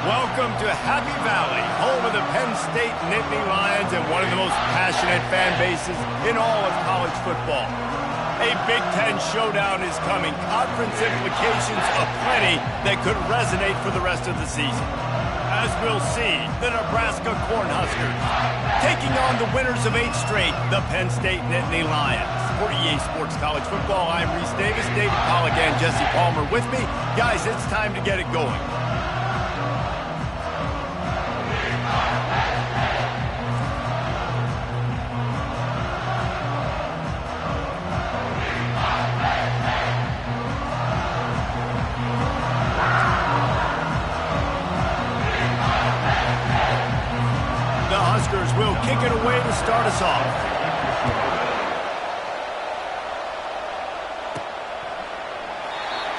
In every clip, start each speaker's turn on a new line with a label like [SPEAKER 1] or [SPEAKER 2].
[SPEAKER 1] Welcome to Happy Valley, home of the Penn State Nittany Lions and one of the most passionate fan bases in all of college football. A Big Ten showdown is coming. Conference implications aplenty that could resonate for the rest of the season. As we'll see, the Nebraska Cornhuskers taking on the winners of 8 straight, the Penn State Nittany Lions. For EA Sports College Football, I'm Reese Davis, David Pollack, and Jesse Palmer with me. Guys, it's time to get it going. Will kick it away to start us off.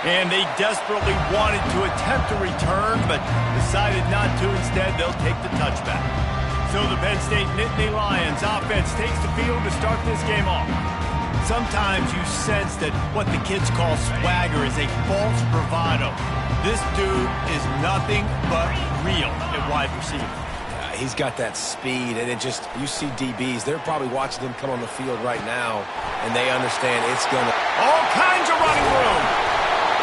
[SPEAKER 1] And they desperately wanted to attempt a return, but decided not to. Instead, they'll take the touchback. So the Penn State Nittany Lions offense takes the field to start this game off. Sometimes you sense that what the kids call swagger is a false bravado. This dude is nothing but real at wide receiver.
[SPEAKER 2] He's got that speed, and you see DBs, they're probably watching him come on the field right now, and they understand it's going to...
[SPEAKER 1] All kinds of running room.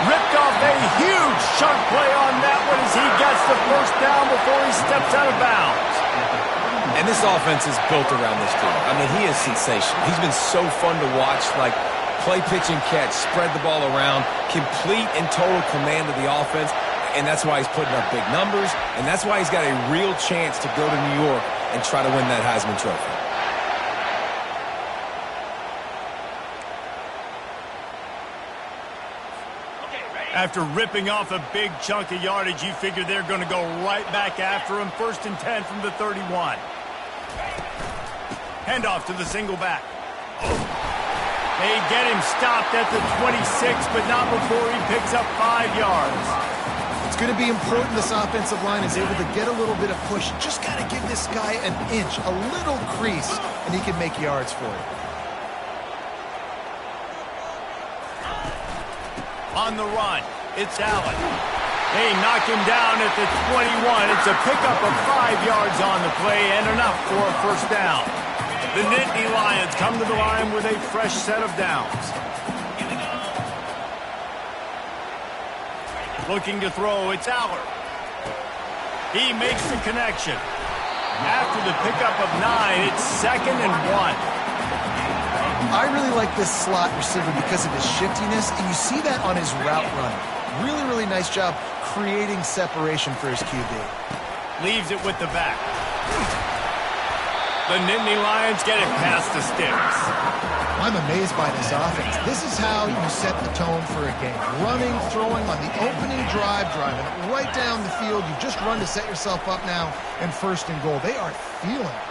[SPEAKER 1] Ripped off a huge chunk play on that one as he gets the first down before he steps out of bounds.
[SPEAKER 2] And this offense is built around this dude. I mean, he is sensational. He's been so fun to watch, like play, pitch, and catch, spread the ball around, complete and total command of the offense. And that's why he's putting up big numbers, and that's why he's got a real chance to go to New York and try to win that Heisman Trophy.
[SPEAKER 1] After ripping off a big chunk of yardage, you figure they're going to go right back after him. 1st and 10 from the 31. Handoff to the single back. They get him stopped at the 26, but not before he picks up 5 yards.
[SPEAKER 3] It's going to be important this offensive line is able to get a little bit of push. Just got to give this guy an inch, a little crease, and he can make yards for it.
[SPEAKER 1] On the run, it's Allen. They knock him down at the 21. It's a pickup of 5 yards on the play and enough for a first down. The Nittany Lions come to the line with a fresh set of downs. Looking to throw, it's Aller. He makes the connection. After the pickup of 9, it's 2nd and 1.
[SPEAKER 3] I really like this slot receiver because of his shiftiness, and you see that on his route run. Really, really nice job creating separation for his QB.
[SPEAKER 1] Leaves it with the back. The Nittany Lions get it past the sticks.
[SPEAKER 3] I'm amazed by this offense. This is how you set the tone for a game. Running, throwing on the opening drive, driving it right down the field. You just run to set yourself up now, and 1st and goal. They are feeling it.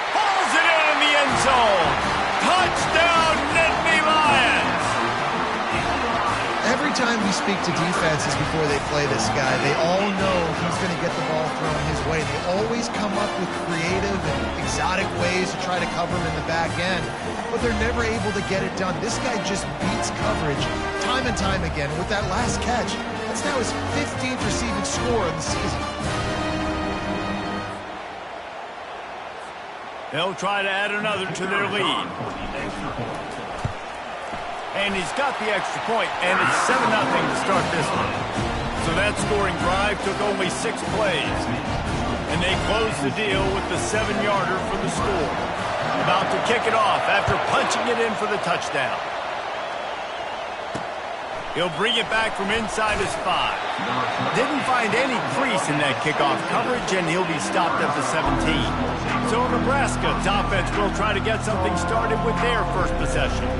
[SPEAKER 1] Pulls it in the end zone. Touchdown, Nittany Lions.
[SPEAKER 3] Every time we speak to defenses before they play this guy, they all know he's going to get the ball thrown his way. They always come up with creative and exotic ways to try to cover him in the back end, but they're never able to get it done. This guy just beats coverage time and time again. With that last catch, that's now his 15th receiving score of the season.
[SPEAKER 1] They'll try to add another to their lead. And he's got the extra point, and it's 7-0 to start this one. So that scoring drive took only 6 plays. And they close the deal with the 7-yarder for the score. About to kick it off after punching it in for the touchdown. He'll bring it back from inside his 5. Didn't find any crease in that kickoff coverage, and he'll be stopped at the 17. So Nebraska's offense will try to get something started with their first possession.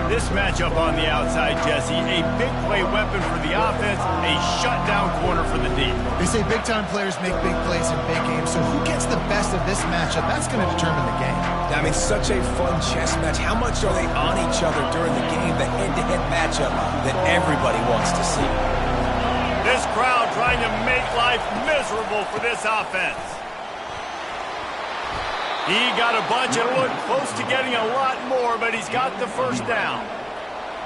[SPEAKER 1] This matchup on the outside, Jesse, a big play weapon for the offense, a shutdown corner for the D.
[SPEAKER 3] They say big-time players make big plays in big games, so who gets the best of this matchup, that's going to determine the game.
[SPEAKER 2] I mean, such a fun chess match. How much are they on each other during the game, the head-to-head matchup that everybody wants to see?
[SPEAKER 1] This crowd trying to make life miserable for this offense. He got a bunch and looked close to getting a lot more, but he's got the first down.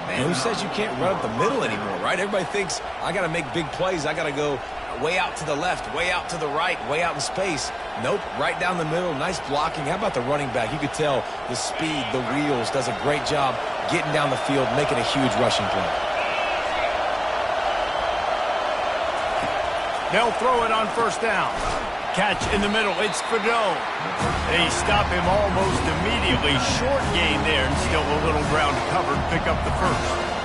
[SPEAKER 2] Man, who says you can't run up the middle anymore, right? Everybody thinks, I got to make big plays. I got to go way out to the left, way out to the right, way out in space. Nope, right down the middle. Nice blocking. How about the running back? You could tell the speed, the wheels, does a great job getting down the field, making a huge rushing play.
[SPEAKER 1] They'll throw it on first down. Catch in the middle. It's Fedot. They stop him almost immediately. Short gain there, and still a little ground covered. Pick up the first.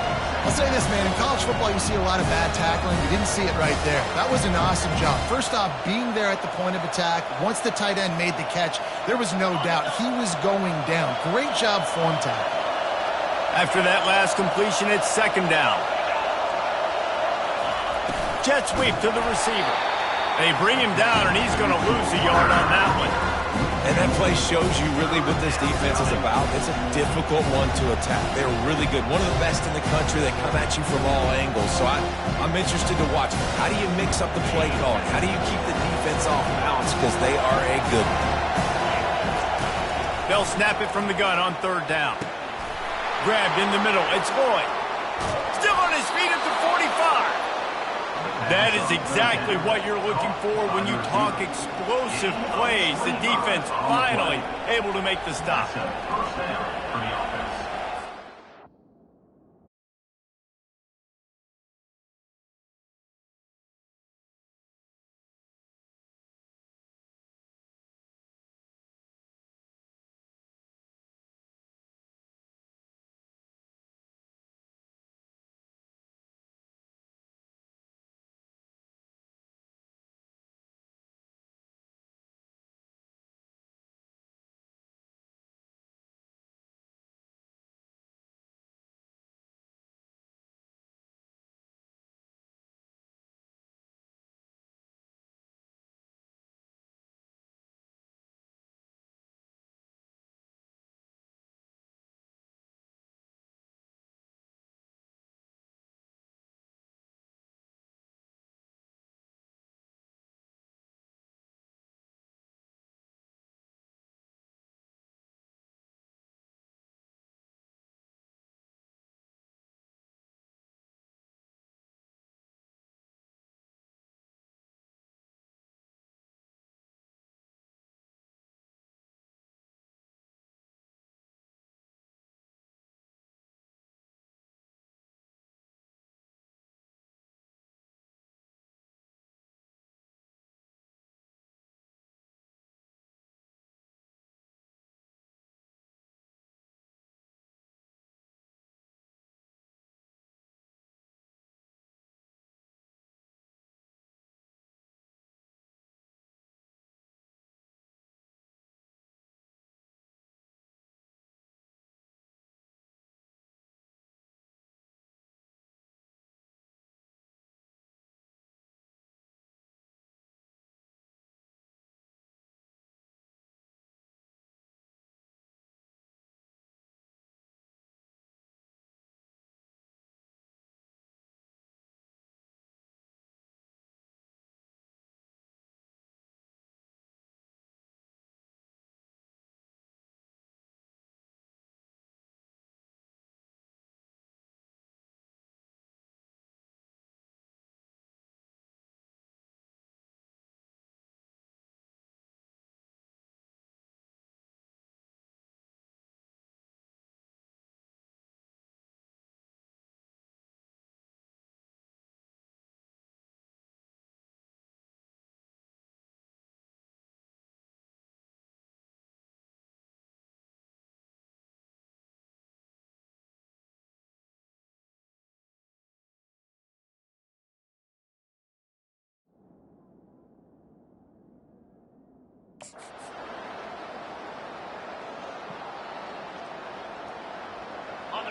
[SPEAKER 3] I'll say this, man. In college football, you see a lot of bad tackling. You didn't see it right there. That was an awesome job. First off, being there at the point of attack. Once the tight end made the catch, there was no doubt he was going down. Great job form tackle.
[SPEAKER 1] After that last completion, it's second down. Jet sweep to the receiver. They bring him down, and he's going to lose a yard on that one.
[SPEAKER 2] And that play shows you really what this defense is about. It's a difficult one to attack. They're really good. One of the best in the country. They come at you from all angles. So I'm interested to watch. How do you mix up the play calling? How do you keep the defense off balance? Because they are a good one.
[SPEAKER 1] They'll snap it from the gun on third down. Grabbed in the middle. It's Lloyd. Still on his feet at the 45. That is exactly what you're looking for when you talk explosive plays. The defense finally able to make the stop.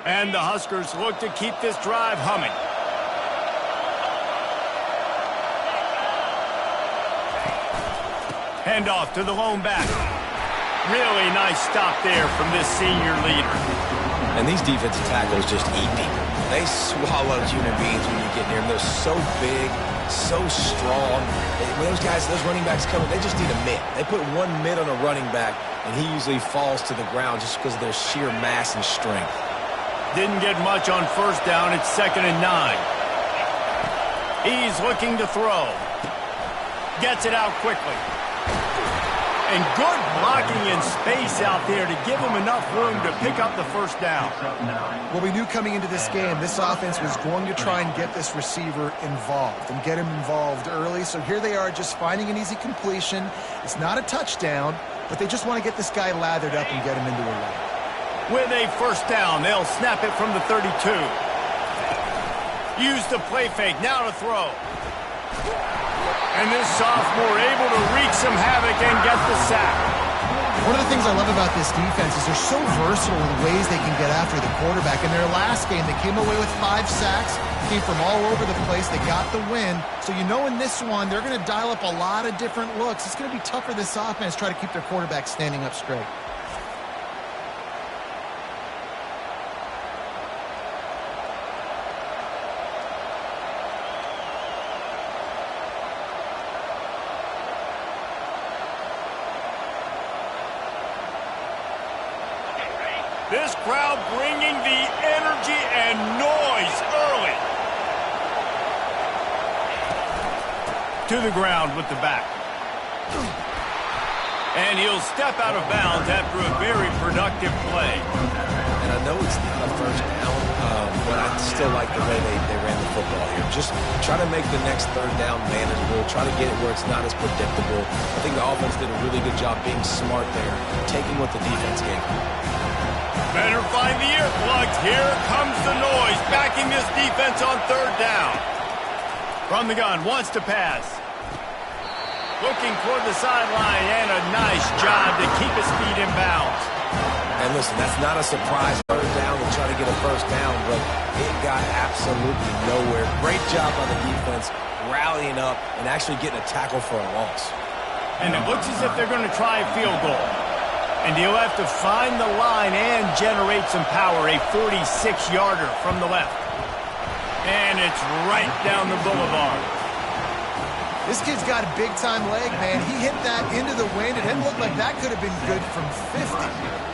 [SPEAKER 1] And the Huskers look to keep this drive humming. Handoff to the lone back. Really nice stop there from this senior leader.
[SPEAKER 2] And these defensive tackles just eat people. They swallow human beings when you get near them. They're so big, so strong. When those guys, those running backs come in, they just need a mid. They put one mid on a running back, and he usually falls to the ground just because of their sheer mass and strength.
[SPEAKER 1] Didn't get much on first down. It's 2nd and 9. He's looking to throw. Gets it out quickly. And good blocking in space out there to give him enough room to pick up the first down.
[SPEAKER 3] Well, we knew coming into this game, this offense was going to try and get this receiver involved and get him involved early. So here they are just finding an easy completion. It's not a touchdown, but they just want to get this guy lathered up and get him into a run.
[SPEAKER 1] With a first down, they'll snap it from the 32. Use the play fake, now to throw. And this sophomore able to wreak some havoc and get the sack.
[SPEAKER 3] One of the things I love about this defense is they're so versatile in the ways they can get after the quarterback. In their last game, they came away with 5 sacks, came from all over the place. They got the win. So you know in this one, they're going to dial up a lot of different looks. It's going to be tough for this offense to try to keep their quarterback standing up straight.
[SPEAKER 1] This crowd bringing the energy and noise early. To the ground with the back. And he'll step out of bounds after a very productive play.
[SPEAKER 2] And I know it's not a first down, but I still like the way they ran the football here. Just try to make the next third down manageable. Try to get it where it's not as predictable. I think the offense did a really good job being smart there, taking what the defense gave them.
[SPEAKER 1] Better find the earplugs. Here comes the noise, backing this defense on third down. From the gun, wants to pass. Looking toward the sideline, and a nice job to keep his feet in bounds.
[SPEAKER 2] And listen, that's not a surprise. Third down to try to get a first down, but it got absolutely nowhere. Great job by the defense, rallying up and actually getting a tackle for a loss.
[SPEAKER 1] And it looks as if they're going to try a field goal. And he'll have to find the line and generate some power. A 46-yarder from the left. And it's right down the boulevard.
[SPEAKER 3] This kid's got a big-time leg, man. He hit that into the wind. It didn't look like that could have been good from 50.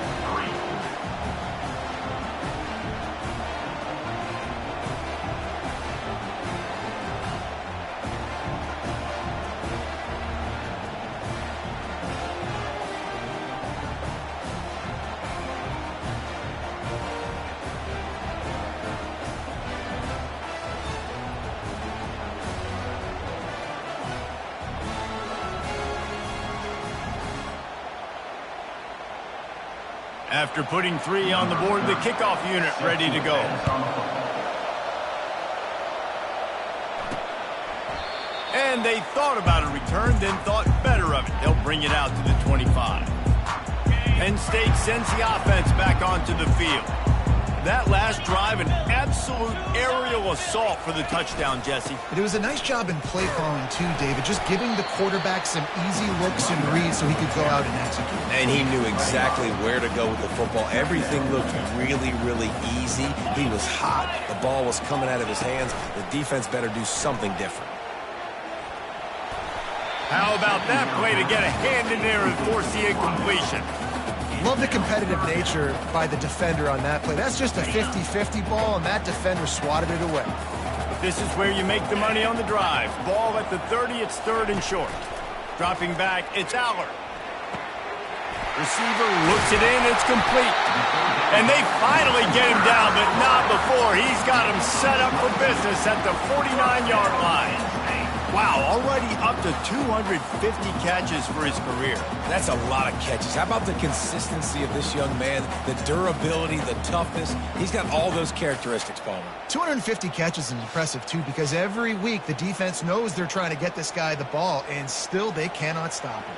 [SPEAKER 1] After putting 3 on the board, the kickoff unit ready to go. And they thought about a return, then thought better of it. They'll bring it out to the 25. Penn State sends the offense back onto the field. That last drive, an absolute aerial assault for the touchdown, Jesse.
[SPEAKER 3] But it was a nice job in play calling, too, David, just giving the quarterback some easy looks and reads so he could go out and execute.
[SPEAKER 2] And he knew exactly where to go with the football. Everything looked really, really easy. He was hot. The ball was coming out of his hands. The defense better do something different.
[SPEAKER 1] How about that play to get a hand in there and force the incompletion?
[SPEAKER 3] Love the competitive nature by the defender on that play. That's just a 50-50 ball, and that defender swatted it away.
[SPEAKER 1] This is where you make the money on the drive. Ball at the 30, it's third and short. Dropping back, it's Aller. Receiver looks it in, it's complete. And they finally get him down, but not before. He's got him set up for business at the 49-yard line. Wow, already up to 250 catches for his career.
[SPEAKER 2] That's a lot of catches. How about the consistency of this young man, the durability, the toughness? He's got all those characteristics, Palmer.
[SPEAKER 3] 250 catches is impressive, too, because every week the defense knows they're trying to get this guy the ball, and still they cannot stop him.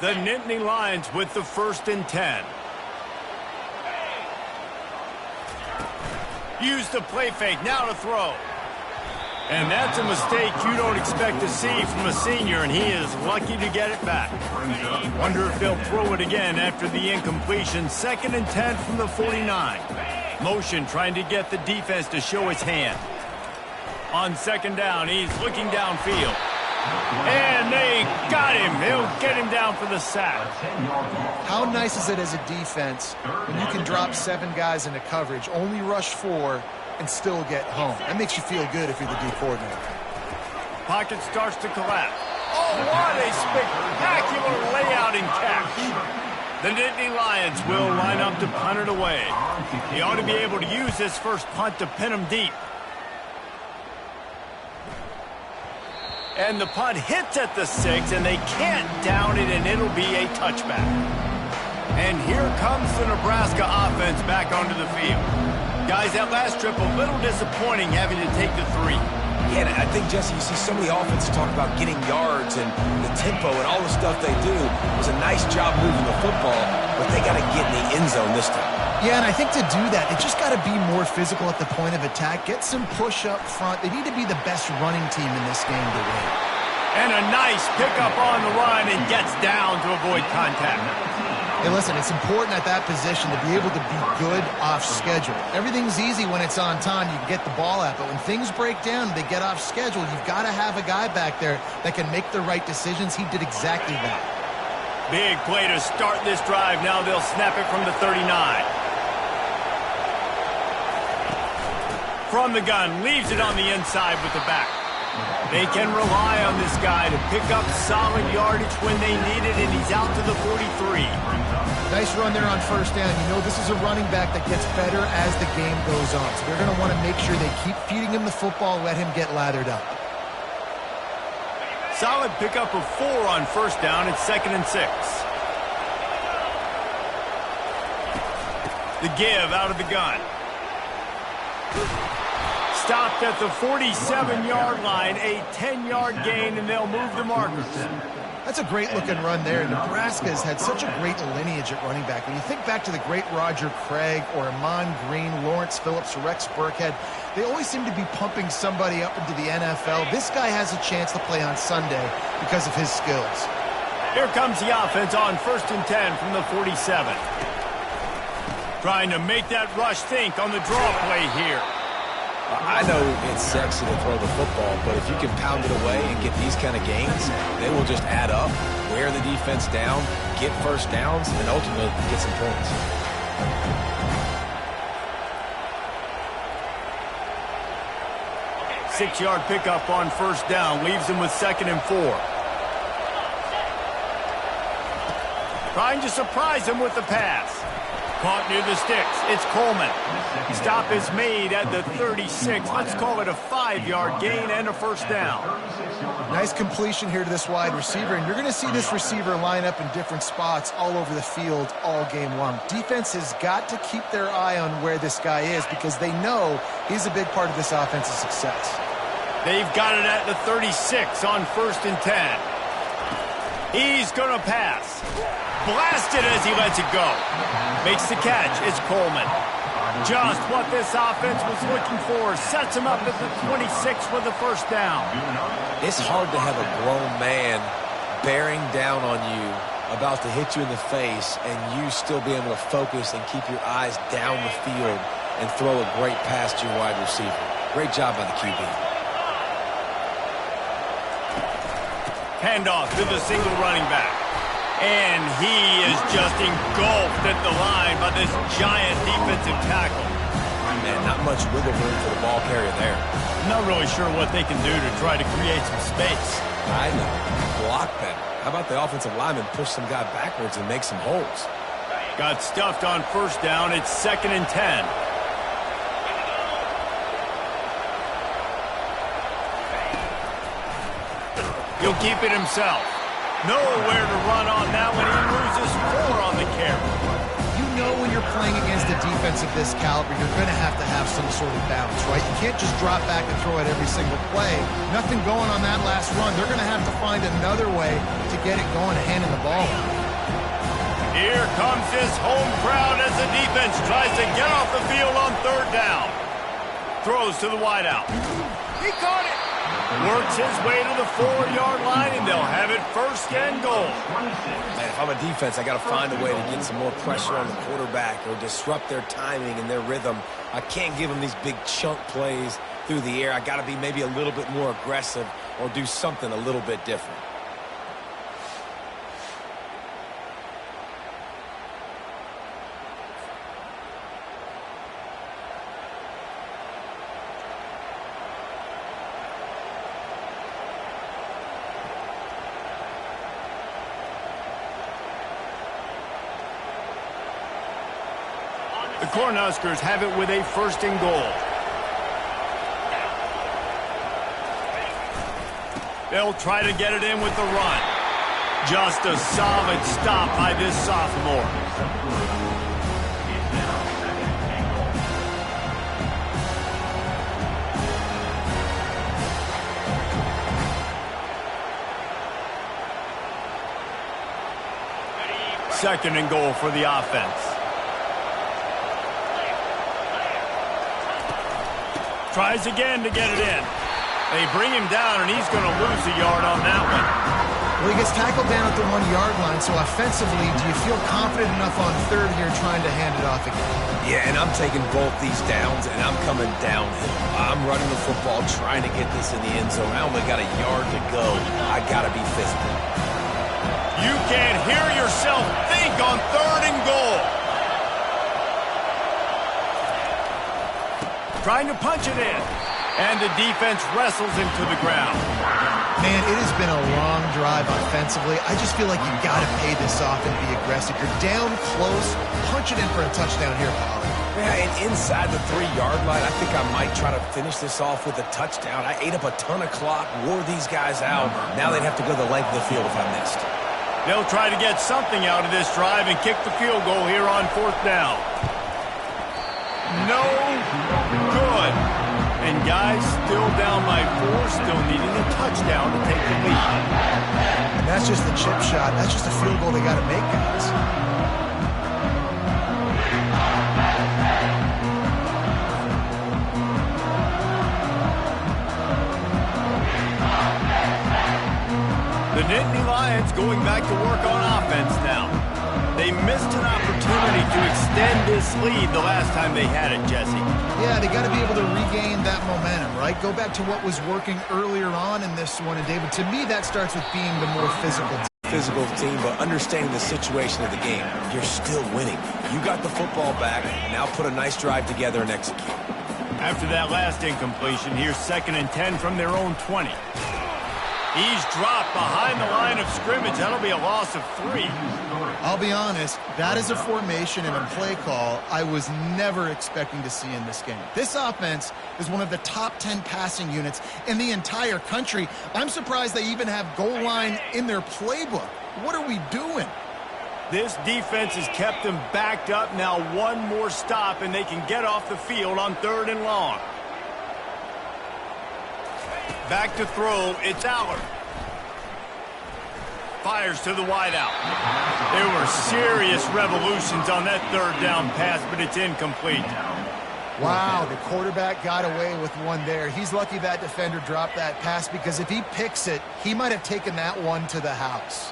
[SPEAKER 1] The Nittany Lions with the 1st and 10. Use the play fake, now to throw. And that's a mistake you don't expect to see from a senior, and he is lucky to get it back. Wonder if they'll throw it again after the incompletion. 2nd and 10 from the 49. Motion trying to get the defense to show his hand. On 2nd down, he's looking downfield. And they got him. He'll get him down for the sack.
[SPEAKER 3] How nice is it as a defense when you can drop 7 guys into coverage, only rush 4, and still get home. That makes you feel good if you're the D coordinator.
[SPEAKER 1] Pocket starts to collapse. Oh, what a spectacular layout and catch. The Nittany Lions will line up to punt it away. He ought to be able to use this first punt to pin them deep. And the punt hits at the 6, and they can't down it, and it'll be a touchback. And here comes the Nebraska offense back onto the field. Guys, that last trip a little disappointing having to take the 3.
[SPEAKER 2] Yeah, and I think, Jesse, you see so many offenses talk about getting yards and the tempo and all the stuff they do. It was a nice job moving the football, but they got to get in the end zone this time.
[SPEAKER 3] Yeah, and I think to do that, they just got to be more physical at the point of attack. Get some push up front. They need to be the best running team in this game to win.
[SPEAKER 1] And a nice pickup on the run and gets down to avoid contact.
[SPEAKER 3] Hey, listen, it's important at that position to be able to be good off schedule. Everything's easy when it's on time. You can get the ball out, but when things break down and they get off schedule, you've got to have a guy back there that can make the right decisions. He did exactly that.
[SPEAKER 1] Big play to start this drive. Now they'll snap it from the 39. From the gun, leaves it on the inside with the back. They can rely on this guy to pick up solid yardage when they need it, and he's out to the 43.
[SPEAKER 3] Nice run there on first down. You know this is a running back that gets better as the game goes on. So they're going to want to make sure they keep feeding him the football, let him get lathered up.
[SPEAKER 1] Solid pickup of 4 on first down. It's 2nd and 6. The give out of the gun. Stopped at the 47-yard line, a 10-yard gain, and they'll move the markers.
[SPEAKER 3] That's a great-looking run there. Nebraska has had such a great lineage at running back. When you think back to the great Roger Craig or Amon Green, Lawrence Phillips, or Rex Burkhead, they always seem to be pumping somebody up into the NFL. This guy has a chance to play on Sunday because of his skills.
[SPEAKER 1] Here comes the offense on 1st and 10 from the 47. Trying to make that rush think on the draw play here.
[SPEAKER 2] I know it's sexy to throw the football, but if you can pound it away and get these kind of gains, they will just add up, wear the defense down, get first downs, and ultimately get some points.
[SPEAKER 1] Six-yard pickup on first down, leaves them with 2nd and 4. Trying to surprise him with the pass. Caught near the sticks. It's Coleman. Stop is made at the 36. Let's call it a 5-yard gain and a first down.
[SPEAKER 3] Nice completion here to this wide receiver, and you're going to see this receiver line up in different spots all over the field all game long. Defense has got to keep their eye on where this guy is because they know he's a big part of this offense's success.
[SPEAKER 1] They've got it at the 36 on 1st and 10. He's going to pass. Blasted as he lets it go. Makes the catch. It's Coleman. Just what this offense was looking for. Sets him up at the 26 for the first down.
[SPEAKER 2] It's hard to have a grown man bearing down on you, about to hit you in the face, and you still be able to focus and keep your eyes down the field and throw a great pass to your wide receiver. Great job by the QB.
[SPEAKER 1] Handoff to the single running back. And he is just engulfed at the line by this giant defensive tackle.
[SPEAKER 2] Man, not much wiggle room for the ball carrier there.
[SPEAKER 1] I'm not really sure what they can do to try to create some space.
[SPEAKER 2] I know. Block better. How about the offensive lineman push some guy backwards and make some holes?
[SPEAKER 1] Got stuffed on first down. It's 2nd and 10. He'll keep it himself. Nowhere to run on that one. He loses 4 on the carry.
[SPEAKER 3] You know when you're playing against a defense of this caliber, you're going to have some sort of balance, right? You can't just drop back and throw it every single play. Nothing going on that last run. They're going to have to find another way to get it going and handing the ball off.
[SPEAKER 1] Here comes his home crowd as the defense tries to get off the field on 3rd down. Throws to the wideout. He caught it. Works his way to the 4-yard line, and they'll have it 1st and goal.
[SPEAKER 2] Man, if I'm a defense, I got to find a way to get some more pressure on the quarterback or disrupt their timing and their rhythm. I can't give them these big chunk plays through the air. I got to be maybe a little bit more aggressive or do something a little bit different.
[SPEAKER 1] The Cornhuskers have it with a 1st and goal. They'll try to get it in with the run. Just a solid stop by this sophomore. Second and goal for the offense. Tries again to get it in. They bring him down, and he's going to lose a yard on that one.
[SPEAKER 3] Well, he gets tackled down at the 1-yard line, so offensively, do you feel confident enough on 3rd here trying to hand it off again?
[SPEAKER 2] Yeah, and I'm taking both these downs, and I'm coming downhill. I'm running the football, trying to get this in the end zone. I only got a yard to go. I got to be physical.
[SPEAKER 1] You can't hear yourself think on 3rd and goal. Trying to punch it in. And the defense wrestles him to the ground.
[SPEAKER 3] Man, it has been a long drive offensively. I just feel like you got to pay this off and be aggressive. You're down close. Punch it in for a touchdown here, Polly.
[SPEAKER 2] Yeah, and inside the 3-yard line, I think I might try to finish this off with a touchdown. I ate up a ton of clock, wore these guys out. Now they'd have to go the length of the field if I missed.
[SPEAKER 1] They'll try to get something out of this drive and kick the field goal here on 4th down. No good. And guys still down by 4, still needing a touchdown to take the lead.
[SPEAKER 3] And that's just the chip shot. That's just a field goal they got to make, guys.
[SPEAKER 1] The Nittany Lions going back to work on offense now. They missed an opportunity to extend this lead the last time they had it, Jesse.
[SPEAKER 3] Yeah, they got to be able to regain that momentum, right? Go back to what was working earlier on in this one. And, David, to me, that starts with being the more physical
[SPEAKER 2] team, but understanding the situation of the game. You're still winning. You got the football back. Now put a nice drive together and execute.
[SPEAKER 1] After that last incompletion, here's 2nd and 10 from their own 20. He's dropped behind the line of scrimmage. That'll be a loss of 3.
[SPEAKER 3] I'll be honest, that is a formation and a play call I was never expecting to see in this game. This offense is one of the top 10 passing units in the entire country. I'm surprised they even have goal line in their playbook. What are we doing?
[SPEAKER 1] This defense has kept them backed up. Now one more stop, and they can get off the field on 3rd and long. Back to throw, it's Allard. Fires to the wideout. There were serious revolutions on that 3rd down pass, but it's incomplete.
[SPEAKER 3] Wow, the quarterback got away with one there. He's lucky that defender dropped that pass, because if he picks it, he might have taken that one to the house.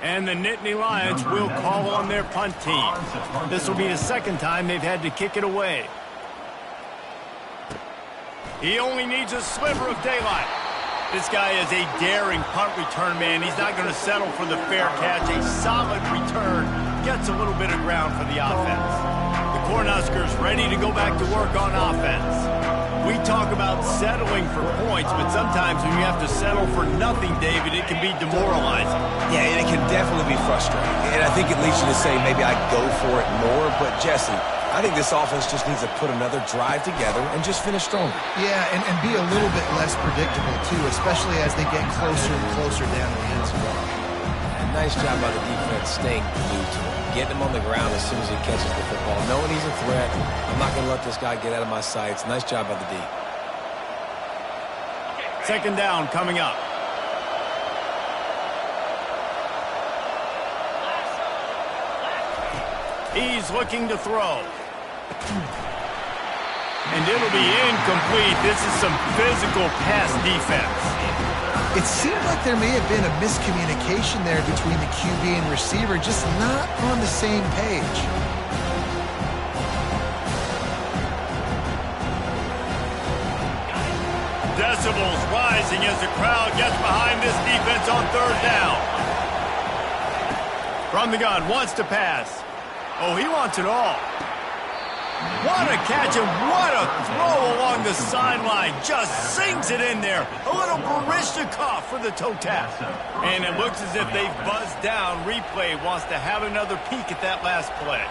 [SPEAKER 1] And the Nittany Lions will call on their punt team. This will be the 2nd time they've had to kick it away. He only needs a sliver of daylight. This guy is a daring punt return man. He's not going to settle for the fair catch. A solid return gets a little bit of ground for the offense. The Cornhuskers ready to go back to work on offense. We talk about settling for points, but sometimes when you have to settle for nothing, David, it can be demoralizing.
[SPEAKER 2] Yeah, and it can definitely be frustrating. And I think it leads you to say maybe I'd go for it more. But, Jesse, I think this offense just needs to put another drive together and just finish stronger.
[SPEAKER 3] Yeah, and be a little bit less predictable, too, especially as they get closer and closer down to the end zone.
[SPEAKER 2] And nice job by the defense staying glued to him. Getting him on the ground as soon as he catches the football. Knowing he's a threat, I'm not going to let this guy get out of my sights. Nice job by the D.
[SPEAKER 1] 2nd down coming up. He's looking to throw. And it'll be incomplete. This is some physical pass defense.
[SPEAKER 3] It seemed like there may have been a miscommunication there between the QB and receiver, just not on the same page.
[SPEAKER 1] Decibels rising as the crowd gets behind this defense on 3rd down. From the gun, wants to pass. Oh, he wants it all. What a catch and what a throw along the sideline. Just sinks it in there. A little Baryshnikov for the toe tap. And it looks as if they've buzzed down. Replay wants to have another peek at that last play.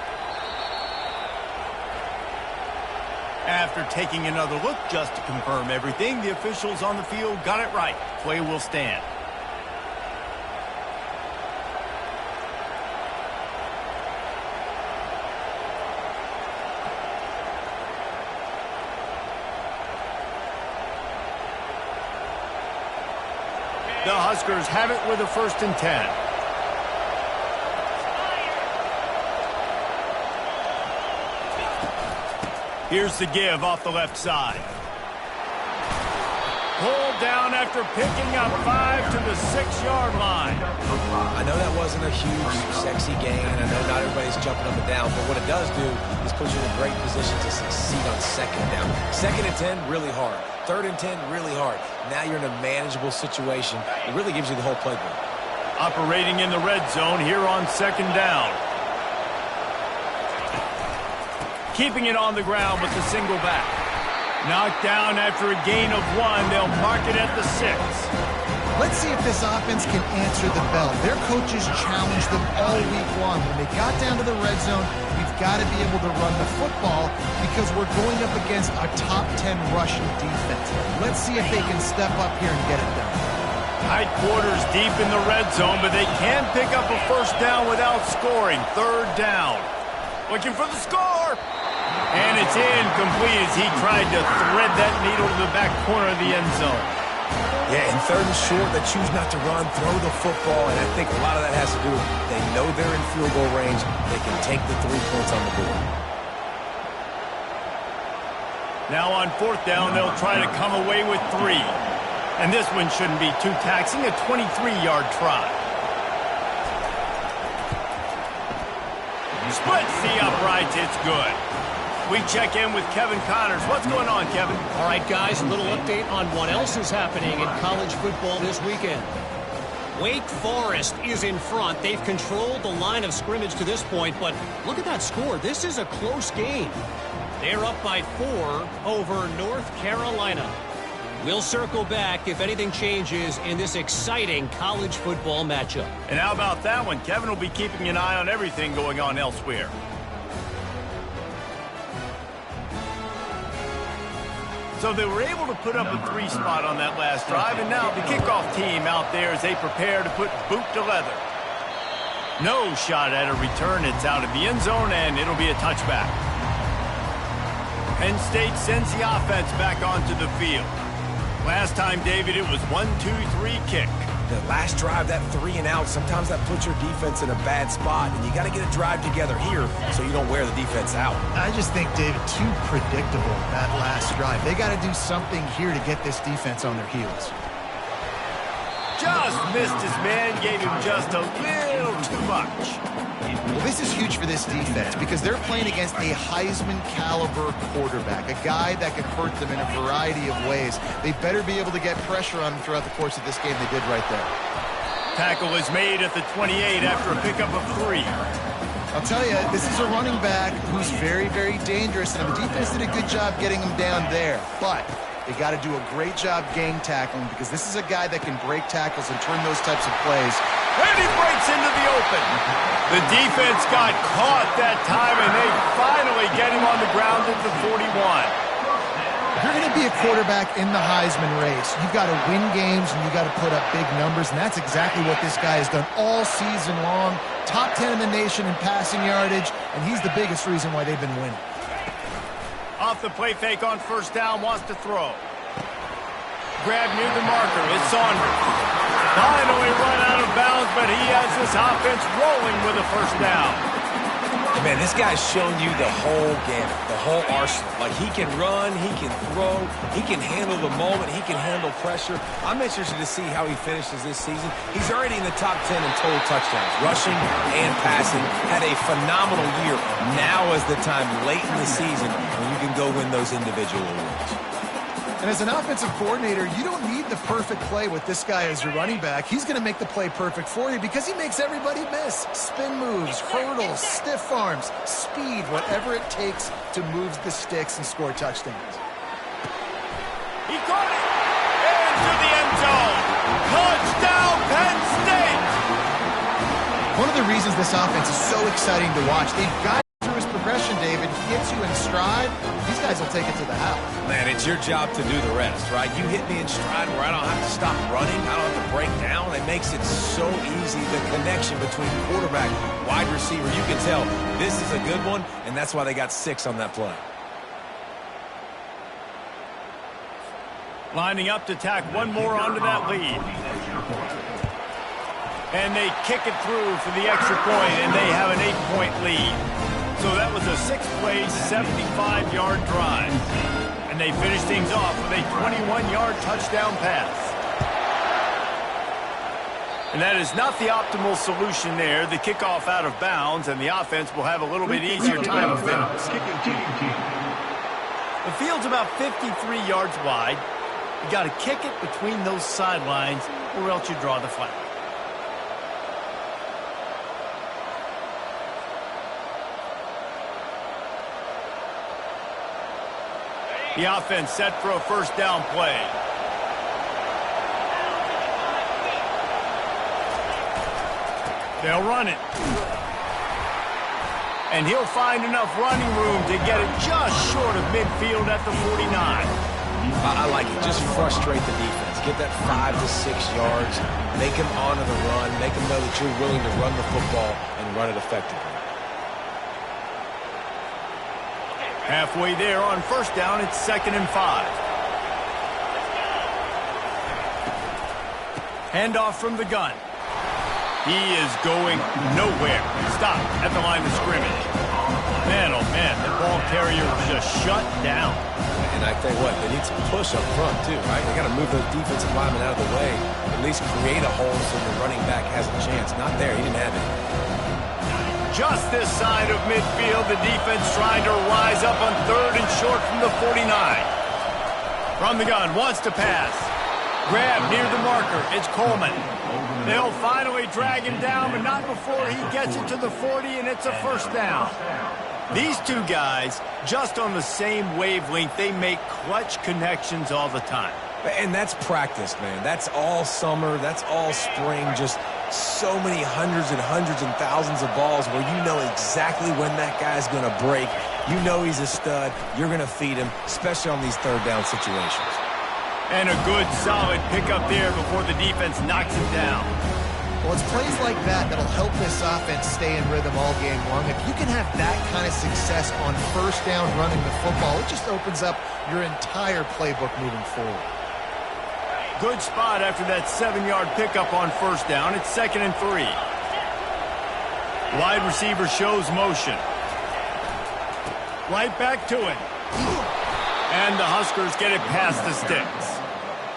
[SPEAKER 1] After taking another look just to confirm everything, the officials on the field got it right. Play will stand. The Huskers have it with a 1st and 10. Here's the give off the left side. Pulled down after picking up 5 to the 6-yard line.
[SPEAKER 2] I know that wasn't a huge, sexy gain. I know not everybody's jumping up and down, but what it does do is put you in a great position to succeed on 2nd down. 2nd and 10, really hard. 3rd and 10, really hard. Now you're in a manageable situation. It really gives you the whole playbook.
[SPEAKER 1] Operating in the red zone here on 2nd down. Keeping it on the ground with the single back. Knocked down after a gain of 1. They'll mark it at the 6.
[SPEAKER 3] Let's see if this offense can answer the bell. Their coaches challenged them all week long. When they got down to the red zone, we've got to be able to run the football because we're going up against a top 10 rushing defense. Let's see if they can step up here and get it done.
[SPEAKER 1] Tight quarters deep in the red zone, but they can pick up a 1st down without scoring. 3rd down. Looking for the score. And it's incomplete as he tried to thread that needle to the back corner of the end zone.
[SPEAKER 2] Yeah, in 3rd and short, they choose not to run, throw the football, and I think a lot of that has to do with they know they're in field goal range. They can take the 3 points on the board.
[SPEAKER 1] Now on 4th down, they'll try to come away with 3. And this one shouldn't be too taxing, a 23-yard try. Splits the uprights, it's good. We check in with Kevin Connors. What's going on, Kevin?
[SPEAKER 4] All right, guys, a little update on what else is happening in college football this weekend. Wake Forest is in front. They've controlled the line of scrimmage to this point, but look at that score. This is a close game. They're up by 4 over North Carolina. We'll circle back if anything changes in this exciting college football matchup.
[SPEAKER 1] And how about that one? Kevin will be keeping an eye on everything going on elsewhere. So they were able to put up a 3 spot on that last drive, and now the kickoff team out there as they prepare to put boot to leather. No shot at a return. It's out of the end zone, and it'll be a touchback. Penn State sends the offense back onto the field. Last time, David, it was 1-2-3 kick.
[SPEAKER 2] The last drive, that 3 and out, sometimes that puts your defense in a bad spot, and you got to get a drive together here so you don't wear the defense out.
[SPEAKER 3] I just think, David, too predictable, that last drive. They got to do something here to get this defense on their heels.
[SPEAKER 1] Just missed his man, gave him just a little too much.
[SPEAKER 3] Well, this is huge for this defense because they're playing against a Heisman-caliber quarterback, a guy that can hurt them in a variety of ways. They better be able to get pressure on him throughout the course of this game. They did right there.
[SPEAKER 1] Tackle is made at the 28 after a pickup of 3.
[SPEAKER 3] I'll tell you, this is a running back who's very, very dangerous, and the defense did a good job getting him down there. But they got to do a great job gang tackling because this is a guy that can break tackles and turn those types of plays.
[SPEAKER 1] And he breaks into the open. The defense got caught that time, and they finally get him on the ground at the 41.
[SPEAKER 3] If you're going to be a quarterback in the Heisman race, you've got to win games and you've got to put up big numbers, and that's exactly what this guy has done all season long. Top 10 in the nation in passing yardage, and he's the biggest reason why they've been winning.
[SPEAKER 1] Off the play fake on 1st down, wants to throw. Grab near the marker is Saunders. Finally run out of bounds, but he has this offense rolling with a 1st down.
[SPEAKER 2] Man, this guy's shown you the whole gamut, the whole arsenal. Like, he can run, he can throw, he can handle the moment, he can handle pressure. I'm interested to see how he finishes this season. He's already in the top 10 in total touchdowns, rushing and passing. Had a phenomenal year. Now is the time late in the season when you can go win those individual awards.
[SPEAKER 3] And as an offensive coordinator, you don't need the perfect play with this guy as your running back. He's going to make the play perfect for you because he makes everybody miss. Spin moves, hurdles, stiff arms, speed, whatever it takes to move the sticks and score touchdowns.
[SPEAKER 1] He caught it! Into the end zone! Touchdown, Penn State!
[SPEAKER 3] One of the reasons this offense is so exciting to watch, they've got through his progression, David. He gets you in stride. These guys will take it to the house.
[SPEAKER 2] Man, it's your job to do the rest, right? You hit me in stride where I don't have to stop running. I don't have to break down. It makes it so easy. The connection between quarterback, wide receiver, you can tell this is a good one, and that's why they got 6 on that play.
[SPEAKER 1] Lining up to tack one more onto that lead. And they kick it through for the extra point, and they have an 8-point lead. So that was a 6-play, 75-yard drive. And they finish things off with a 21-yard touchdown pass. And that is not the optimal solution there. The kickoff out of bounds, and the offense will have a little bit easier time of things. The field's about 53 yards wide. You got to kick it between those sidelines, or else you draw the flag. The offense set for a first down play. They'll run it. And he'll find enough running room to get it just short of midfield at the 49.
[SPEAKER 2] I like it. Just frustrate the defense. Get that 5 to 6 yards. Make them honor the run. Make them know that you're willing to run the football and run it effectively.
[SPEAKER 1] Halfway there on first down, it's 2nd and 5. Handoff from the gun. He is going nowhere. Stop at the line of scrimmage. Man, oh man, the ball carrier was just shut down.
[SPEAKER 2] And I tell you what, they need some push up front too, right? They got to move those defensive linemen out of the way. At least create a hole so the running back has a chance. Not there. He didn't have it.
[SPEAKER 1] Just this side of midfield, the defense trying to rise up on 3rd and short from the 49. From the gun, wants to pass. Grab near the marker, it's Coleman. They'll finally drag him down, but not before he gets it to the 40, and it's a first down. These two guys, just on the same wavelength, they make clutch connections all the time.
[SPEAKER 2] And that's practice, man. That's all summer. That's all spring. Just so many hundreds and thousands of balls where you know exactly when that guy's going to break. You know he's a stud. You're going to feed him, especially on these 3rd down situations.
[SPEAKER 1] And a good, solid pickup there before the defense knocks him down.
[SPEAKER 3] Well, it's plays like that that'll help this offense stay in rhythm all game long. If you can have that kind of success on first down running the football, it just opens up your entire playbook moving forward.
[SPEAKER 1] Good spot after that 7-yard pickup on first down. It's 2nd and 3. Wide receiver shows motion. Right back to it. And the Huskers get it past the sticks.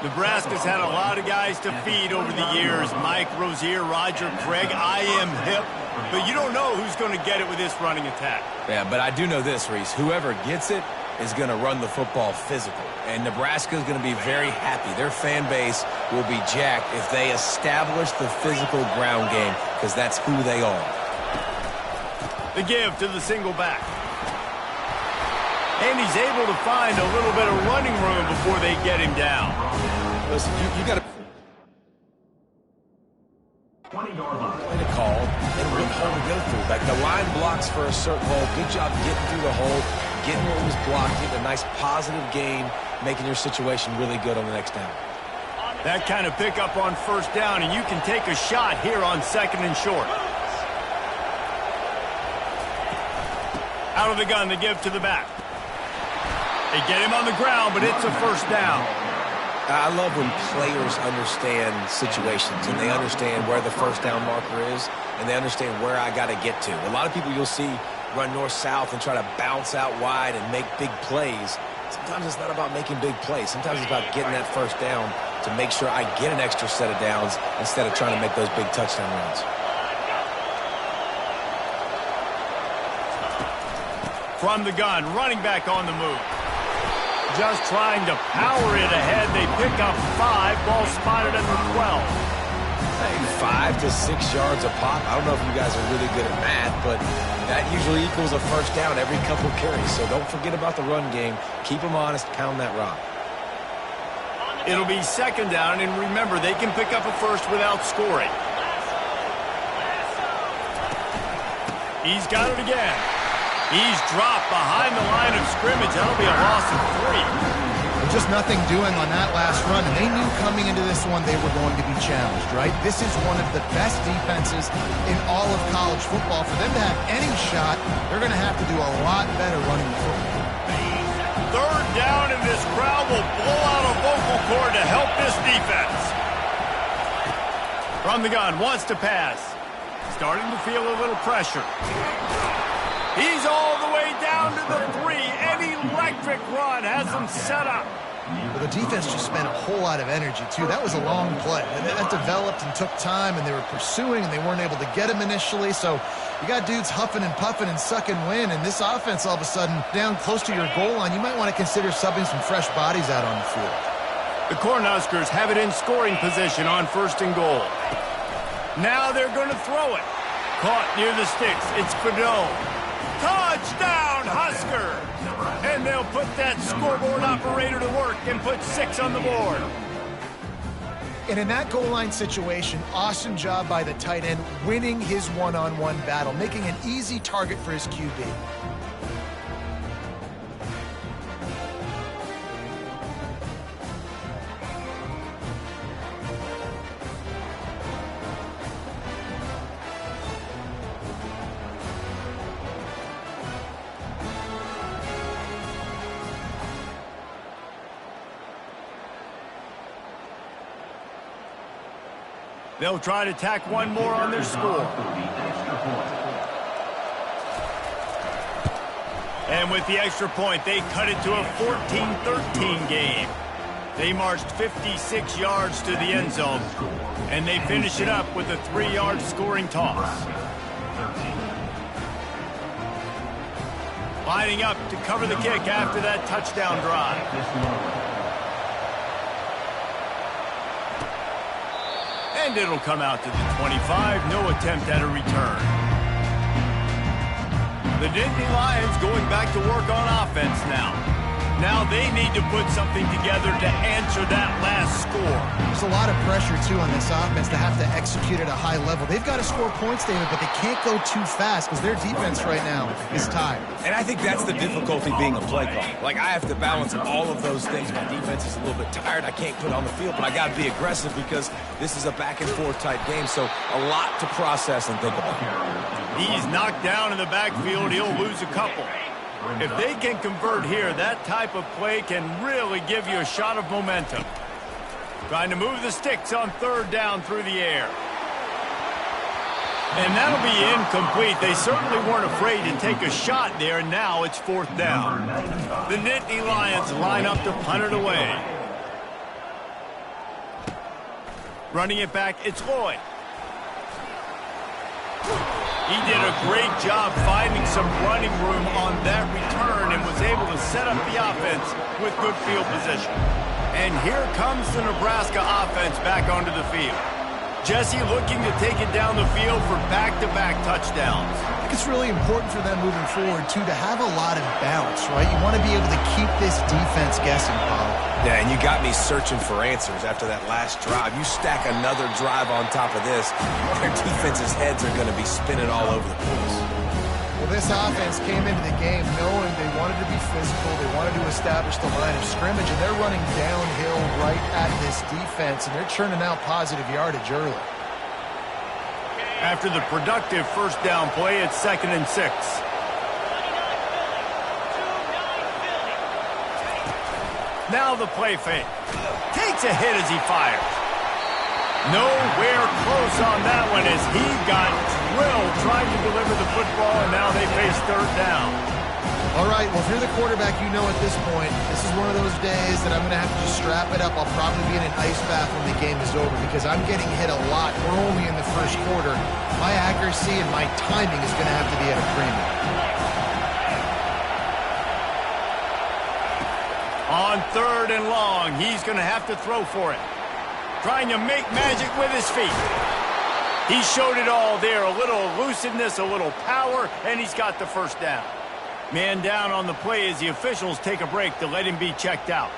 [SPEAKER 1] Nebraska's had a lot of guys to feed over the years. Mike Rozier, Roger Craig, I am hip. But you don't know who's going to get it with this running attack.
[SPEAKER 2] Yeah, but I do know this, Reese. Whoever gets it is going to run the football physical. And Nebraska is going to be very happy. Their fan base will be jacked if they establish the physical ground game, because that's who they are.
[SPEAKER 1] The give to the single back. And he's able to find a little bit of running room before they get him down.
[SPEAKER 2] Listen, you got to play the call and what hole to go through. Like the line blocks for a certain hole. Good job getting through the hole, getting what was blocked, getting a nice positive gain, making your situation really good on the next down.
[SPEAKER 1] That kind of pickup on first down, and you can take a shot here on 2nd and short. Out of the gun, the give to the back. They get him on the ground, but it's a first down.
[SPEAKER 2] I love when players understand situations and they understand where the first down marker is and they understand where I got to get to. A lot of people you'll see run north-south and try to bounce out wide and make big plays. Sometimes it's not about making big plays. Sometimes it's about getting that first down to make sure I get an extra set of downs instead of trying to make those big touchdown runs.
[SPEAKER 1] From the gun, running back on the move. Just trying to power it ahead. They pick up 5. Ball spotted at the 12.
[SPEAKER 2] Hey, 5 to 6 yards a pop. I don't know if you guys are really good at math, but that usually equals a first down every couple carries. So don't forget about the run game. Keep them honest. Pound that rock.
[SPEAKER 1] It'll be second down, and remember, they can pick up a first without scoring. He's got it again. He's dropped behind the line of scrimmage. That'll be a loss of 3.
[SPEAKER 3] Just nothing doing on that last run, and they knew coming into this one they were going to be challenged, right? This is one of the best defenses in all of college football. For them to have any shot, they're going to have to do a lot better running the football.
[SPEAKER 1] Third down, and this crowd will blow out a vocal cord to help this defense. From the gun, wants to pass. Starting to feel a little pressure. He's all the way down to the 3. An electric run has them set up.
[SPEAKER 3] Well, the defense just spent a whole lot of energy, too. That was a long play. That developed and took time, and they were pursuing, and they weren't able to get him initially. So you got dudes huffing and puffing and sucking wind, and this offense all of a sudden down close to your goal line. You might want to consider subbing some fresh bodies out on the field. The
[SPEAKER 1] Cornhuskers have it in scoring position on 1st and goal. Now they're going to throw it. Caught near the sticks. It's Fedot. Touchdown, Huskers! And they'll put that scoreboard operator to work and put 6 on the board.
[SPEAKER 3] And in that goal line situation, awesome job by the tight end winning his one-on-one battle, making an easy target for his QB.
[SPEAKER 1] They'll try to tack one more on their score. And with the extra point, they cut it to a 14-13 game. They marched 56 yards to the end zone, and they finish it up with a 3-yard scoring toss. Lining up to cover the kick after that touchdown drive. And it'll come out to the 25. No attempt at a return. The Nittany Lions going back to work on offense now. Now they need to put something together to answer that last score.
[SPEAKER 3] There's a lot of pressure, too, on this offense to have to execute at a high level. They've got to score points, David, but they can't go too fast because their defense right now is tired.
[SPEAKER 2] And I think that's the difficulty being a play caller. Like, I have to balance all of those things. My defense is a little bit tired. I can't put on the field, but I got to be aggressive because this is a back-and-forth type game, so a lot to process and think about.
[SPEAKER 1] He's knocked down in the backfield. He'll lose a couple. If they can convert here, that type of play can really give you a shot of momentum. Trying to move the sticks on 3rd down through the air. And that'll be incomplete. They certainly weren't afraid to take a shot there, and now it's 4th down. The Nittany Lions line up to punt it away. Running it back, it's Lloyd. He did a great job finding some running room on that return and was able to set up the offense with good field position. And here comes the Nebraska offense back onto the field. Jesse looking to take it down the field for back-to-back touchdowns.
[SPEAKER 3] I think it's really important for them moving forward, too, to have a lot of balance, right? You want to be able to keep this defense guessing, Paul.
[SPEAKER 2] Yeah, and you got me searching for answers after that last drive. You stack another drive on top of this, their defense's heads are going to be spinning all over the place.
[SPEAKER 3] Well, this offense came into the game knowing they wanted to be physical, they wanted to establish the line of scrimmage, and they're running downhill right at this defense, and they're churning out positive yardage early.
[SPEAKER 1] After the productive 1st down play, it's 2nd and 6. Now the play fake. Takes a hit as he fires. Nowhere close on that one as he got drilled trying to deliver the football, and now they face 3rd down.
[SPEAKER 3] All right, well, if you're the quarterback, you know at this point, this is one of those days that I'm going to have to just strap it up. I'll probably be in an ice bath when the game is over because I'm getting hit a lot. We're only in the 1st quarter. My accuracy and my timing is going to have to be at a premium.
[SPEAKER 1] On 3rd and long, he's going to have to throw for it. Trying to make magic with his feet. He showed it all there. A little elusiveness, a little power, and he's got the first down. Man down on the play as the officials take a break to let him be checked out.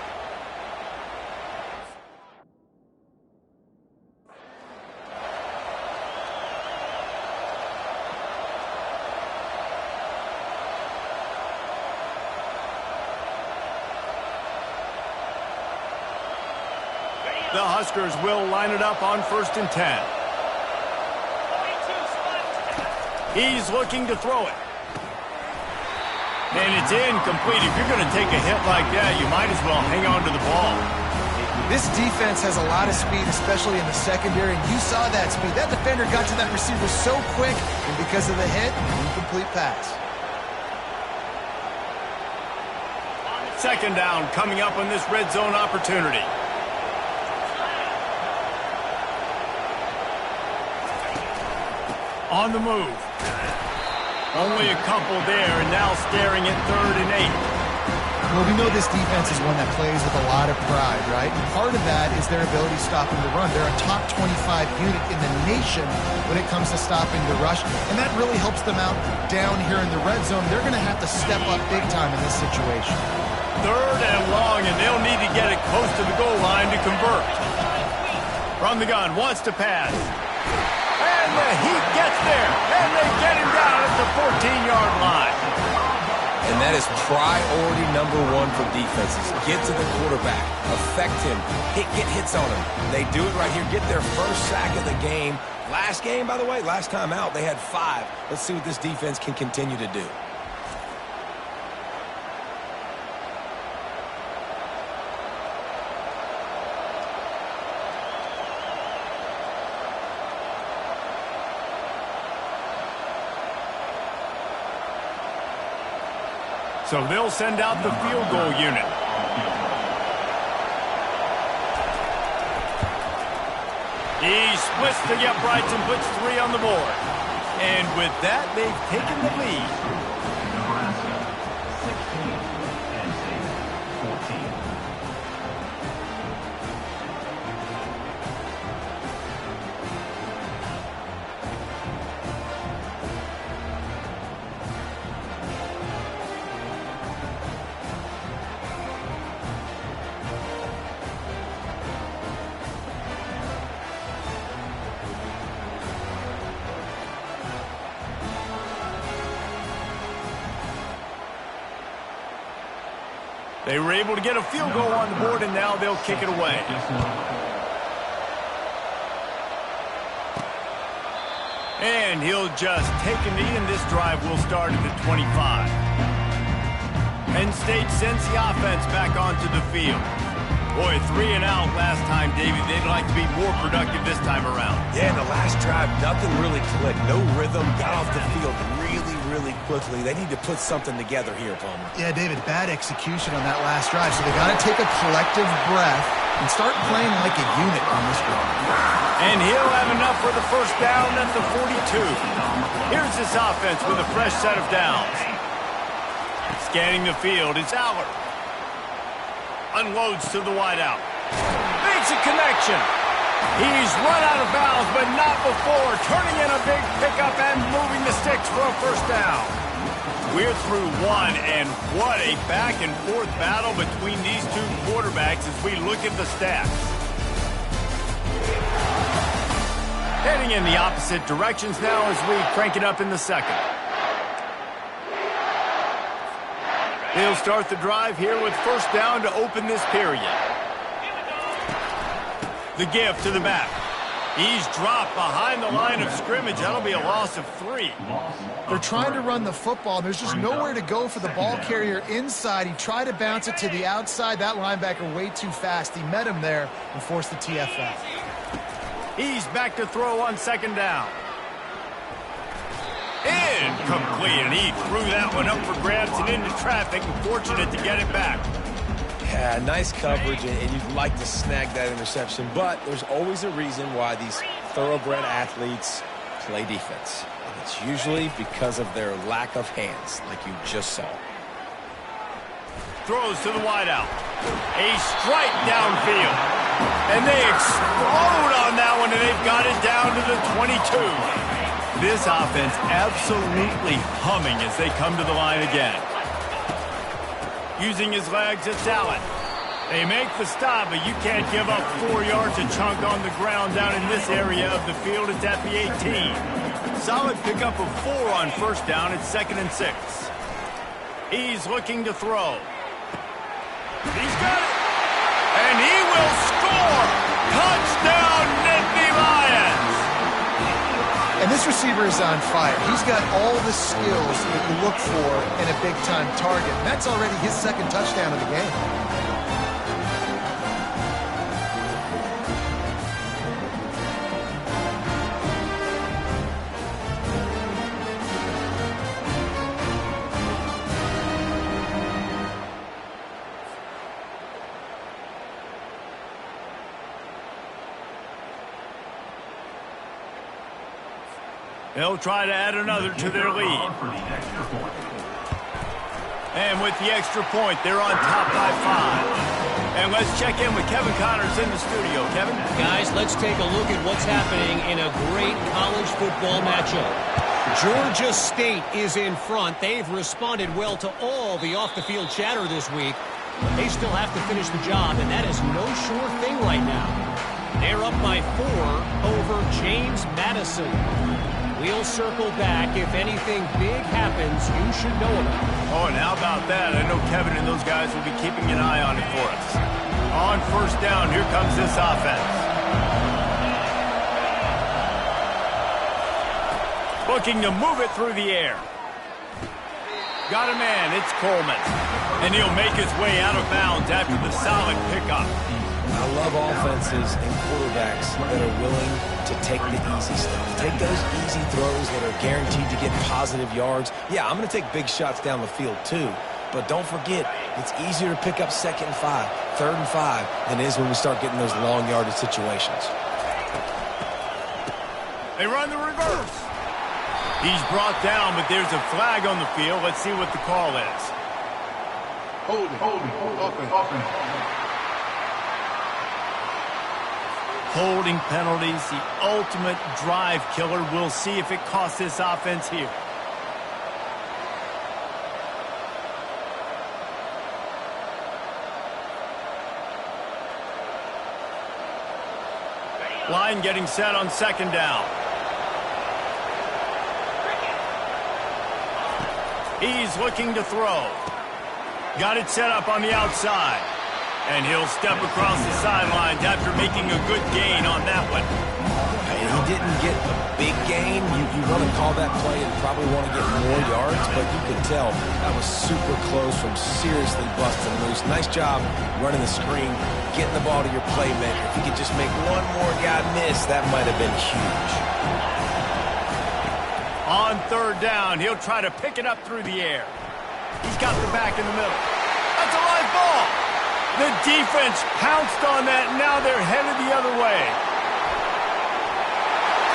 [SPEAKER 1] The Huskers will line it up on 1st and 10. He's looking to throw it. And it's incomplete. If you're going to take a hit like that, you might as well hang on to the ball.
[SPEAKER 3] This defense has a lot of speed, especially in the secondary, and you saw that speed. That defender got to that receiver so quick, and because of the hit, incomplete pass.
[SPEAKER 1] 2nd down coming up on this red zone opportunity. On the move. Only a couple there, and now staring at 3rd and 8.
[SPEAKER 3] Well, we know this defense is one that plays with a lot of pride, right? And part of that is their ability stopping the run. They're a top 25 unit in the nation when it comes to stopping the rush, and that really helps them out down here in the red zone. They're going to have to step up big time in this situation.
[SPEAKER 1] 3rd and long, and they'll need to get it close to the goal line to convert. From the gun, wants to pass. And the Heat gets there, and they get him down at the 14-yard line.
[SPEAKER 2] And that is priority #1 for defenses. Get to the quarterback, affect him, get hits on him. They do it right here, get their first sack of the game. Last game, by the way, last time out, they had 5. Let's see what this defense can continue to do.
[SPEAKER 1] So they'll send out the field goal unit. He splits the uprights and puts 3 on the board. And with that, they've taken the lead.
[SPEAKER 5] Nebraska, 16, NC, 14.
[SPEAKER 1] They were able to get a field goal on the board, and now they'll kick it away. And he'll just take a knee, and this drive will start at the 25. Penn State sends the offense back onto the field. Boy, 3 and out last time, Davey. They'd like to be more productive this time around.
[SPEAKER 2] Yeah, in the last drive, nothing really clicked. No rhythm, got off the field really quickly. They need to put something together here, Palmer.
[SPEAKER 3] Yeah, David, bad execution on that last drive, so they got to take a collective breath and start playing like a unit on this drive.
[SPEAKER 1] And he'll have enough for the first down at the 42. Here's this offense with a fresh set of downs. Scanning the field, it's Aller. Unloads to the wideout. Makes a connection. He's run out of bounds, but not before. Turning in a big pickup and moving the sticks for a first down. We're through 1, and what a back-and-forth battle between these two quarterbacks as we look at the stats. Heading in the opposite directions now as we crank it up in the second. They'll start the drive here with first down to open this period. The give to the back. He's dropped behind the line of scrimmage. That'll be a loss of 3.
[SPEAKER 3] They're trying to run the football. There's just nowhere to go for the ball carrier inside. He tried to bounce it to the outside. That linebacker way too fast. He met him there and forced the TFL.
[SPEAKER 1] He's back to throw on second down. Incomplete, and he threw that one up for grabs and into traffic, and fortunate to get it back.
[SPEAKER 2] Yeah, nice coverage, and you'd like to snag that interception, but there's always a reason why these thoroughbred athletes play defense. And it's usually because of their lack of hands, like you just saw.
[SPEAKER 1] Throws to the wideout. A strike downfield. And they explode on that one, and they've got it down to the 22. This offense absolutely humming as they come to the line again. Using his legs, it's Allen. They make the stop, but you can't give up 4 yards a chunk on the ground down in this area of the field. It's at the 18. Solid pickup of 4 on first down. It's 2nd and 6. He's looking to throw. He's got it. And he will score. Touchdown, Nittany Lions.
[SPEAKER 3] And this receiver is on fire. He's got all the skills that you look for in a big-time target. And that's already his 2nd touchdown of the game.
[SPEAKER 1] They'll try to add another to their lead. And with the extra point, they're on top by 5. And let's check in with Kevin Connors in the studio. Kevin?
[SPEAKER 4] Guys, let's take a look at what's happening in a great college football matchup. Georgia State is in front. They've responded well to all the off-the-field chatter this week. But they still have to finish the job, and that is no sure thing right now. They're up by 4 over James Madison. We'll circle back. If anything big happens, you should know about it.
[SPEAKER 1] Oh, and how about that? I know Kevin and those guys will be keeping an eye on it for us. On first down, here comes this offense. Looking to move it through the air. Got a man, it's Coleman. And he'll make his way out of bounds after the solid pickup.
[SPEAKER 2] I love offenses and quarterbacks that are willing to take the easy stuff. Take those easy throws that are guaranteed to get positive yards. Yeah, I'm going to take big shots down the field too. But don't forget, it's easier to pick up 2nd and 5, 3rd and 5 than it is when we start getting those long yardage situations.
[SPEAKER 1] They run the reverse. He's brought down, but there's a flag on the field. Let's see what the call is. Holding penalties, the ultimate drive killer. We'll see if it costs this offense here. Line getting set on 2nd down. He's looking to throw. Got it set up on the outside. And he'll step across the sidelines after making a good gain on that one.
[SPEAKER 2] He didn't get a big gain. You want to call that play and probably want to get more yards, but you can tell that was super close from seriously busting loose. Nice job running the screen, getting the ball to your playmaker. If you could just make one more guy miss, that might have been huge.
[SPEAKER 1] On 3rd down, he'll try to pick it up through the air. He's got the back in the middle. That's a live ball. The defense pounced on that, and now they're headed the other way.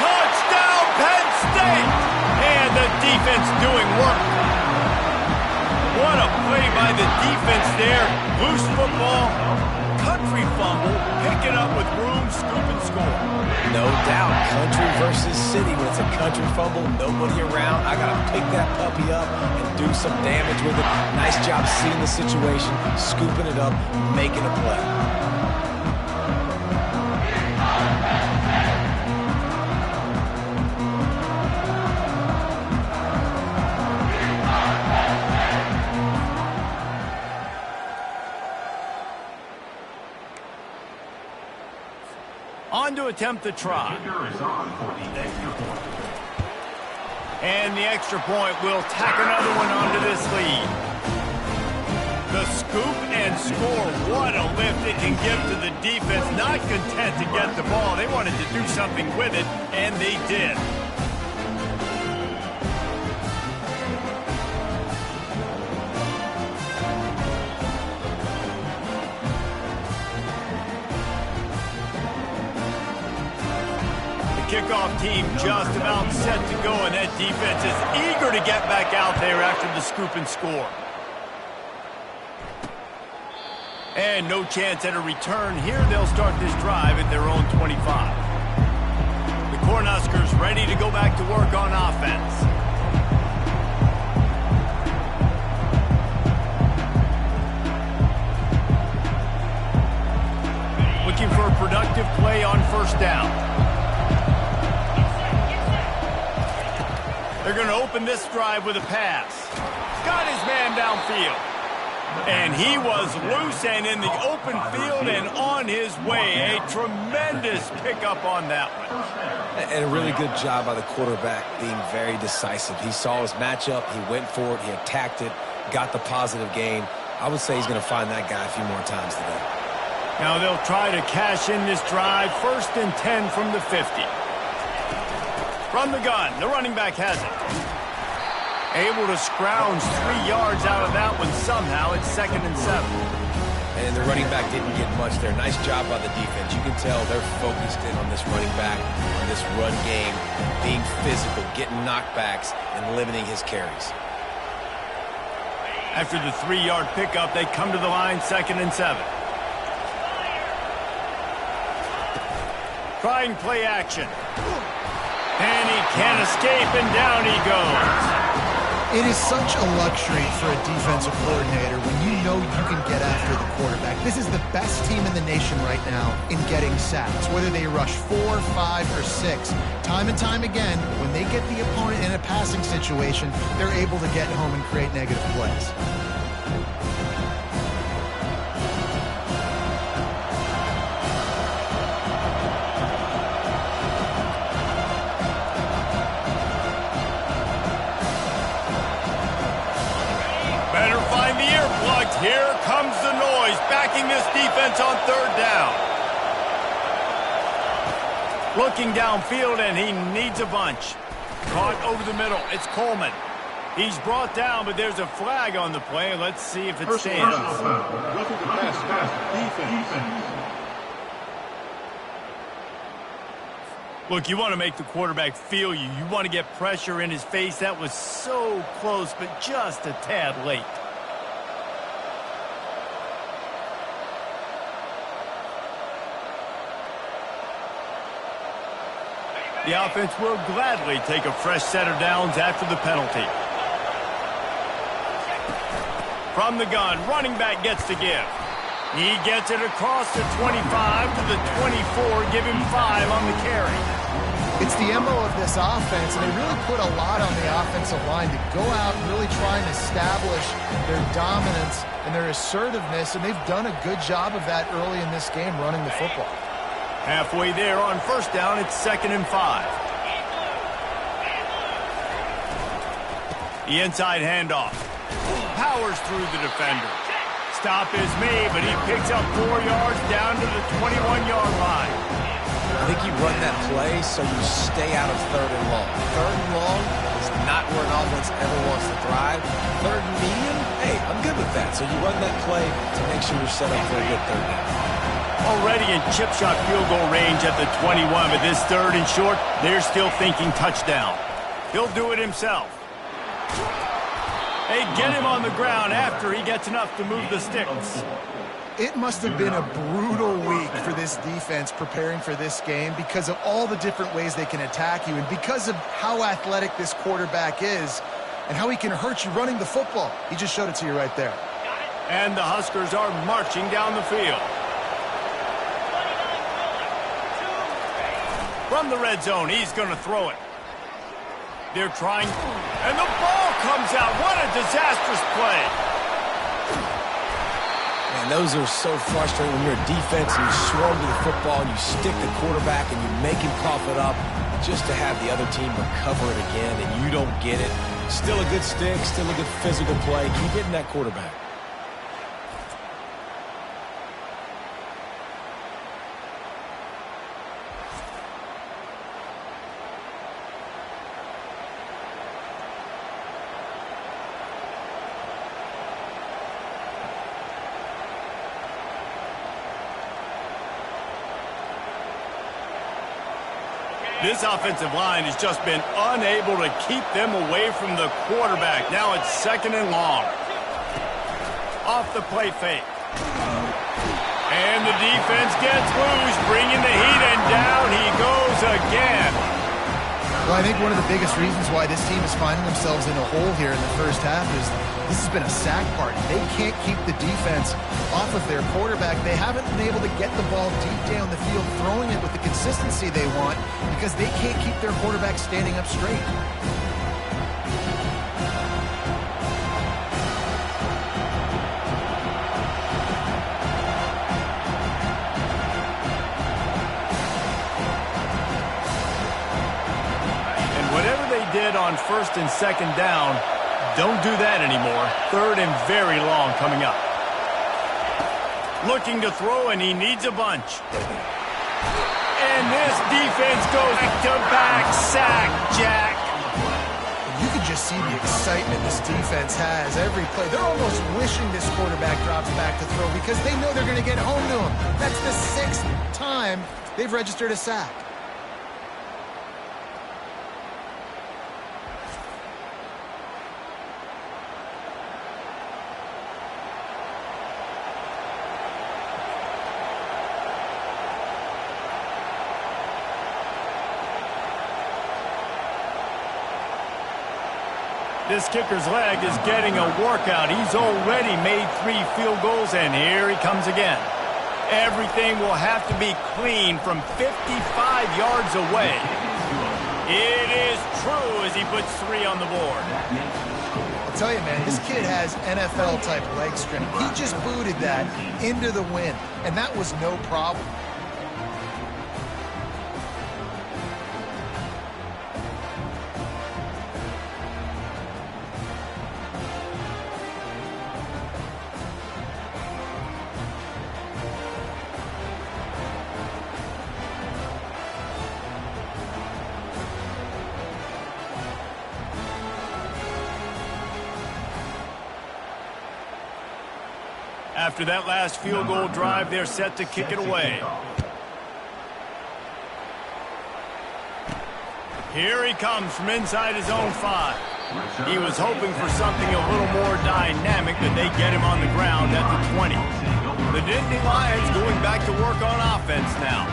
[SPEAKER 1] Touchdown, Penn State! And the defense doing work. What a play by the defense there. Loose football, country fumble, pick it up with room, scoop and score.
[SPEAKER 2] No doubt, country versus city. When it's a country fumble, nobody around, I got to pick that puppy up and do some damage with it. Nice job seeing the situation, scooping it up, making a play.
[SPEAKER 1] On to attempt the try. And the extra point will tack another one onto this lead. The scoop and score. What a lift it can give to the defense. Not content to get the ball. They wanted to do something with it, and they did. Kickoff team just about set to go, and that defense is eager to get back out there after the scoop and score. And no chance at a return here. They'll start this drive at their own 25. The Cornhuskers ready to go back to work on offense. Looking for a productive play on first down. They're going to open this drive with a pass. Got his man downfield. And he was loose and in the open field and on his way. A tremendous pickup on that one.
[SPEAKER 2] And a really good job by the quarterback being very decisive. He saw his matchup. He went for it. He attacked it. Got the positive gain. I would say he's going to find that guy a few more times today.
[SPEAKER 1] Now they'll try to cash in this drive. 1st and 10 from the 50. From the gun, the running back has it. Able to scrounge 3 yards out of that one somehow. It's 2nd and 7.
[SPEAKER 2] And the running back didn't get much there. Nice job by the defense. You can tell they're focused in on this running back, on this run game, being physical, getting knockbacks, and limiting his carries.
[SPEAKER 1] After the 3-yard pickup, they come to the line, 2nd and 7. Trying play action. And he can't escape, and down he goes.
[SPEAKER 3] It is such a luxury for a defensive coordinator when you know you can get after the quarterback. This is the best team in the nation right now in getting sacks, whether they rush 4, 5, or 6. Time and time again, when they get the opponent in a passing situation, they're able to get home and create negative plays.
[SPEAKER 1] Here comes the noise, backing this defense on 3rd down. Looking downfield, and he needs a bunch. Caught over the middle. It's Coleman. He's brought down, but there's a flag on the play. Let's see if it stands. Look, you want to make the quarterback feel you. You want to get pressure in his face. That was so close, but just a tad late. The offense will gladly take a fresh set of downs after the penalty. From the gun, running back gets to give. He gets it across the 25 to the 24, give him 5 on the carry.
[SPEAKER 3] It's the MO of this offense, and they really put a lot on the offensive line to go out and really try and establish their dominance and their assertiveness, and they've done a good job of that early in this game running the football.
[SPEAKER 1] Halfway there on first down, it's 2nd and 5. The inside handoff. Powers through the defender. Stop is made, but he picks up 4 yards down to the 21-yard line.
[SPEAKER 2] I think you run that play so you stay out of 3rd and long. 3rd and long is not where an offense ever wants to thrive. 3rd and medium, hey, I'm good with that. So you run that play to make sure you're set up for a good 3rd down.
[SPEAKER 1] Already in chip shot field goal range at the 21, but this 3rd and short, they're still thinking touchdown. He'll do it himself. They get him on the ground after he gets enough to move the sticks.
[SPEAKER 3] It must have been a brutal week for this defense preparing for this game because of all the different ways they can attack you and because of how athletic this quarterback is and how he can hurt you running the football. He just showed it to you right there.
[SPEAKER 1] And the Huskers are marching down the field. From the red zone, he's going to throw it. They're trying, and the ball comes out. What a disastrous play.
[SPEAKER 2] Man, those are so frustrating when you're a defense and you swarm to the football and you stick the quarterback and you make him cough it up just to have the other team recover it again and you don't get it. Still a good stick, still a good physical play. Keep hitting that quarterback.
[SPEAKER 1] This offensive line has just been unable to keep them away from the quarterback. Now it's 2nd and long. Off the play fake. And the defense gets loose, bringing the heat, and down he goes again.
[SPEAKER 3] Well, I think one of the biggest reasons why this team is finding themselves in a hole here in the first half is this has been a sack party. They can't keep the defense off of their quarterback. They haven't been able to get the ball deep down the field, throwing it with the consistency they want because they can't keep their quarterback standing up straight.
[SPEAKER 1] Did on first and second down, don't do that anymore. Third and very long coming up. Looking to throw, and he needs a bunch. And this defense goes back-to-back sack, Jack.
[SPEAKER 3] You can just see the excitement this defense has every play. They're almost wishing this quarterback drops back to throw because they know they're going to get home to him. That's the 6th time they've registered a sack.
[SPEAKER 1] This kicker's leg is getting a workout. He's already made 3 field goals, and here he comes again. Everything will have to be clean from 55 yards away. It is true as he puts 3 on the board.
[SPEAKER 3] I'll tell you, man, this kid has NFL-type leg strength. He just booted that into the wind, and that was no problem.
[SPEAKER 1] After that last field goal drive, they're set to kick it away. Here he comes from inside his own 5. He was hoping for something a little more dynamic, but they get him on the ground at the 20. The Nittany Lions going back to work on offense now.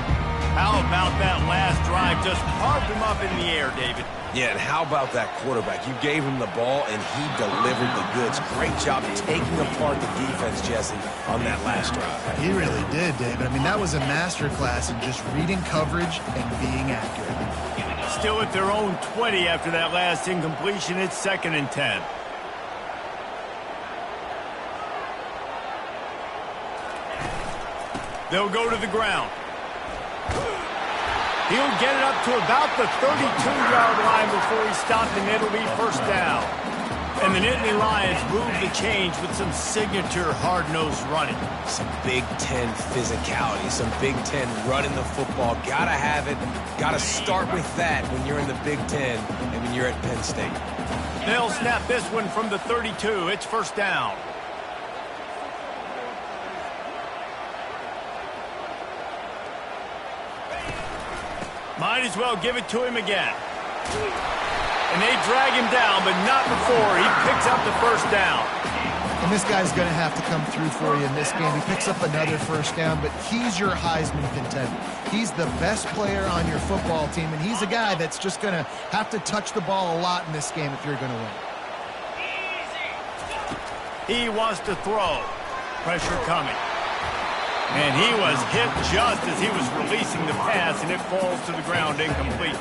[SPEAKER 1] How about that last drive? Just carved him up in the air, David.
[SPEAKER 2] Yeah, and how about that quarterback? You gave him the ball, and he delivered the goods. Great job taking apart the defense, Jesse, on that last drive.
[SPEAKER 3] He really did, David. I mean, that was a masterclass in just reading coverage and being accurate.
[SPEAKER 1] Still at their own 20 after that last incompletion. It's 2nd and 10. They'll go to the ground. He'll get it up to about the 32-yard line before he's stopped, and it'll be first down. And the Nittany Lions move the change with some signature hard-nosed running.
[SPEAKER 2] Some Big Ten physicality, some Big Ten running the football. Gotta have it. Gotta start with that when you're in the Big Ten and when you're at Penn State.
[SPEAKER 1] They'll snap this one from the 32. It's first down. Might as well give it to him again. And they drag him down, but not before he picks up the first down.
[SPEAKER 3] And this guy's going to have to come through for you in this game. He picks up another first down, but he's your Heisman contender. He's the best player on your football team, and he's a guy that's just going to have to touch the ball a lot in this game if you're going to win.
[SPEAKER 1] He wants to throw. Pressure coming. And he was hit just as he was releasing the pass, and it falls to the ground incomplete.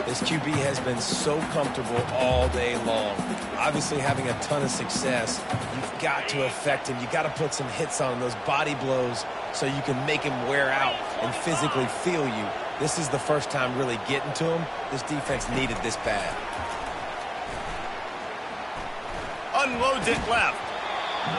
[SPEAKER 2] This QB has been so comfortable all day long. Obviously having a ton of success. You've got to affect him. You've got to put some hits on him, those body blows, so you can make him wear out and physically feel you. This is the first time really getting to him. This defense needed this bad.
[SPEAKER 1] Unloads it left.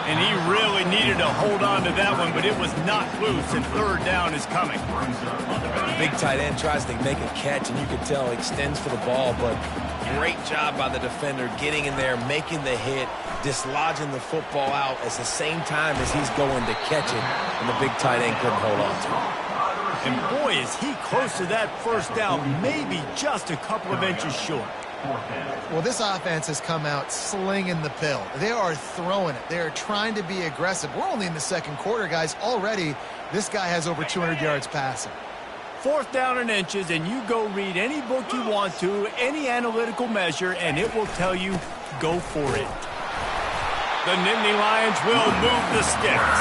[SPEAKER 1] And he really needed to hold on to that one, but it was knocked loose, and third down is coming.
[SPEAKER 2] The big tight end tries to make a catch, and you can tell he extends for the ball, but great job by the defender getting in there, making the hit, dislodging the football out at the same time as he's going to catch it, and the big tight end couldn't hold on to it.
[SPEAKER 1] And boy, is he close to that first down, maybe just a couple of inches short.
[SPEAKER 5] Fourth down.
[SPEAKER 3] Well, this offense has come out slinging the pill. They are throwing it. They are trying to be aggressive. We're only in the second quarter, guys. Already, this guy has over 200 yards passing.
[SPEAKER 1] 4th down and inches, and you go read any book you want to, any analytical measure, and it will tell you, go for it. The Nittany Lions will move the sticks.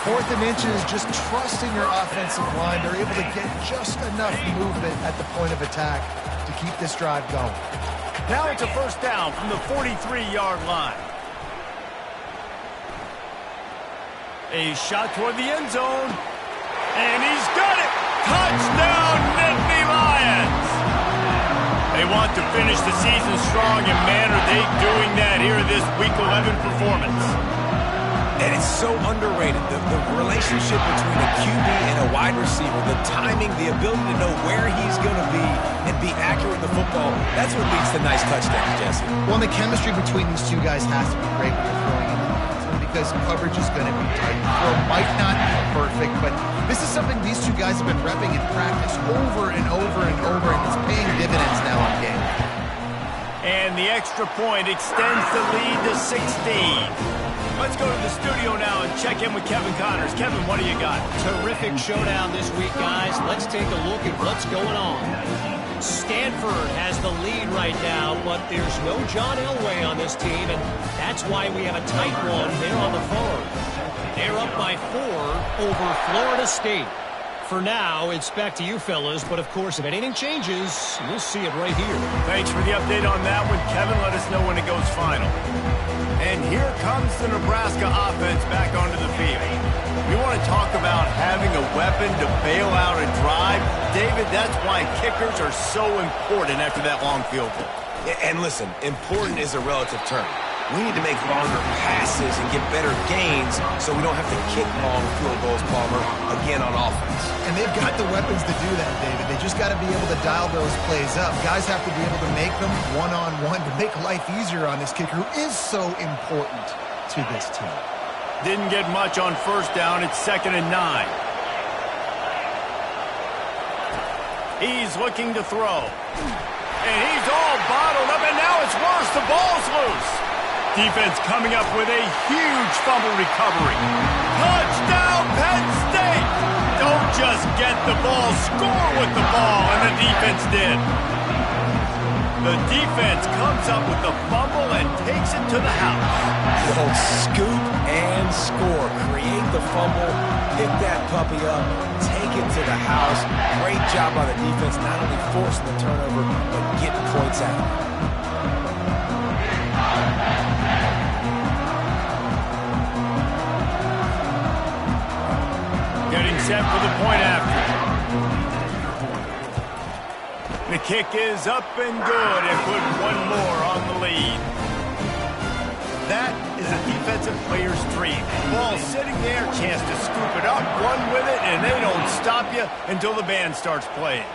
[SPEAKER 3] 4th and inches, just trusting your offensive line. They're able to get just enough movement at the point of attack to keep this drive going.
[SPEAKER 1] Now it's a 1st down from the 43-yard line. A shot toward the end zone, and he's got it! Touchdown, Nittany Lions! They want to finish the season strong, and man, are they doing that here in this Week 11 performance.
[SPEAKER 2] And it's so underrated, the relationship between a QB and a wide receiver, the timing, the ability to know where he's going to be and be accurate with the football, that's what leads to nice touchdowns, Jesse.
[SPEAKER 3] Well, and the chemistry between these two guys has to be great when you're throwing in the end zone because coverage is going to be tight. The throw might not be perfect, but this is something these two guys have been repping in practice over and over and over, and it's paying dividends now on game.
[SPEAKER 1] And the extra point extends the lead to 16. Let's go to the studio now and check in with Kevin Connors. Kevin, what do you got?
[SPEAKER 4] Terrific showdown this week, guys. Let's take a look at what's going on. Stanford has the lead right now, but there's no John Elway on this team, and that's why we have a tight one there on the farm. They're up by 4 over Florida State. For now, it's back to you fellas, but of course, if anything changes, we'll see it right here.
[SPEAKER 1] Thanks for the update on that one, Kevin. Let us know when it goes final. And here comes the Nebraska offense back onto the field. You want to talk about having a weapon to bail out a drive? David, that's why kickers are so important after that long field goal.
[SPEAKER 2] And listen, important is a relative term. We need to make longer passes and get better gains so we don't have to kick long field goals, Palmer, again on offense.
[SPEAKER 3] And they've got the weapons to do that, David. They just got to be able to dial those plays up. Guys have to be able to make them one-on-one to make life easier on this kicker who is so important to this team.
[SPEAKER 1] Didn't get much on 1st down. It's 2nd and 9. He's looking to throw. And he's all bottled up, and now it's worse. The ball's loose. Defense coming up with a huge fumble recovery. Touchdown, Penn State! Don't just get the ball, score with the ball, and the defense did. The defense comes up with the fumble and takes it to the house.
[SPEAKER 2] The old scoop and score. Create the fumble, pick that puppy up, take it to the house. Great job by the defense, not only forcing the turnover, but getting points out.
[SPEAKER 1] Getting set for the point after. The kick is up and good and put one more on the lead. That is a defensive player's dream. Ball sitting there, chance to scoop it up, run with it, and they don't stop you until the band starts playing.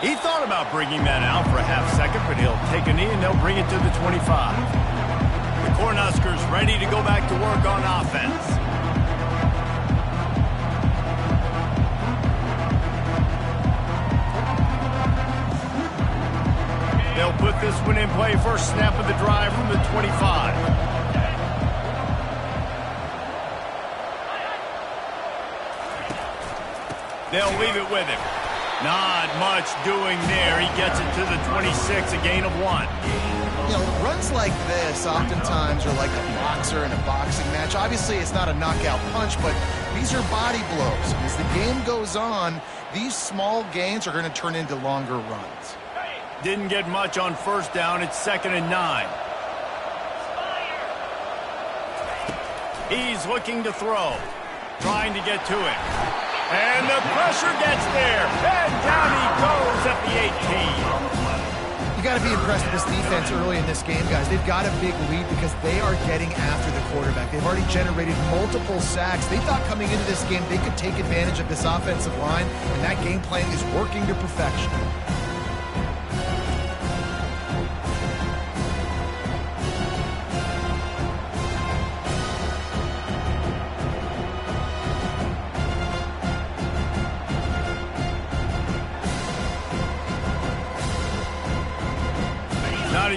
[SPEAKER 1] He thought about bringing that out for a half second, but he'll take a knee and they'll bring it to the 25. The Cornhuskers ready to go back to work on offense. They'll put this one in play. First snap of the drive from the 25. They'll leave it with him. Not much doing there. He gets it to the 26, a gain of 1.
[SPEAKER 3] You know, runs like this oftentimes are like a boxer in a boxing match. Obviously, it's not a knockout punch, but these are body blows. As the game goes on, these small gains are going to turn into longer runs.
[SPEAKER 1] Didn't get much on 1st down. It's 2nd and 9. He's looking to throw. Trying to get to it. And the pressure gets there. And down he goes at the 18.
[SPEAKER 3] You got to be impressed with this defense early in this game, guys. They've got a big lead because they are getting after the quarterback. They've already generated multiple sacks. They thought coming into this game they could take advantage of this offensive line, and that game plan is working to perfection.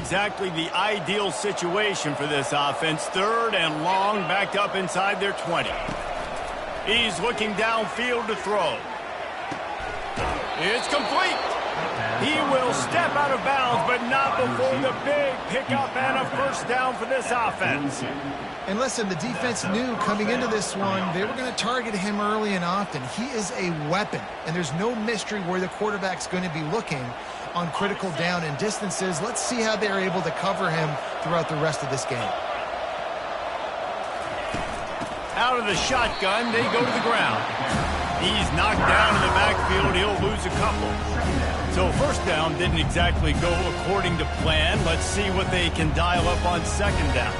[SPEAKER 1] exactly the ideal situation for this offense. 3rd and long, backed up inside their 20. He's looking downfield to throw. It's complete. He will step out of bounds, but not before the big pickup and a first down for this offense.
[SPEAKER 3] And listen, the defense knew coming into this one, they were going to target him early and often. He is a weapon, and there's no mystery where the quarterback's going to be looking on critical down and distances. Let's see how they're able to cover him throughout the rest of this game.
[SPEAKER 1] Out of the shotgun, they go to the ground. He's knocked down in the backfield. He'll lose a couple. So first down didn't exactly go according to plan. Let's see what they can dial up on 2nd down.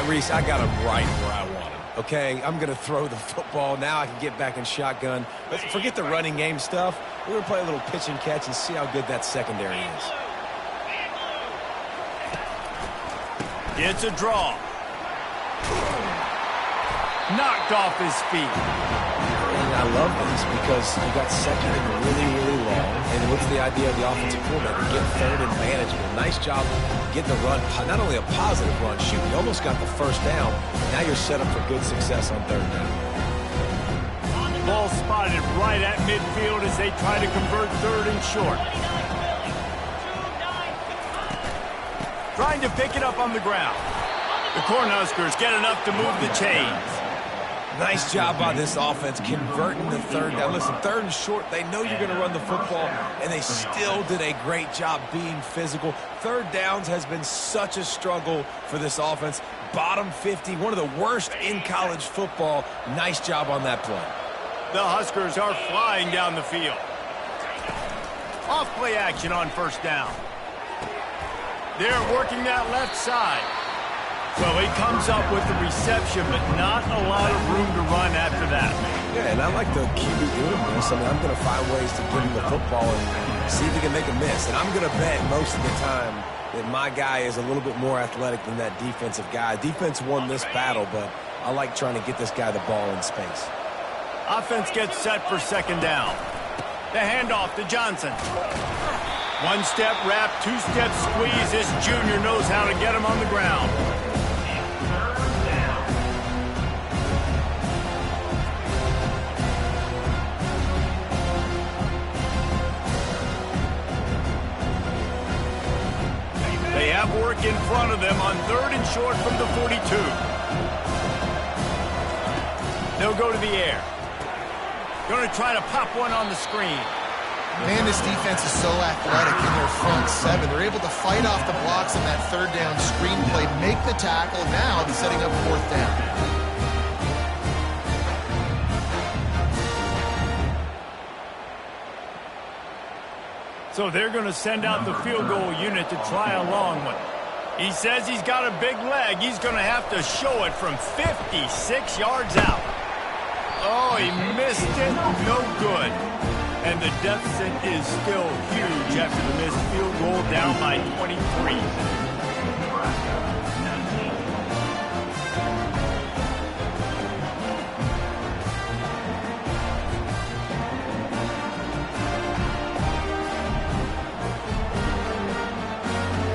[SPEAKER 2] Reese, I got him right where I want him. Okay, I'm going to throw the football. Now I can get back in shotgun. Let's forget the running game stuff. We're going to play a little pitch and catch and see how good that secondary is.
[SPEAKER 1] It's a draw. Knocked off his feet.
[SPEAKER 2] And I love this because you got 2nd and really, really long. And what's the idea of the offensive coordinator? Get 3rd and manageable. Nice job getting the run. Not only a positive run, shoot, you almost got the first down. Now you're set up for good success on 3rd down.
[SPEAKER 1] Ball spotted right at midfield as they try to convert 3rd and short. Trying to pick it up on the ground. The Cornhuskers get enough to move the chains.
[SPEAKER 2] Nice job by this offense converting the 3rd down. Listen, 3rd and short, they know you're going to run the football, and they still did a great job being physical. 3rd downs has been such a struggle for this offense. Bottom 50, one of the worst in college football. Nice job on that play.
[SPEAKER 1] The Huskers are flying down the field. Off play action on 1st down. They're working that left side. Well, he comes up with the reception, but not a lot of room to run after that.
[SPEAKER 2] Yeah, and I like the QB doing this. I mean, I'm going to find ways to give him the football and see if he can make a miss. And I'm going to bet most of the time that my guy is a little bit more athletic than that defensive guy. Defense won this battle, but I like trying to get this guy the ball in space.
[SPEAKER 1] Offense gets set for 2nd down. The handoff to Johnson. 1-step wrap, 2-step squeeze. This junior knows how to get him on the ground. They have work in front of them on 3rd and short from the 42. They'll go to the air. Going to try to pop one on the screen.
[SPEAKER 3] Man, this defense is so athletic in their front 7. They're able to fight off the blocks on that 3rd down screen play, make the tackle. Now they're setting up 4th down.
[SPEAKER 1] So they're going to send out the field goal unit to try a long one. He says he's got a big leg. He's going to have to show it from 56 yards out. Oh, he missed it. No good. And the deficit is still huge after the missed field goal, down by 23.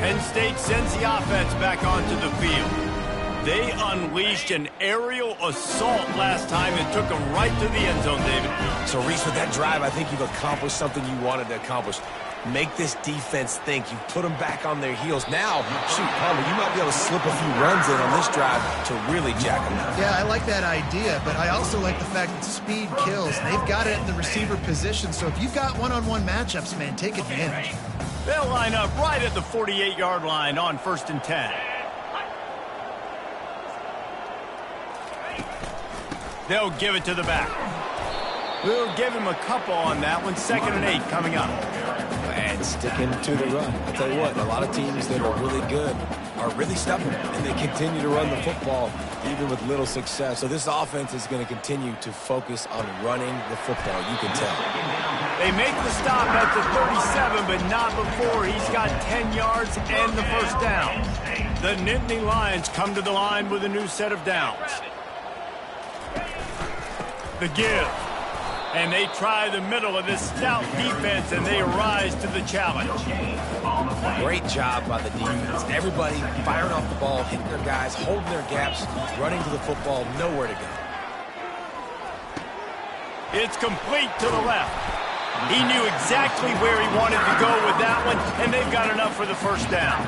[SPEAKER 1] Penn State sends the offense back onto the field. They unleashed an aerial assault last time and took them right to the end zone, David.
[SPEAKER 2] So, Reese, with that drive, I think you've accomplished something you wanted to accomplish. Make this defense think. You put them back on their heels. Now, shoot, Palmer, you might be able to slip a few runs in on this drive to really jack them down.
[SPEAKER 3] Yeah, I like that idea, but I also like the fact that speed kills. They've got it in the receiver position, so if you've got one-on-one matchups, man, take advantage.
[SPEAKER 1] They'll line up right at the 48-yard line on 1st and 10. They'll give it to the back. We'll give him a couple on that one. 2nd and 8 coming up.
[SPEAKER 2] And sticking to the run. I'll tell you what, a lot of teams that are really good are really stubborn, and they continue to run the football even with little success. So this offense is going to continue to focus on running the football. You can tell.
[SPEAKER 1] They make the stop at the 37, but not before he's got 10 yards and the first down. The Nittany Lions come to the line with a new set of downs. The give. And they try the middle of this stout defense, and they rise to the challenge.
[SPEAKER 2] Great job by the defense. Everybody firing off the ball, hitting their guys, holding their gaps, running to the football, nowhere to go.
[SPEAKER 1] It's complete to the left. He knew exactly where he wanted to go with that one, and they've got enough for the first down.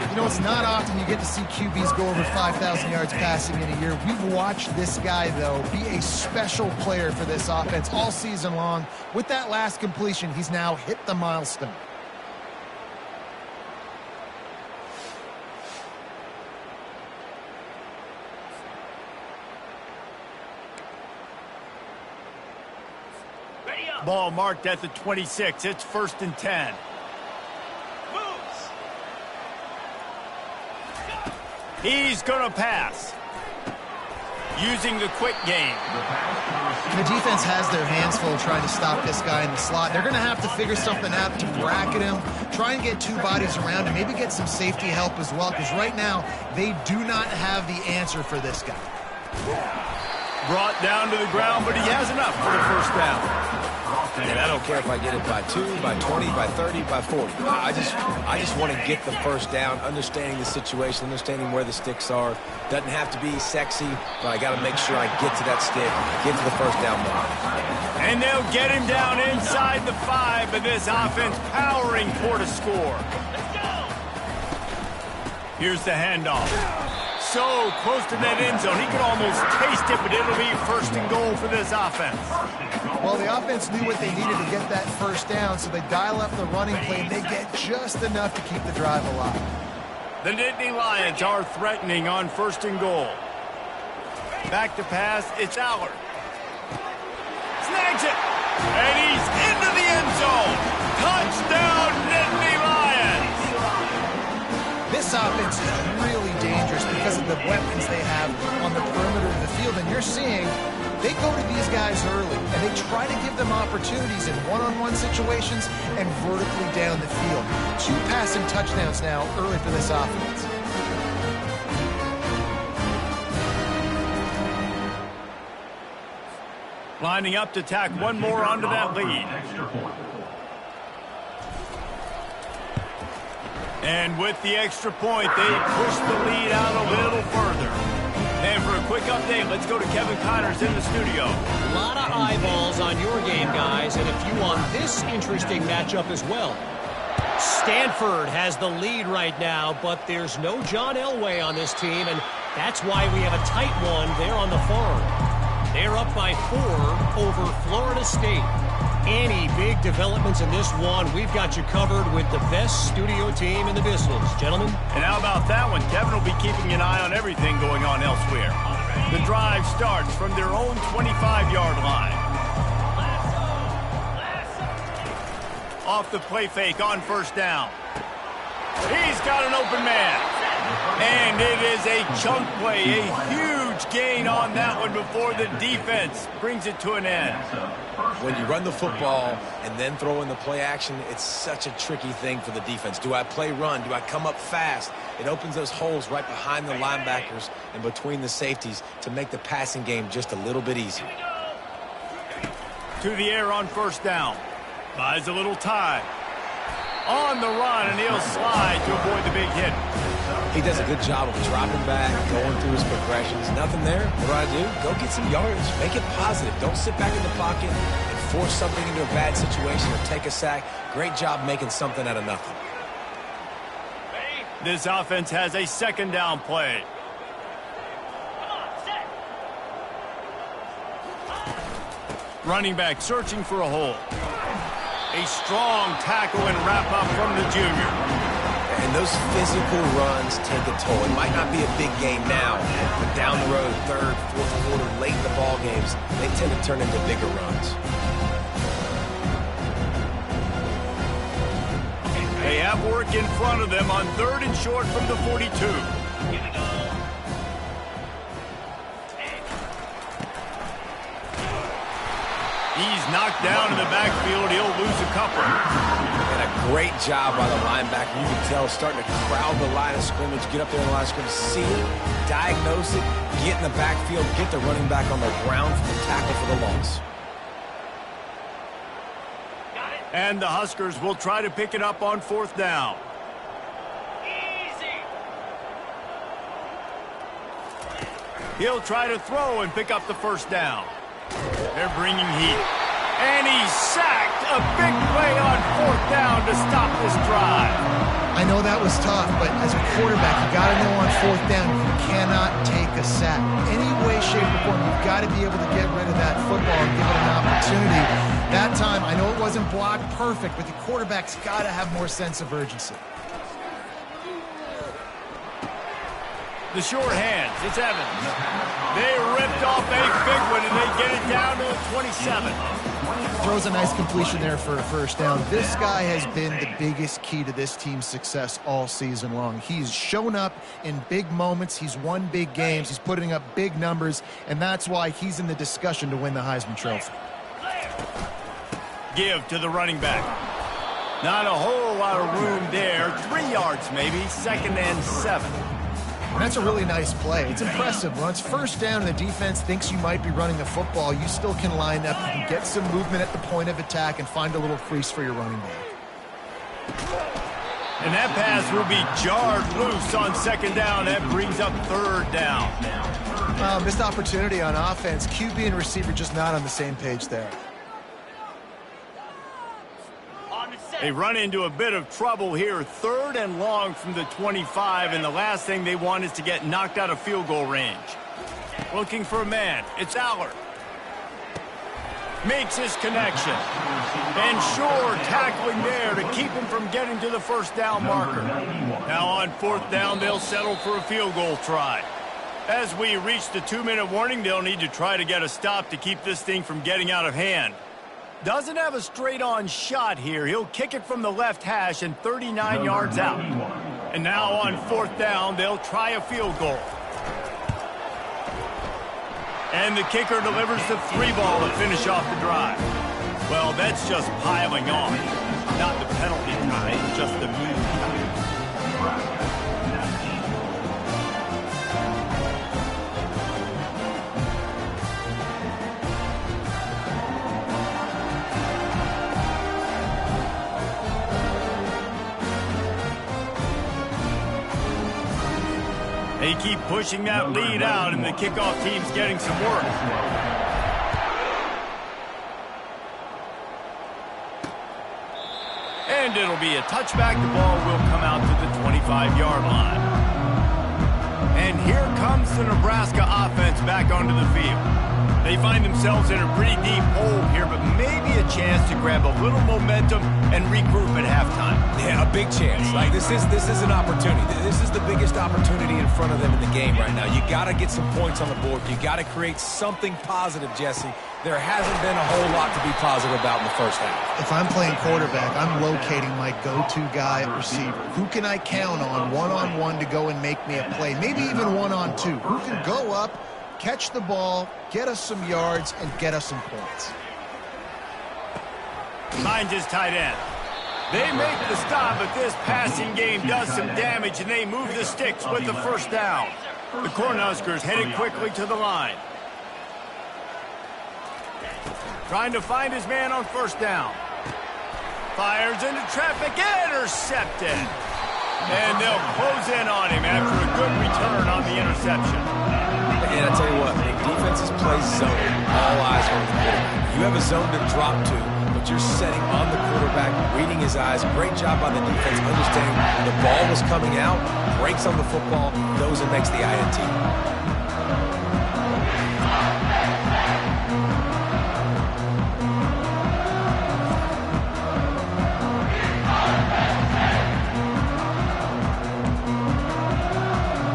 [SPEAKER 3] You know, it's not often you get to see QBs go over 5,000 yards passing in a year. We've watched this guy, though, be a special player for this offense all season long. With that last completion, he's now hit the milestone.
[SPEAKER 1] Ball marked at the 26. It's 1st and 10. He's going to pass. Using the quick game.
[SPEAKER 3] The defense has their hands full trying to stop this guy in the slot. They're going to have to figure something out to bracket him, try and get two bodies around him, maybe get some safety help as well, because right now they do not have the answer for this guy.
[SPEAKER 1] Brought down to the ground, but he has enough for the first down.
[SPEAKER 2] And I don't care if I get it by 2, by 20, by 30, by 40. I just want to get the first down, understanding the situation, understanding where the sticks are. Doesn't have to be sexy, but I got to make sure I get to that stick, get to the first down mark.
[SPEAKER 1] And they'll get him down inside the 5, but this offense powering toward a score. Here's the handoff. So close to that end zone. He could almost taste it, but it'll be 1st and goal for this offense.
[SPEAKER 3] Well, the offense knew what they needed to get that first down, so they dial up the running play, and they get just enough to keep the drive alive.
[SPEAKER 1] The Nittany Lions are threatening on 1st and goal. Back to pass, it's Allard. Snags it, and he's into the end zone. Touchdown, Nittany Lions!
[SPEAKER 3] This offense is really dangerous because of the weapons they have on the perimeter of the field, and you're seeing they go to these guys early, and they try to give them opportunities in one-on-one situations and vertically down the field. 2 passing touchdowns now early for this offense.
[SPEAKER 1] Lining up to tack one more onto that lead. And with the extra point, they push the lead out a little further. And for a quick update, let's go to Kevin Connors in the studio.
[SPEAKER 4] A lot of eyeballs on your game, guys, and a few on this interesting matchup as well. Stanford has the lead right now, but there's no John Elway on this team, and that's why we have a tight one there on the farm. They're up by 4 over Florida State. Any big developments in this one, we've got you covered with the best studio team in the business. Gentlemen?
[SPEAKER 1] And how about that one? Kevin will be keeping an eye on everything going on elsewhere. The drive starts from their own 25-yard line. Off the play fake on 1st down. He's got an open man. And it is a chunk play, a huge gain on that one before the defense brings it to an end.
[SPEAKER 2] When you run the football and then throw in the play action, it's such a tricky thing for the defense. Do I play run? Do I come up fast? It opens those holes right behind the linebackers and between the safeties to make the passing game just a little bit easier.
[SPEAKER 1] To the air on 1st down. Buys a little time. On the run, and he'll slide to avoid the big hit.
[SPEAKER 2] He does a good job of dropping back, going through his progressions. Nothing there. What do? Go get some yards. Make it positive. Don't sit back in the pocket and force something into a bad situation or take a sack. Great job making something out of nothing.
[SPEAKER 1] This offense has a 2nd down play. Running back searching for a hole. A strong tackle and wrap-up from the junior.
[SPEAKER 2] And those physical runs take a toll. It might not be a big game now, but down the road, 3rd, 4th quarter, late in the ball games, they tend to turn into bigger runs.
[SPEAKER 1] They have work in front of them on 3rd and short from the 42. He's knocked down in the backfield. He'll lose a couple.
[SPEAKER 2] And a great job by the linebacker. You can tell starting to crowd the line of scrimmage, get up there in the line of scrimmage, see it, diagnose it, get in the backfield, get the running back on the ground for the tackle for the loss.
[SPEAKER 1] And the Huskers will try to pick it up on 4th down. He'll try to throw and pick up the 1st down. They're bringing heat. And he's sacked. A big play on 4th down to stop this drive.
[SPEAKER 3] I know that was tough, but as a quarterback, you got to know on 4th down, you cannot take a sack. Any way, shape, or form, you've got to be able to get rid of that football and give it an opportunity. That time, I know it wasn't blocked perfect, but the quarterback's got to have more sense of urgency.
[SPEAKER 1] The short hands, it's Evans. They ripped off a big one, and they get it down to the 27.
[SPEAKER 3] Throws a nice completion there for a 1st down. This guy has been the biggest key to this team's success all season long. He's shown up in big moments. He's won big games. He's putting up big numbers, and that's why he's in the discussion to win the Heisman Trophy.
[SPEAKER 1] Give to the running back. Not a whole lot of room there. 3 yards maybe, 2nd and 7.
[SPEAKER 3] And that's a really nice play. It's impressive. When it's 1st down and the defense thinks you might be running the football, you still can line up. You can get some movement at the point of attack and find a little crease for your running back.
[SPEAKER 1] And that pass will be jarred loose on 2nd down. That brings up 3rd down.
[SPEAKER 3] Missed opportunity on offense. QB and receiver just not on the same page there.
[SPEAKER 1] They run into a bit of trouble here. 3rd and long from the 25, and the last thing they want is to get knocked out of field goal range. Looking for a man. It's Allard. Makes his connection. And Shore tackling there to keep him from getting to the 1st down marker. Now on 4th down, they'll settle for a field goal try. As we reach the 2-minute warning, they'll need to try to get a stop to keep this thing from getting out of hand. Doesn't have a straight-on shot here. He'll kick it from the left hash and 39 yards out. And now on 4th down, they'll try a field goal. And the kicker delivers the 3-ball to finish off the drive. Well, that's just piling on. Not the penalty time, just the move time. They keep pushing that lead out, and the kickoff team's getting some work. And it'll be a touchback. The ball will come out to the 25-yard line. And here comes the Nebraska offense back onto the field. They find themselves in a pretty deep hole here, but maybe a chance to grab a little momentum and regroup at halftime.
[SPEAKER 2] Yeah, a big chance. Like this is an opportunity. This is the biggest opportunity in front of them in the game right now. You got to get some points on the board. You got to create something positive, Jesse. There hasn't been a whole lot to be positive about in the 1st half.
[SPEAKER 3] If I'm playing quarterback, I'm locating my go-to guy at receiver. Who can I count on one-on-one to go and make me a play? Maybe even one-on-two. Who can go up, catch the ball, get us some yards, and get us some points.
[SPEAKER 1] Finds his tight end. They make the stop, but this passing game does some damage, and they move the sticks with the 1st down. The Cornhuskers headed quickly to the line. Trying to find his man on 1st down. Fires into traffic, intercepted. And they'll close in on him after a good return on the interception.
[SPEAKER 2] And I tell you what, the defenses play zone. All eyes on the quarterback. You have a zone to drop to, but you're setting on the quarterback, reading his eyes. Great job by the defense, understanding the ball was coming out, breaks on the football, goes and makes the INT.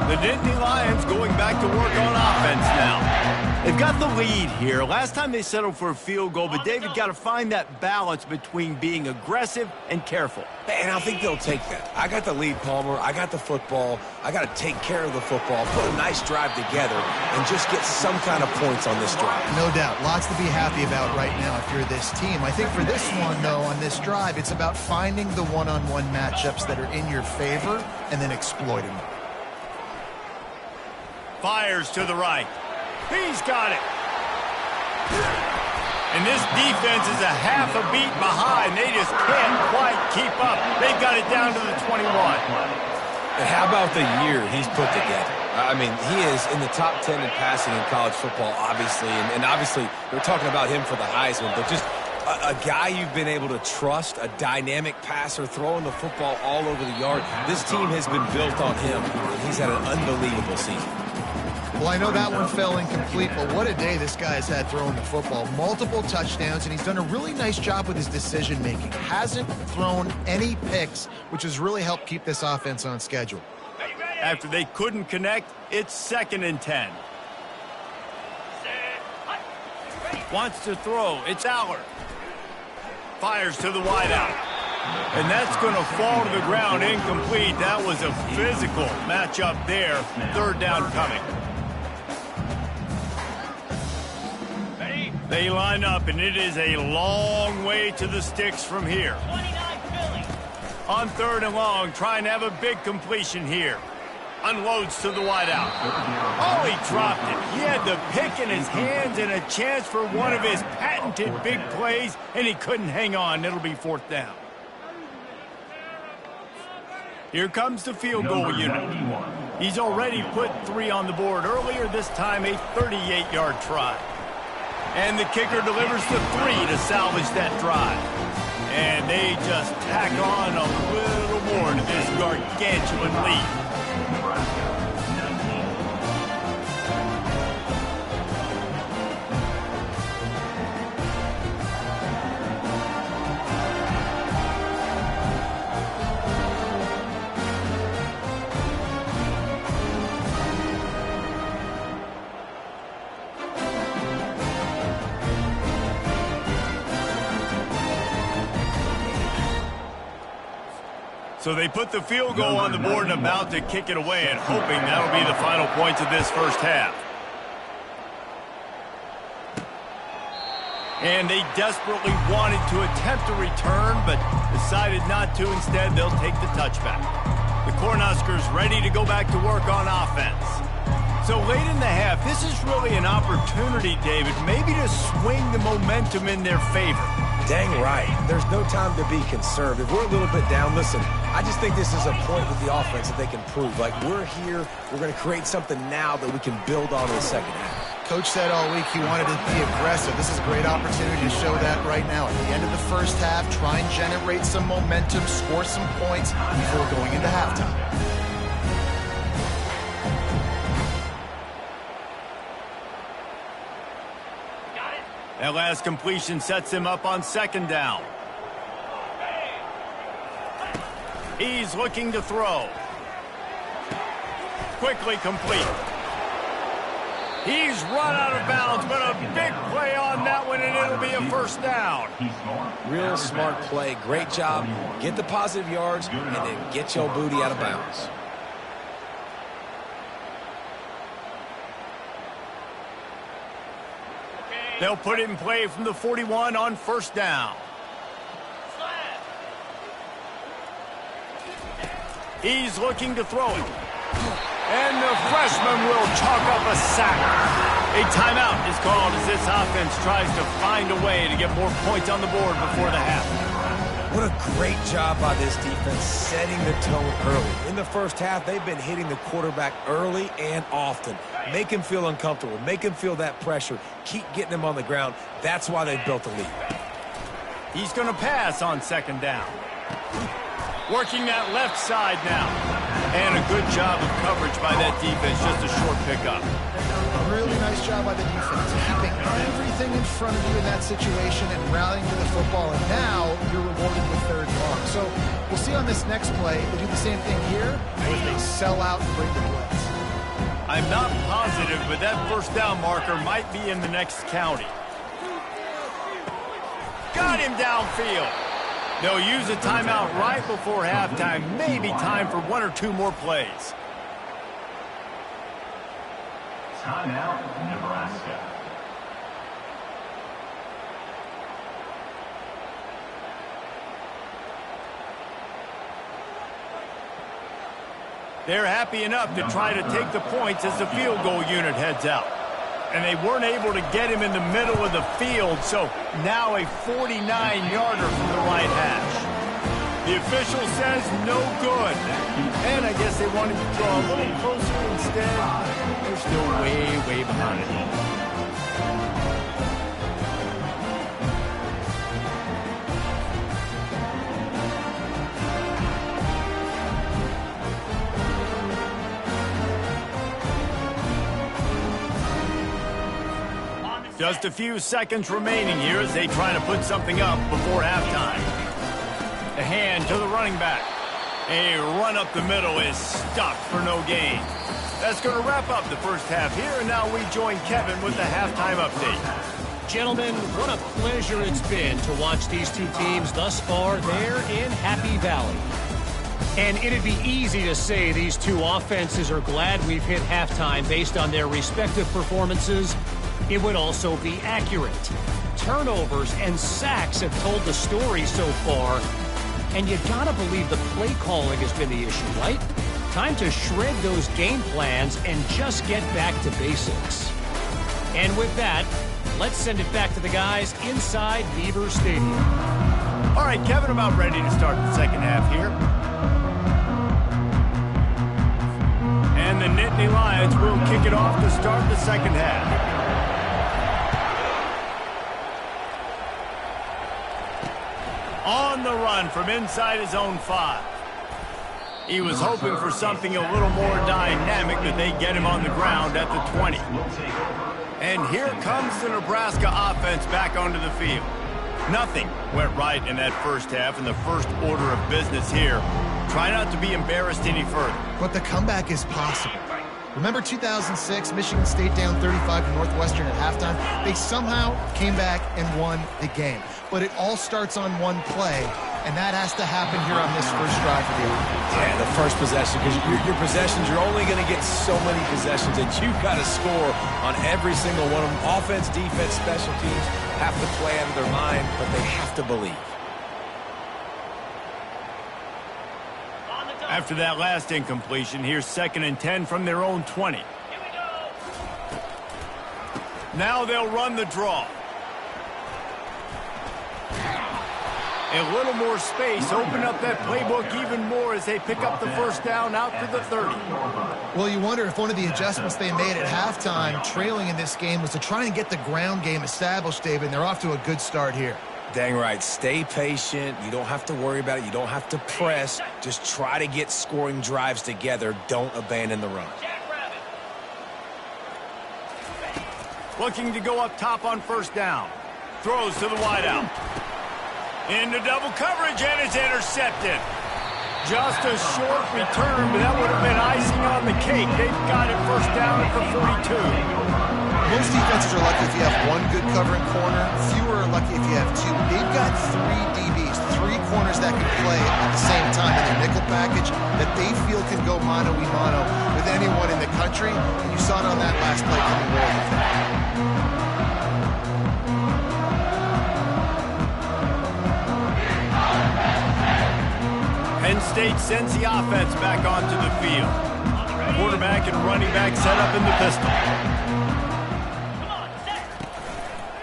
[SPEAKER 1] The Nittany Lions going back to work on offense now. They've got the lead here. Last time they settled for a field goal, but David got to find that balance between being aggressive and careful.
[SPEAKER 2] And I think they'll take that. I got the lead, Palmer. I got the football. I got to take care of the football, put a nice drive together, and just get some kind of points on this drive.
[SPEAKER 3] No doubt. Lots to be happy about right now if you're this team. I think for this one, though, on this drive, it's about finding the one-on-one matchups that are in your favor and then exploiting them. Fires
[SPEAKER 1] to the right. He's got it. And this defense is a half a beat behind. They just can't quite keep up. They've got it down to the 21.
[SPEAKER 2] And how about the year he's put together? I mean, he is in the top 10 in passing in college football, obviously. And obviously, we're talking about him for the Heisman, but just a guy you've been able to trust, a dynamic passer, throwing the football all over the yard. This team has been built on him, and he's had an unbelievable season.
[SPEAKER 3] Well, I know that one fell incomplete, but what a day this guy has had throwing the football. Multiple touchdowns, and he's done a really nice job with his decision-making. Hasn't thrown any picks, which has really helped keep this offense on schedule.
[SPEAKER 1] After they couldn't connect, it's 2nd and 10. Wants to throw. It's Allard. Fires to the wideout. And that's going to fall to the ground incomplete. That was a physical matchup there. 3rd down coming. They line up, and it is a long way to the sticks from here. On 3rd and long, trying to have a big completion here. Unloads to the wideout. Oh, he dropped it. He had the pick in his hands and a chance for one of his patented big plays, and he couldn't hang on. It'll be 4th down. Here comes the field goal unit. He's already put 3 on the board earlier, this time a 38-yard try. And the kicker delivers the 3 to salvage that drive. And they just tack on a little more to this gargantuan lead.
[SPEAKER 5] Nebraska, 19.
[SPEAKER 1] So they put the field goal on the board and about to kick it away and hoping that'll be the final points of this first half. And they desperately wanted to attempt a return, but decided not to. Instead, they'll take the touchback. The Cornhuskers ready to go back to work on offense. So late in the half, this is really an opportunity, David, maybe to swing the momentum in their favor.
[SPEAKER 2] Dang right. There's no time to be concerned. If we're a little bit down, listen, I just think this is a point with the offense that they can prove. Like, we're here, we're going to create something now that we can build on in the second half.
[SPEAKER 3] Coach said all week he wanted to be aggressive. This is a great opportunity to show that right now. At the end of the first half, try and generate some momentum, score some points before going into halftime.
[SPEAKER 1] That last completion sets him up on 2nd down. He's looking to throw. Quickly complete. He's run out of bounds, but a big play on that one, and it'll be a 1st down.
[SPEAKER 2] Real smart play. Great job. Get the positive yards, and then get your booty out of bounds.
[SPEAKER 1] They'll put it in play from the 41 on 1st down. He's looking to throw it. And the freshman will chalk up a sack. A timeout is called as this offense tries to find a way to get more points on the board before the half.
[SPEAKER 2] What a great job by this defense setting the tone early. In the first half, they've been hitting the quarterback early and often. Make him feel uncomfortable. Make him feel that pressure. Keep getting him on the ground. That's why they've built a lead.
[SPEAKER 1] He's going to pass on 2nd down. Working that left side now. And a good job of coverage by that defense. Just a short pickup.
[SPEAKER 3] A really nice job by the defense, keeping everything in front of you in that situation and rallying to the football. And now you're rewarded with 3rd and long. So we'll see on this next play, they do the same thing here, or if they sell out and bring the blitz.
[SPEAKER 1] I'm not positive, but that 1st down marker might be in the next county. Got him downfield. They'll use a timeout right before halftime. Maybe time for 1 or 2 more plays.
[SPEAKER 5] Timeout, Nebraska.
[SPEAKER 1] They're happy enough to try to take the points as the field goal unit heads out. And they weren't able to get him in the middle of the field, so now a 49-yarder from the right hash. The official says no good. And I guess they wanted to draw a little closer instead. They're still way, way behind. Just a few seconds remaining here as they try to put something up before halftime. The hand to the running back. A run up the middle is stopped for no gain. That's going to wrap up the first half here, and now we join Kevin with the halftime update.
[SPEAKER 4] Gentlemen, what a pleasure it's been to watch these two teams thus far there in Happy Valley. And it'd be easy to say these two offenses are glad we've hit halftime based on their respective performances. It would also be accurate. Turnovers and sacks have told the story so far. And you gotta believe the play calling has been the issue, right? Time to shred those game plans and just get back to basics. And with that, let's send it back to the guys inside Beaver Stadium.
[SPEAKER 1] All right, Kevin, about ready to start the second half here. And the Nittany Lions will kick it off to start the second half. On the run from inside his own 5. He was hoping for something a little more dynamic, that they get him on the ground at the 20. And here comes the Nebraska offense back onto the field. Nothing went right in that first half, and the first order of business here. Try not to be embarrassed any further.
[SPEAKER 3] But the comeback is possible. Remember 2006, Michigan State down 35 to Northwestern at halftime? They somehow came back and won the game. But it all starts on one play, and that has to happen here on this first drive of the offense.
[SPEAKER 2] Yeah, the first possession, because your possessions, you're only going to get so many possessions, and you've got to score on every single one of them. Offense, defense, special teams have to play out of their mind, but they have to believe.
[SPEAKER 1] After that last incompletion, here's 2nd and 10 from their own 20. Now they'll run the draw. A little more space, open up that playbook even more as they pick up the first down out to the 30.
[SPEAKER 3] Well, you wonder if one of the adjustments they made at halftime, trailing in this game, was to try and get the ground game established, David, and they're off to a good start here.
[SPEAKER 2] Dang right. Stay patient. You don't have to worry about it. You don't have to press. Just try to get scoring drives together. Don't abandon the run.
[SPEAKER 1] Looking to go up top on first down. Throws to the wideout. Into double coverage, and it's intercepted. Just a short return, but that would have been icing on the cake. They've got it first down at the 42.
[SPEAKER 3] Most defenses are lucky if you have one good covering corner. Fewer are lucky if you have two. They've got 3 DBs, 3 corners that can play at the same time in their nickel package that they feel can go mano-a-mano with anyone in the country. And you saw it on that last play coming away with it.
[SPEAKER 1] Penn State sends the offense back onto the field. Quarterback and running back set up in the pistol.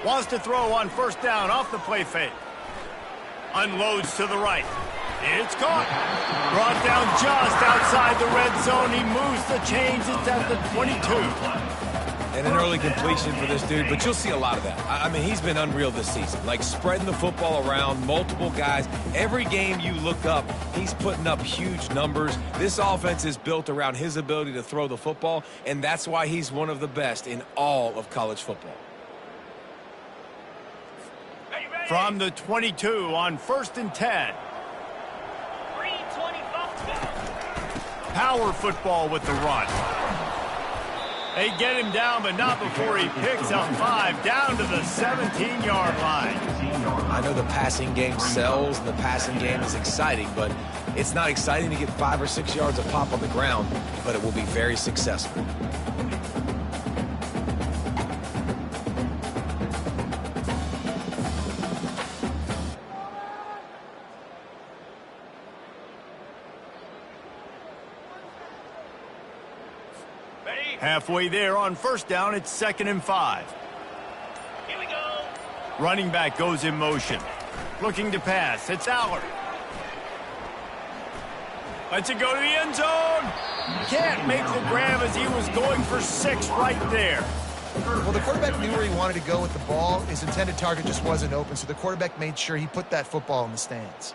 [SPEAKER 1] Wants to throw on first down off the play fake. Unloads to the right. It's caught. Brought down just outside the red zone. He moves the chains. It's at the 22.
[SPEAKER 2] And an early completion for this dude, but you'll see a lot of that. I mean, he's been unreal this season. Like, spreading the football around, multiple guys. Every game you look up, he's putting up huge numbers. This offense is built around his ability to throw the football, and that's why he's one of the best in all of college football.
[SPEAKER 1] From the 22 on 1st and 10. Power football with the run. They get him down, but not before he picks up 5 down to the 17-yard line.
[SPEAKER 2] I know the passing game sells, and the passing game is exciting, but it's not exciting to get 5 or 6 yards of pop on the ground, but it will be very successful.
[SPEAKER 1] Halfway there on first down, it's 2nd and 5.
[SPEAKER 6] Here we go.
[SPEAKER 1] Running back goes in motion. Looking to pass. It's Allard. Lets it go to the end zone. Can't make the grab as he was going for 6 right there.
[SPEAKER 3] Well, the quarterback knew where he wanted to go with the ball. His intended target just wasn't open, so the quarterback made sure he put that football in the stands.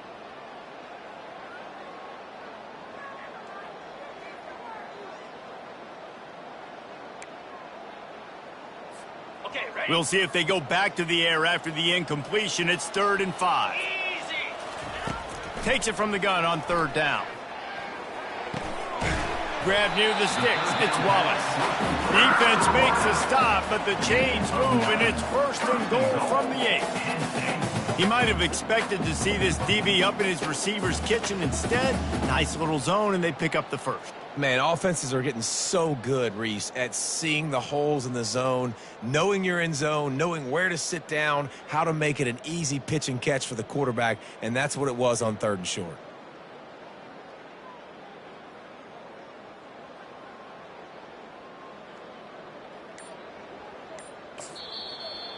[SPEAKER 6] Okay, ready?
[SPEAKER 1] We'll see if they go back to the air after the incompletion. It's 3rd and 5.
[SPEAKER 6] Easy.
[SPEAKER 1] Takes it from the gun on 3rd down. Grab near the sticks. It's Wallace. Defense makes a stop, but the chains move, and it's 1st and goal from the 8. He might have expected to see this DB up in his receiver's kitchen. Instead, nice little zone, and they pick up the 1st.
[SPEAKER 2] Man, offenses are getting so good, Reese, at seeing the holes in the zone, knowing you're in zone, knowing where to sit down, how to make it an easy pitch and catch for the quarterback, and that's what it was on 3rd and short.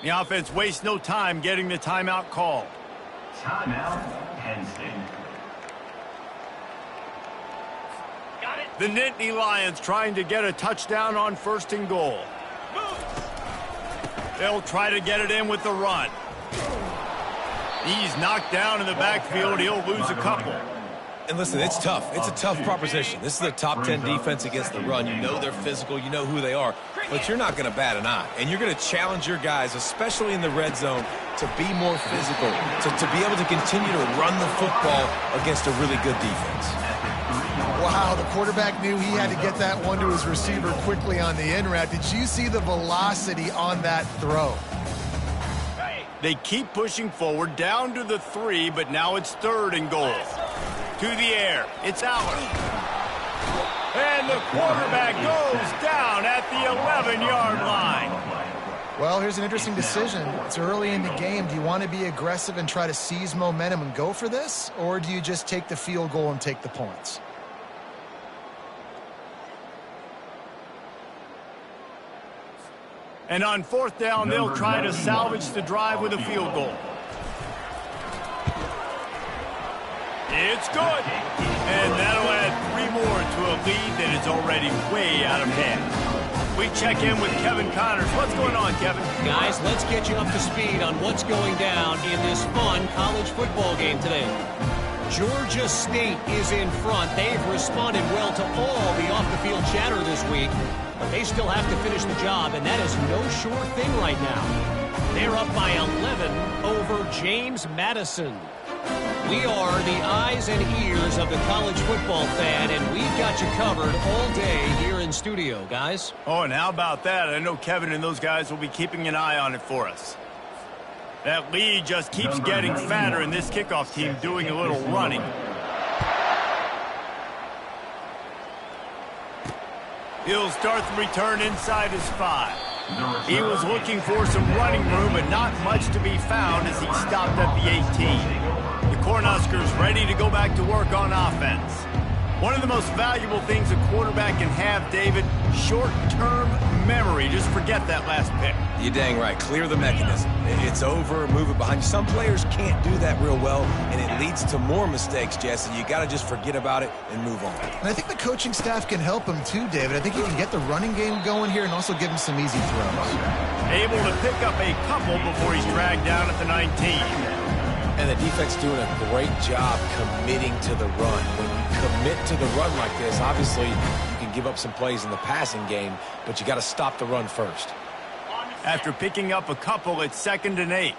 [SPEAKER 1] The offense wastes no time getting the timeout called.
[SPEAKER 5] Timeout, Penn State.
[SPEAKER 6] Got it.
[SPEAKER 1] The Nittany Lions trying to get a touchdown on 1st and goal. They'll try to get it in with the run. He's knocked down in the backfield. He'll lose a couple.
[SPEAKER 2] And listen, it's tough. It's a tough proposition. This is a top 10 defense against the run. You know they're physical. You know who they are. But you're not going to bat an eye. And you're going to challenge your guys, especially in the red zone, to be more physical, to be able to continue to run the football against a really good defense.
[SPEAKER 3] Wow, the quarterback knew he had to get that one to his receiver quickly on the in route. Did you see the velocity on that throw?
[SPEAKER 1] They keep pushing forward down to the 3, but now it's 3rd and goal. To the air, it's Allard. And the quarterback goes down at the 11-yard line.
[SPEAKER 3] Well, here's an interesting decision. It's early in the game. Do you want to be aggressive and try to seize momentum and go for this? Or do you just take the field goal and take the points?
[SPEAKER 1] And on 4th down, they'll try to salvage the drive with a field goal. It's good. And that'll add 3 more to a lead that is already way out of hand. We check in with Kevin Connors. What's going on, Kevin?
[SPEAKER 4] Guys, let's get you up to speed on what's going down in this fun college football game today. Georgia State is in front. They've responded well to all the off-the-field chatter this week, but they still have to finish the job, and that is no sure thing right now. They're up by 11 over James Madison. We are the eyes and ears of the college football fan, and we've got you covered all day here in studio, guys.
[SPEAKER 1] Oh, and how about that? I know Kevin and those guys will be keeping an eye on it for us. That lead just keeps getting fatter, and this kickoff team doing a little running. He'll start the return inside his 5. He was looking for some running room, but not much to be found as he stopped at the 18. The Cornhuskers ready to go back to work on offense. One of the most valuable things a quarterback can have, David, short-term memory. Just forget that last pick.
[SPEAKER 2] You're dang right. Clear the mechanism. It's over, move it behind you. Some players can't do that real well, and it leads to more mistakes, Jesse. You got to just forget about it and move on.
[SPEAKER 3] And I think the coaching staff can help him too, David. I think he can get the running game going here and also give him some easy throws.
[SPEAKER 1] Able to pick up a couple before he's dragged down at the 19.
[SPEAKER 2] And the defense doing a great job committing to the run. When you commit to the run like this, obviously you can give up some plays in the passing game, but you got to stop the run first.
[SPEAKER 1] After picking up a couple, it's 2nd and 8.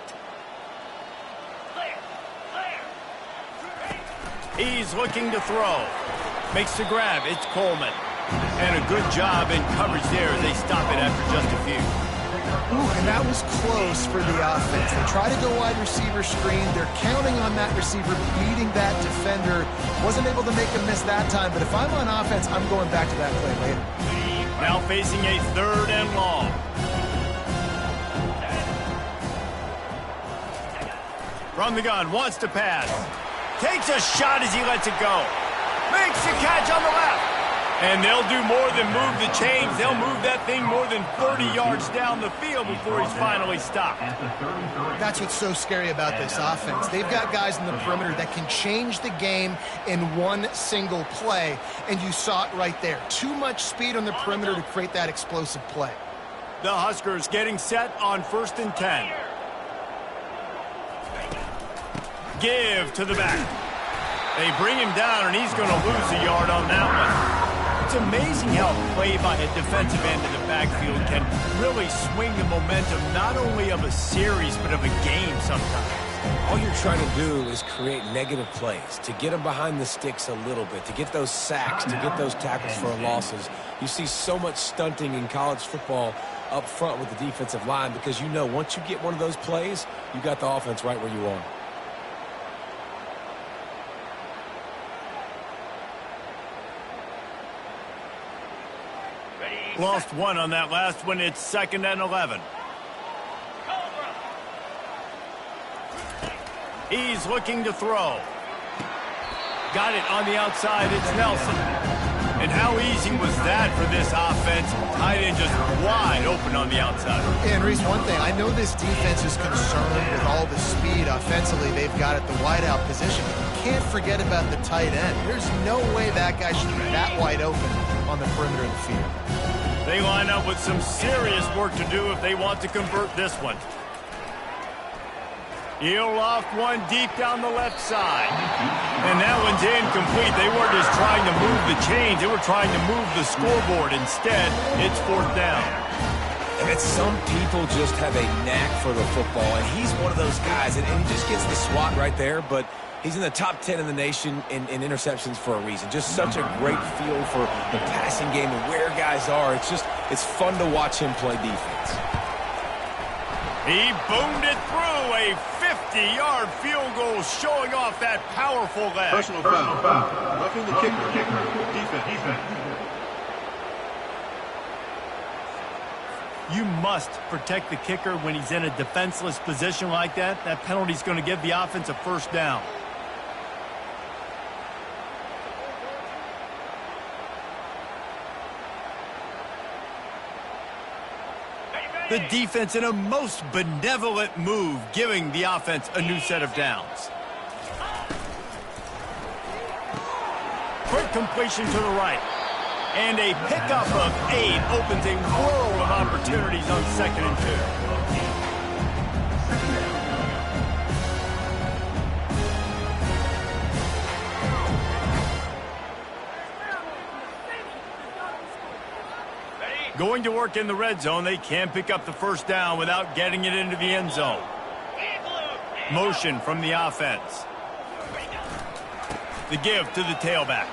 [SPEAKER 1] He's looking to throw. Makes the grab. It's Coleman. And a good job in coverage there as they stop it after just a few.
[SPEAKER 3] Ooh, and that was close for the offense. They try to go wide receiver screen. They're counting on that receiver beating that defender. Wasn't able to make a miss that time, but if I'm on offense, I'm going back to that play later.
[SPEAKER 1] Now facing a 3rd and long. From the gun, wants to pass. Takes a shot as he lets it go. Makes the catch on the left. And they'll do more than move the chains. They'll move that thing more than 30 yards down the field before he's finally stopped.
[SPEAKER 3] That's what's so scary about this offense. They've got guys in the perimeter that can change the game in one single play, and you saw it right there. Too much speed on the perimeter to create that explosive play.
[SPEAKER 1] The Huskers getting set on 1st and 10. Give to the back. They bring him down, and he's going to lose a yard on that one. It's amazing how play by a defensive end in the backfield can really swing the momentum not only of a series but of a game sometimes.
[SPEAKER 2] All you're trying to do is create negative plays, to get them behind the sticks a little bit, to get those sacks, to get those tackles for losses. You see so much stunting in college football up front with the defensive line because you know once you get one of those plays, you got the offense right where you want.
[SPEAKER 1] Lost one on that last one. It's 2nd and 11. He's looking to throw. Got it on the outside. It's Nelson. And how easy was that for this offense? Tight end just wide open on the outside.
[SPEAKER 3] And Reese, one thing, I know this defense is concerned with all the speed offensively they've got at the wideout position. You can't forget about the tight end. There's no way that guy should be that wide open on the perimeter of the field.
[SPEAKER 1] They line up with some serious work to do if they want to convert this one. He'll loft one deep down the left side. And that one's incomplete. They weren't just trying to move the chains. They were trying to move the scoreboard. Instead, it's 4th down.
[SPEAKER 2] And it's some people just have a knack for the football, and he's one of those guys, and he just gets the swat right there, but he's in the top 10 in the nation in interceptions for a reason. Just such a great feel for the passing game and where guys are. It's fun to watch him play defense.
[SPEAKER 1] He boomed it through a 50-yard field goal, showing off that powerful leg.
[SPEAKER 7] Personal foul. Roughing the kicker. Defense.
[SPEAKER 1] You must protect the kicker when he's in a defenseless position like that. That penalty's going to give the offense a 1st down. The defense in a most benevolent move, giving the offense a new set of downs. Quick completion to the right. And a pickup of 8 opens a world of opportunities on 2nd and 2. Going to work in the red zone, they can't pick up the 1st down without getting it into the end zone. Motion from the offense. The give to the tailback.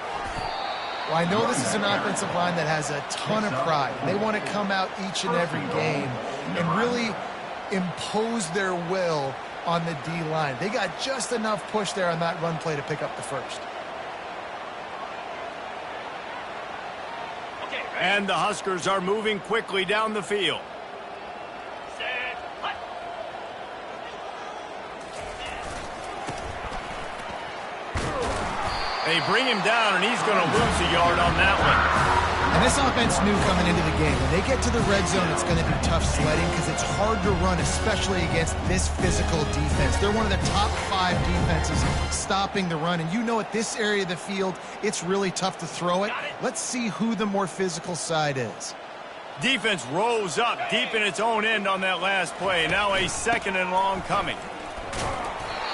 [SPEAKER 3] Well, I know this is an offensive line that has a ton of pride. They want to come out each and every game and really impose their will on the D-line. They got just enough push there on that run play to pick up the 1st.
[SPEAKER 1] And the Huskers are moving quickly down the field. They bring him down, and he's going to lose a yard on that one.
[SPEAKER 3] And this offense knew coming into the game, when they get to the red zone, it's going to be tough sledding because it's hard to run, especially against this physical defense. They're one of the top 5 defenses stopping the run. And you know at this area of the field, it's really tough to throw it. Let's see who the more physical side is.
[SPEAKER 1] Defense rolls up deep in its own end on that last play. Now a 2nd and long coming.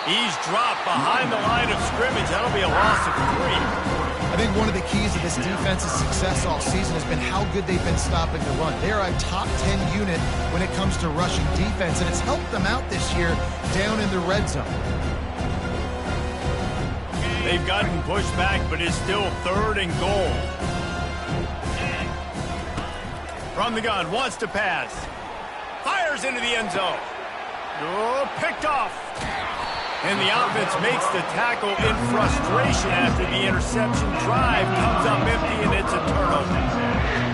[SPEAKER 1] He's dropped behind the line of scrimmage. That'll be a loss of 3.
[SPEAKER 3] I think one of the keys of this defense's success all season has been how good they've been stopping the run. They are a top 10 unit when it comes to rushing defense, and it's helped them out this year down in the red zone.
[SPEAKER 1] They've gotten pushed back, but it's still 3rd and goal. From the gun, wants to pass. Fires into the end zone. Oh, picked off. And the offense makes the tackle in frustration after the interception. Drive comes up empty, and it's a turnover.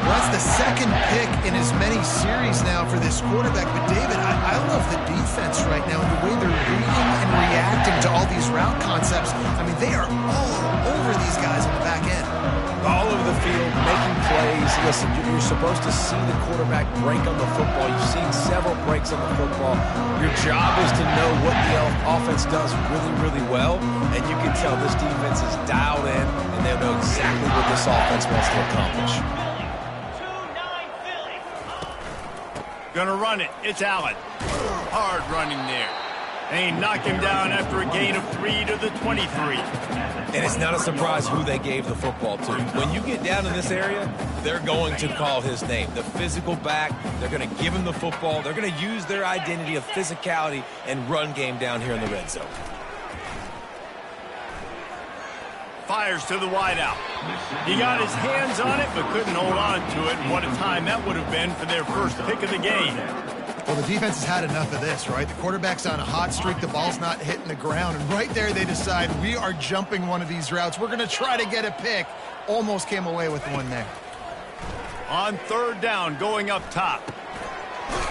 [SPEAKER 3] Well, that's the 2nd pick in as many series now for this quarterback. But, David, I love the defense right now, the way they're reading and reacting to all these route concepts. I mean, they are all over these guys on the back end.
[SPEAKER 2] all over the field, making plays. Listen, you're supposed to see the quarterback break on the football. You've seen several breaks on the football. Your job is to know what the offense does really, really well, and you can tell this defense is dialed in, and they know exactly what this offense wants to accomplish.
[SPEAKER 1] Gonna run it. It's Allen. Hard running there. They knock him down after a gain of 3 to the 23.
[SPEAKER 2] And it's not a surprise who they gave the football to. When you get down in this area, they're going to call his name. The physical back, they're going to give him the football. They're going to use their identity of physicality and run game down here in the red zone.
[SPEAKER 1] Fires to the wideout. He got his hands on it, but couldn't hold on to it. And what a time that would have been for their first pick of the game.
[SPEAKER 3] Well, the defense has had enough of this, right? The quarterback's on a hot streak. The ball's not hitting the ground. And right there, they decide, we are jumping one of these routes. We're going to try to get a pick. Almost came away with one there.
[SPEAKER 1] On third down, going up top.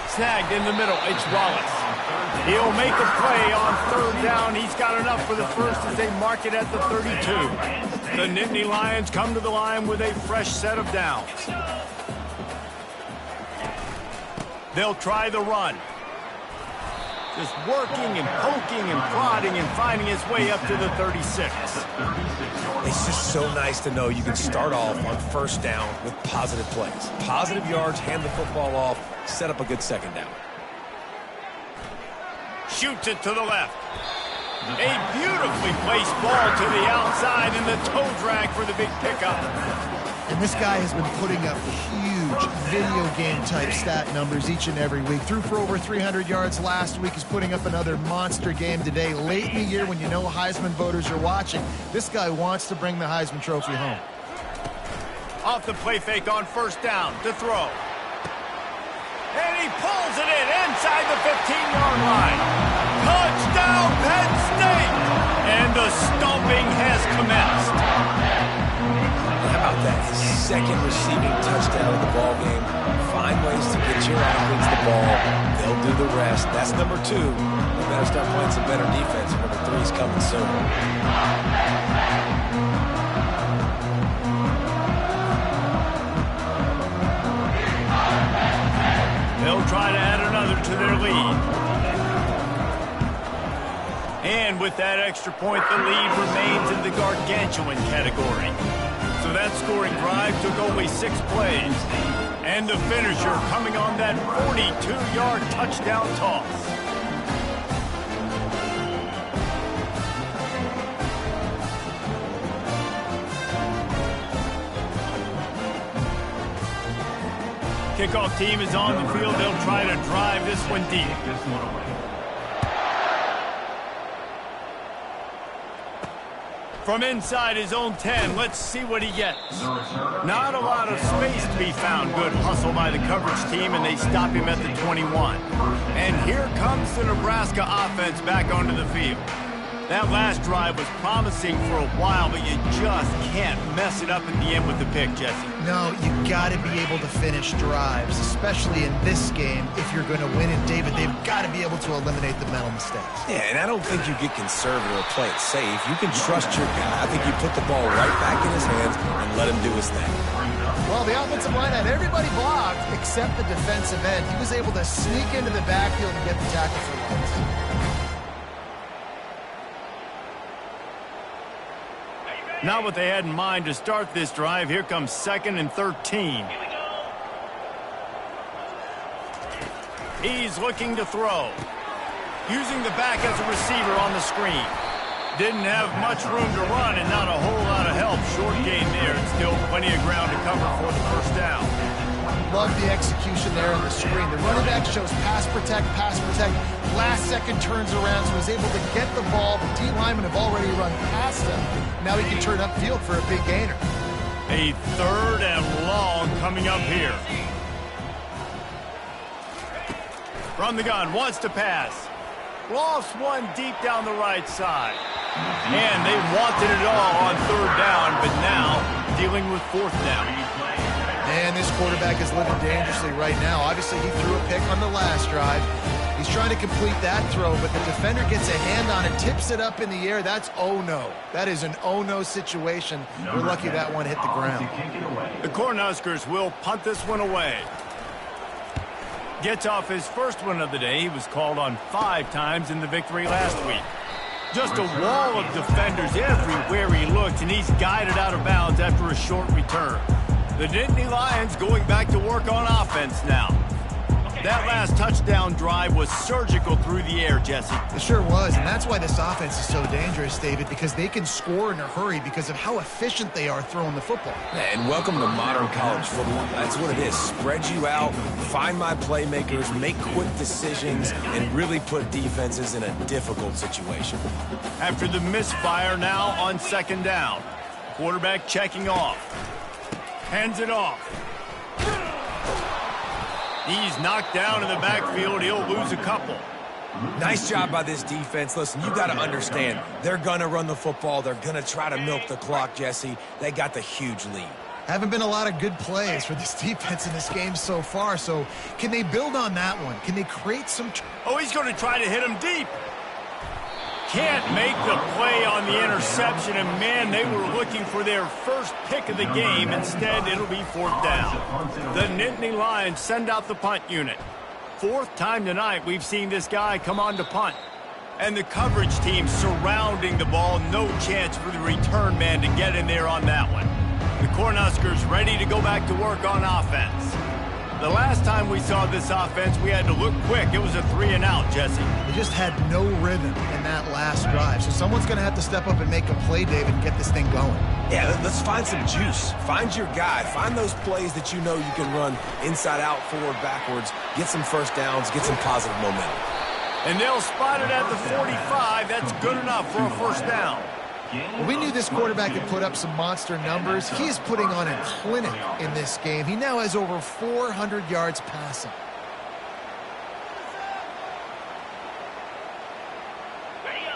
[SPEAKER 1] Snagged in the middle. It's Wallace. He'll make a play on third down. He's got enough for the first as they mark it at the 32. The Nittany Lions come to the line with a fresh set of downs. They'll try the run. Just working and poking and prodding and finding his way up to the 36.
[SPEAKER 2] It's just so nice to know you can start off on first down with positive plays. Positive yards, hand the football off, set up a good second down.
[SPEAKER 1] Shoots it to the left. A beautifully placed ball to the outside and the toe drag for the big pickup.
[SPEAKER 3] And this guy has been putting up huge video game type stat numbers each and every week. Threw for over 300 yards last week. He's putting up another monster game today. Late in the year when you know Heisman voters are watching, this guy wants to bring the Heisman Trophy home.
[SPEAKER 1] Off the play fake on first down to throw. And he pulls it in inside the 15-yard line. Touchdown, Penn State! And the stomping has commenced.
[SPEAKER 2] How about that? His second receiving touchdown of the ball game. Find ways to get your athletes the ball. They'll do the rest. That's number 2. They better start playing some better defense. Number 3 is coming soon.
[SPEAKER 1] They'll try to add another to their lead. And with that extra point, the lead remains in the gargantuan category. So that scoring drive took only 6 plays. And the finisher coming on that 42-yard touchdown toss. Kickoff team is on the field. They'll try to drive this one deep. From inside his own 10, let's see what he gets. Not a lot of space to be found. Good hustle by the coverage team, and they stop him at the 21. And here comes the Nebraska offense back onto the field. That last drive was promising for a while, but you just can't mess it up at the end with the pick, Jesse.
[SPEAKER 3] No, you got to be able to finish drives, especially in this game. If you're going to win it, David, they've got to be able to eliminate the mental mistakes.
[SPEAKER 2] Yeah, and I don't think you get conservative or play it safe. You can trust your guy. I think you put the ball right back in his hands and let him do his thing.
[SPEAKER 3] Well, the offensive line had everybody blocked except the defensive end. He was able to sneak into the backfield and get the tackle for loss.
[SPEAKER 1] Not what they had in mind to start this drive. Here comes 2nd and 13. He's looking to throw. Using the back as a receiver on the screen. Didn't have much room to run and not a whole lot of help. Short gain there and still plenty of ground to cover for the first down.
[SPEAKER 3] Love the execution there on the screen. The running back shows pass protect, last second turns around, so he's able to get the ball. The D linemen have already run past him. Now he can turn upfield for a big gainer.
[SPEAKER 1] A 3rd and long coming up here. From the gun, wants to pass. Lost one deep down the right side. And they wanted it all on 3rd down, but now dealing with 4th down.
[SPEAKER 3] Man, this quarterback is living dangerously right now. Obviously, he threw a pick on the last drive. He's trying to complete that throw, but the defender gets a hand on it, tips it up in the air. That's oh no. That is an oh no situation. We're lucky that one hit the ground.
[SPEAKER 1] The Cornhuskers will punt this one away. Gets off his first one of the day. He was called on 5 times in the victory last week. Just a wall of defenders everywhere he looked, and he's guided out of bounds after a short return. The Nittany Lions going back to work on offense now. That last touchdown drive was surgical through the air, Jesse.
[SPEAKER 3] It sure was, and that's why this offense is so dangerous, David, because they can score in a hurry because of how efficient they are throwing the football.
[SPEAKER 2] And welcome to modern college football. That's what it is. Spread you out, find my playmakers, make quick decisions, and really put defenses in a difficult situation.
[SPEAKER 1] After the misfire now on second down. Quarterback checking off. Hands it off. He's knocked down in the backfield. He'll lose a couple.
[SPEAKER 2] Nice job by this defense. Listen, you got to understand, they're going to run the football. They're going to try to milk the clock, Jesse. They got the huge lead.
[SPEAKER 3] Haven't been a lot of good plays for this defense in this game so far, so can they build on that one? Can they create some...
[SPEAKER 1] Oh, he's going to try to hit him deep. Can't make the play on the interception, and man, they were looking for their first pick of the game. Instead, it'll be 4th down. The Nittany Lions send out the punt unit. 4th time tonight we've seen this guy come on to punt. And the coverage team surrounding the ball. No chance for the return man to get in there on that one. The Cornhuskers ready to go back to work on offense. The last time we saw this offense, we had to look quick. It was a 3-and-out, Jesse.
[SPEAKER 3] They just had no rhythm in that last drive. So someone's going to have to step up and make a play, David, and get this thing going.
[SPEAKER 2] Yeah, let's find some juice. Find your guy. Find those plays that you know you can run inside out, forward, backwards. Get some first downs. Get some positive momentum.
[SPEAKER 1] And they'll spot it at the 45. That's good enough for a 1st down.
[SPEAKER 3] Well, we knew this quarterback could put up some monster numbers. He is putting on a clinic in this game. He now has over 400 yards passing.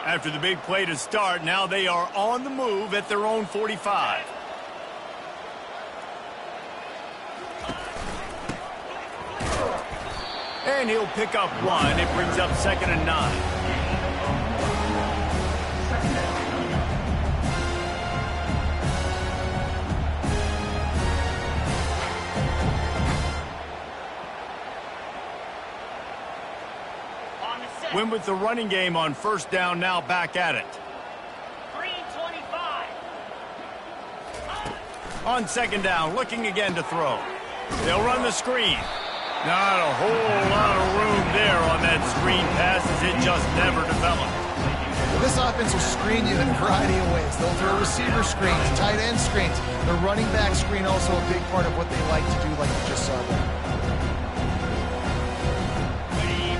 [SPEAKER 1] After the big play to start, now they are on the move at their own 45. And he'll pick up 1. It brings up 2nd and 9. Win with the running game on 1st down, now back at it.
[SPEAKER 6] 325.
[SPEAKER 1] On 2nd down, looking again to throw. They'll run the screen. Not a whole lot of room there on that screen pass as it just never developed.
[SPEAKER 3] Well, this offense will screen you in a variety of ways. They'll throw receiver screens, tight end screens. The running back screen also a big part of what they like to do, like you just saw there.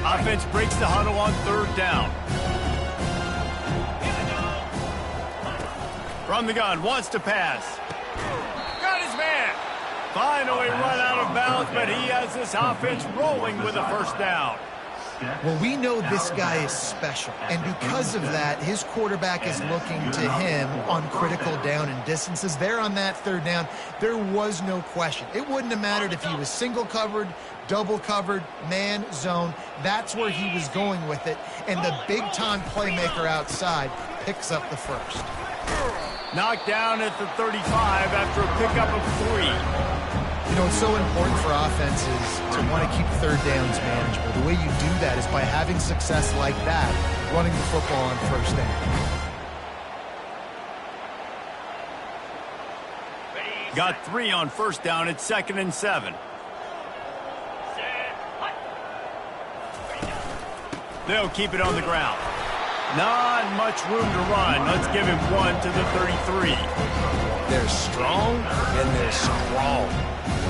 [SPEAKER 1] Offense breaks the huddle on 3rd down. From the gun, wants to pass. Got his man. Finally run out of bounds, but he has this offense rolling with a 1st down.
[SPEAKER 3] Well, we know this guy is special, and because of that, his quarterback is looking to him on critical down and distances. There on that 3rd down, there was no question. It wouldn't have mattered if he was single covered, double covered, man, zone. That's where he was going with it, and the big-time playmaker outside picks up the 1st.
[SPEAKER 1] Knocked down at the 35 after a pickup of 3.
[SPEAKER 3] You know, it's so important for offenses to want to keep 3rd downs manageable. The way you do that is by having success like that, running the football on 1st down.
[SPEAKER 1] Got 3 on 1st down. It's 2nd and 7. They'll keep it on the ground. Not much room to run. Let's give him 1 to the 33.
[SPEAKER 2] They're strong and they're strong.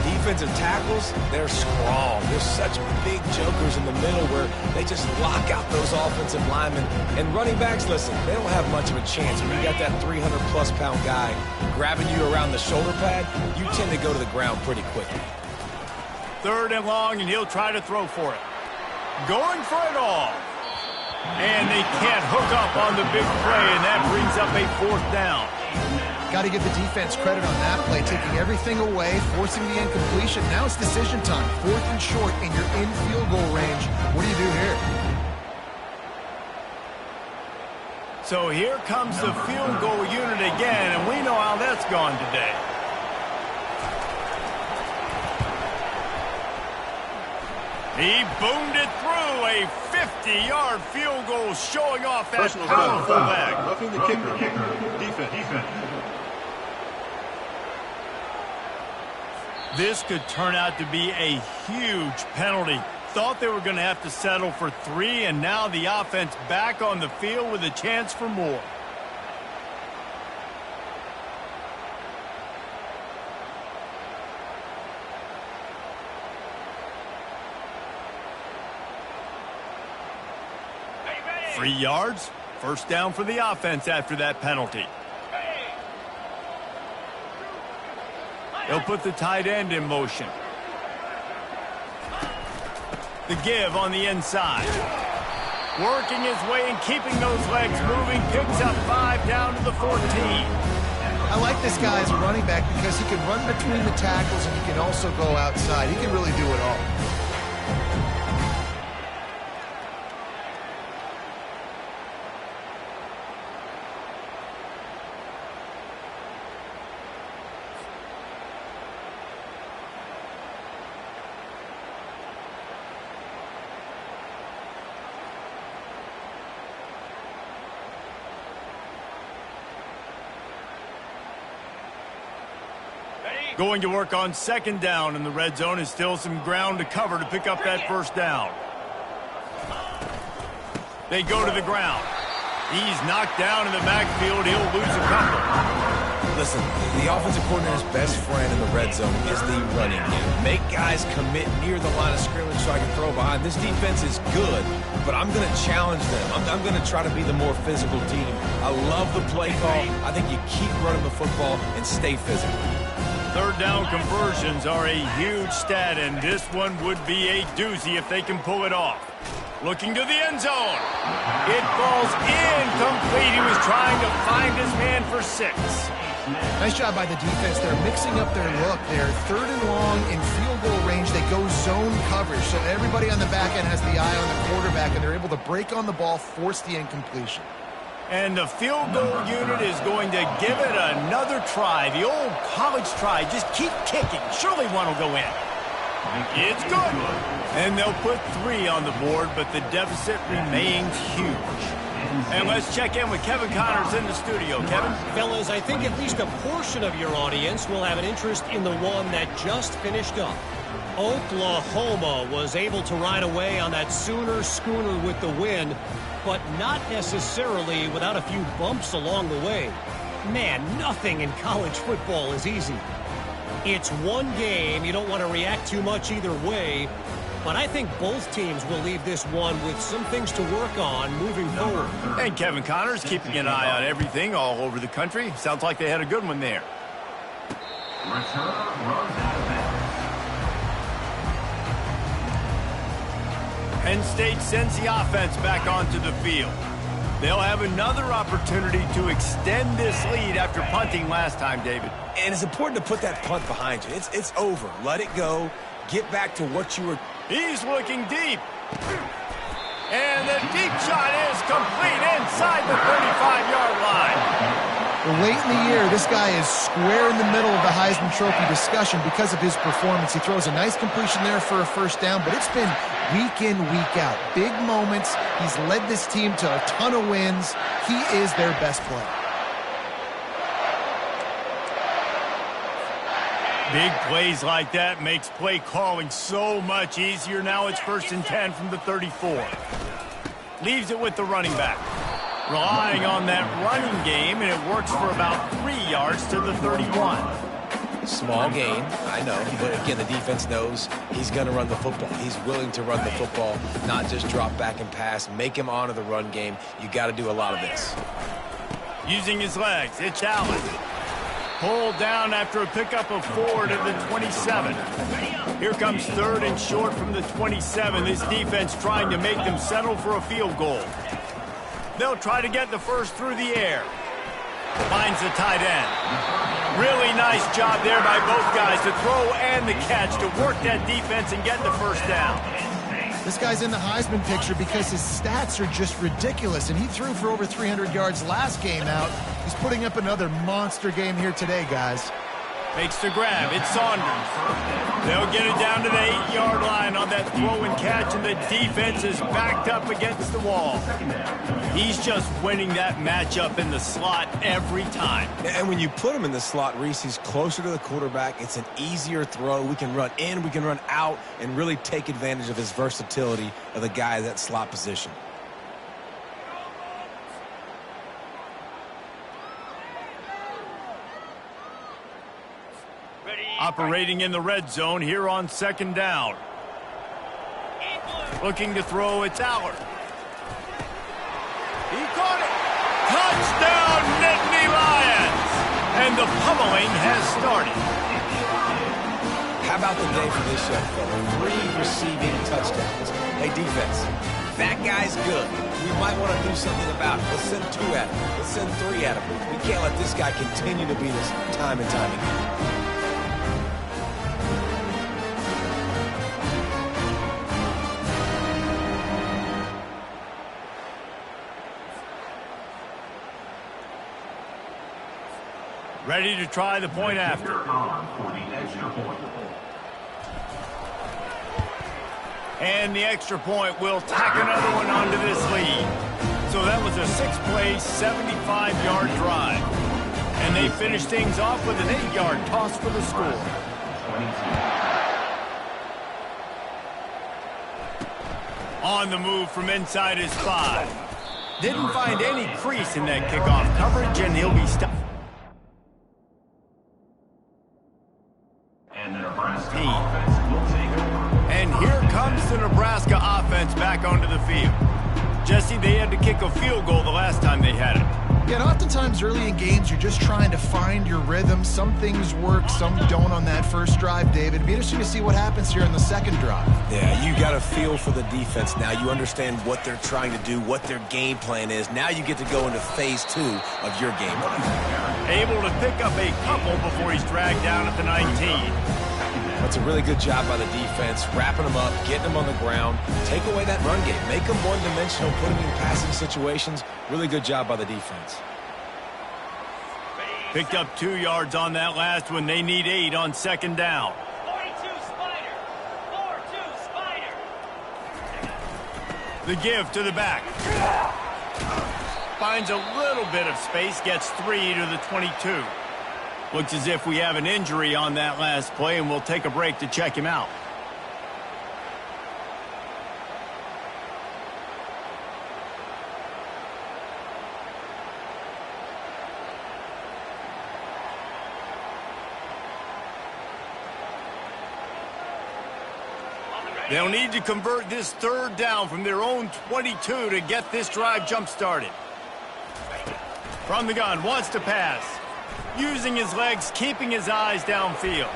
[SPEAKER 2] Defensive tackles, they're strong. There's such big jokers in the middle where they just lock out those offensive linemen. And running backs, listen, they don't have much of a chance. When you got that 300-plus pound guy grabbing you around the shoulder pad, you tend to go to the ground pretty quickly.
[SPEAKER 1] 3rd and long, and he'll try to throw for it. Going for it all. And they can't hook up on the big play, and that brings up a 4th down.
[SPEAKER 3] Got to give the defense credit on that play, taking everything away, forcing the incompletion. Now it's decision time. 4th and short, and you're in field goal range. What do you do here?
[SPEAKER 1] So here comes the field goal unit again, and we know how that's gone today. He boomed it through, a 50-yard field goal, showing off that powerful leg.
[SPEAKER 7] Roughing the kicker. Defense.
[SPEAKER 1] This could turn out to be a huge penalty. Thought they were going to have to settle for 3, and now the offense back on the field with a chance for more.
[SPEAKER 6] Hey,
[SPEAKER 1] 3 yards, first down for the offense after that penalty. They'll put the tight end in motion. The give on the inside. Working his way and keeping those legs moving. Picks up 5 down to the 14.
[SPEAKER 3] I like this guy as a running back because he can run between the tackles and he can also go outside. He can really do it all.
[SPEAKER 1] Going to work on 2nd down in the red zone is still some ground to cover to pick up that first down. They go to the ground. He's knocked down in the backfield. He'll lose a couple.
[SPEAKER 2] Listen, the offensive coordinator's best friend in the red zone is the running game. Make guys commit near the line of scrimmage so I can throw behind. This defense is good, but I'm going to challenge them. I'm going to try to be the more physical team. I love the play call. I think you keep running the football and stay physical.
[SPEAKER 1] 3rd down conversions are a huge stat, and this one would be a doozy if they can pull it off. Looking to the end zone. It falls incomplete. He was trying to find his man for 6.
[SPEAKER 3] Nice job by the defense. They're mixing up their look. They're 3rd and long in field goal range. They go zone coverage, so everybody on the back end has the eye on the quarterback, and they're able to break on the ball, force the incompletion.
[SPEAKER 1] And the field goal unit is going to give it another try. The old college try. Just keep kicking. Surely one will go in. It's good. And they'll put 3 on the board, but the deficit remains huge. And let's check in with Kevin Connors in the studio. Kevin?
[SPEAKER 4] Fellas, I think at least a portion of your audience will have an interest in the one that just finished up. Oklahoma was able to ride away on that Sooner schooner with the win, but not necessarily without a few bumps along the way. Man, nothing in college football is easy. It's one game. You don't want to react too much either way, but I think both teams will leave this one with some things to work on moving forward.
[SPEAKER 1] And Kevin Connors keeping an eye on everything all over the country. Sounds like they had a good one there. Penn State sends the offense back onto the field. They'll have another opportunity to extend this lead after punting last time, David.
[SPEAKER 2] And it's important to put that punt behind you. It's over. Let it go. Get back to what you were.
[SPEAKER 1] He's looking deep. And the deep shot is complete inside the 35-yard line.
[SPEAKER 3] Well, late in the year, this guy is square in the middle of the Heisman Trophy discussion because of his performance. He throws a nice completion there for a first down, but it's been week in, week out. Big moments. He's led this team to a ton of wins. He is their best player.
[SPEAKER 1] Big plays like that makes play calling so much easier. Now it's 1st and 10 from the 34. Leaves it with the running back. Relying on that running game, and it works for about 3 yards to the 31.
[SPEAKER 2] Small gain, I know, but again, the defense knows he's going to run the football. He's willing to run the football, not just drop back and pass. Make him honor the run game. You got to do a lot of this.
[SPEAKER 1] Using his legs, it's Allen. Pulled down after a pickup of 4 to the 27. Here comes 3rd and short from the 27. This defense trying to make them settle for a field goal. They'll try to get the first through the air. Finds the tight end. Really nice job there by both guys to throw and the catch to work that defense and get the first down.
[SPEAKER 3] This guy's in the Heisman picture because his stats are just ridiculous, and he threw for over 300 yards last game out. He's putting up another monster game here today, guys.
[SPEAKER 1] Makes the grab. It's Saunders. They'll get it down to the 8-yard line on that throw and catch, and the defense is backed up against the wall. He's just winning that matchup in the slot every time.
[SPEAKER 2] And when you put him in the slot, Reese, he's closer to the quarterback. It's an easier throw. We can run in, we can run out, and really take advantage of his versatility of the guy in that slot position.
[SPEAKER 1] Operating in the red zone here on second down. Looking to throw, it's Allard. He caught it. Touchdown, Nittany Lions! And the pummeling has started.
[SPEAKER 2] How about the day for this young fella? 3 receiving touchdowns. Hey, defense, that guy's good. We might want to do something about it. Let's send 2 at him. Let's send 3 at him. We can't let this guy continue to beat us time and time again.
[SPEAKER 1] Ready to try the point after. And the extra point will tack another one onto this lead. So that was a 6-play, 75-yard drive. And they finished things off with an 8-yard toss for the score. On the move from inside his 5. Didn't find any crease in that kickoff coverage, and he'll be stopped. And here comes the Nebraska offense back onto the field. Jesse, they had to kick a field goal the last time they had it.
[SPEAKER 3] Yeah, and oftentimes early in games, you're just trying to find your rhythm. Some things work, some don't on that first drive, David. It'd be interesting to see what happens here in the second drive.
[SPEAKER 2] Yeah, you got a feel for the defense now. You understand what they're trying to do, what their game plan is. Now you get to go into phase 2 of your game plan.
[SPEAKER 1] Able to pick up a couple before he's dragged down at the 19.
[SPEAKER 2] That's a really good job by the defense, wrapping them up, getting them on the ground, take away that run game, make them one-dimensional, put them in passing situations. Really good job by the defense.
[SPEAKER 1] Picked up 2 yards on that last one. They need 8 on second down.
[SPEAKER 6] 42 Spider. 4-2 Spider.
[SPEAKER 1] The give to the back. Finds a little bit of space, gets 3 to the 22. Looks as if we have an injury on that last play, and we'll take a break to check him out. They'll need to convert this third down from their own 22 to get this drive jump-started. From the gun, wants to pass. Using his legs, keeping his eyes downfield.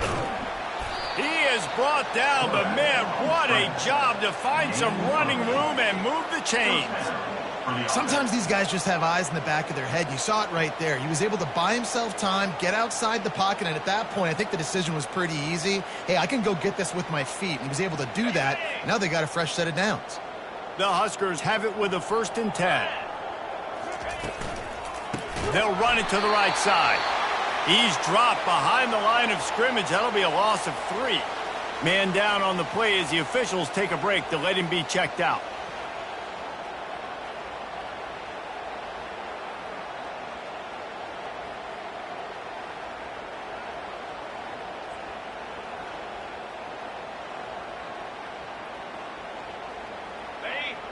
[SPEAKER 1] He is brought down, but man, what a job to find some running room and move the chains.
[SPEAKER 3] Sometimes these guys just have eyes in the back of their head. You saw it right there. He was able to buy himself time, get outside the pocket, and at that point, I think the decision was pretty easy. Hey, I can go get this with my feet. He was able to do that. Now they got a fresh set of downs.
[SPEAKER 1] The Huskers have it with a 1st and 10. They'll run it to the right side. He's dropped behind the line of scrimmage. That'll be a loss of 3. Man down on the play as the officials take a break to let him be checked out.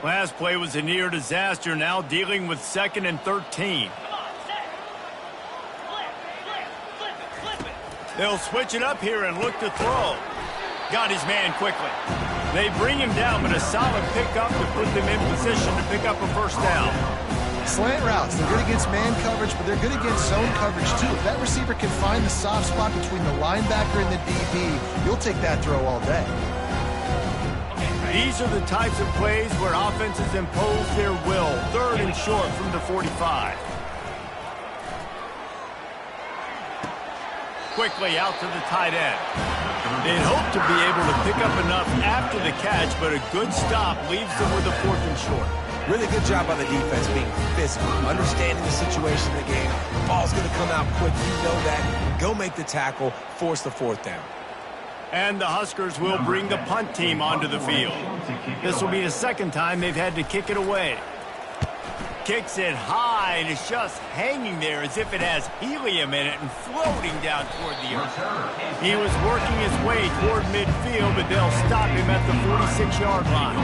[SPEAKER 1] Last play was a near disaster, now dealing with 2nd and 13. They'll switch it up here and look to throw. Got his man quickly. They bring him down, but a solid pickup to put them in position to pick up a 1st down.
[SPEAKER 3] Slant routes, they're good against man coverage, but they're good against zone coverage too. If that receiver can find the soft spot between the linebacker and the DB, you'll take that throw all day.
[SPEAKER 1] These are the types of plays where offenses impose their will. 3rd and short from the 45. quickly out to the tight end. They'd hope to be able to pick up enough after the catch, but a good stop leaves them with a 4th and short.
[SPEAKER 2] Really good job by the defense being physical, understanding the situation in the game. The ball's going to come out quick. You know that. Go make the tackle, force the 4th down.
[SPEAKER 1] And the Huskers will bring the punt team onto the field. This will be the 2nd time they've had to kick it away. Kicks it high, and it's just hanging there as if it has helium in it and floating down toward the earth. He was working his way toward midfield, but they'll stop him at the 46-yard line.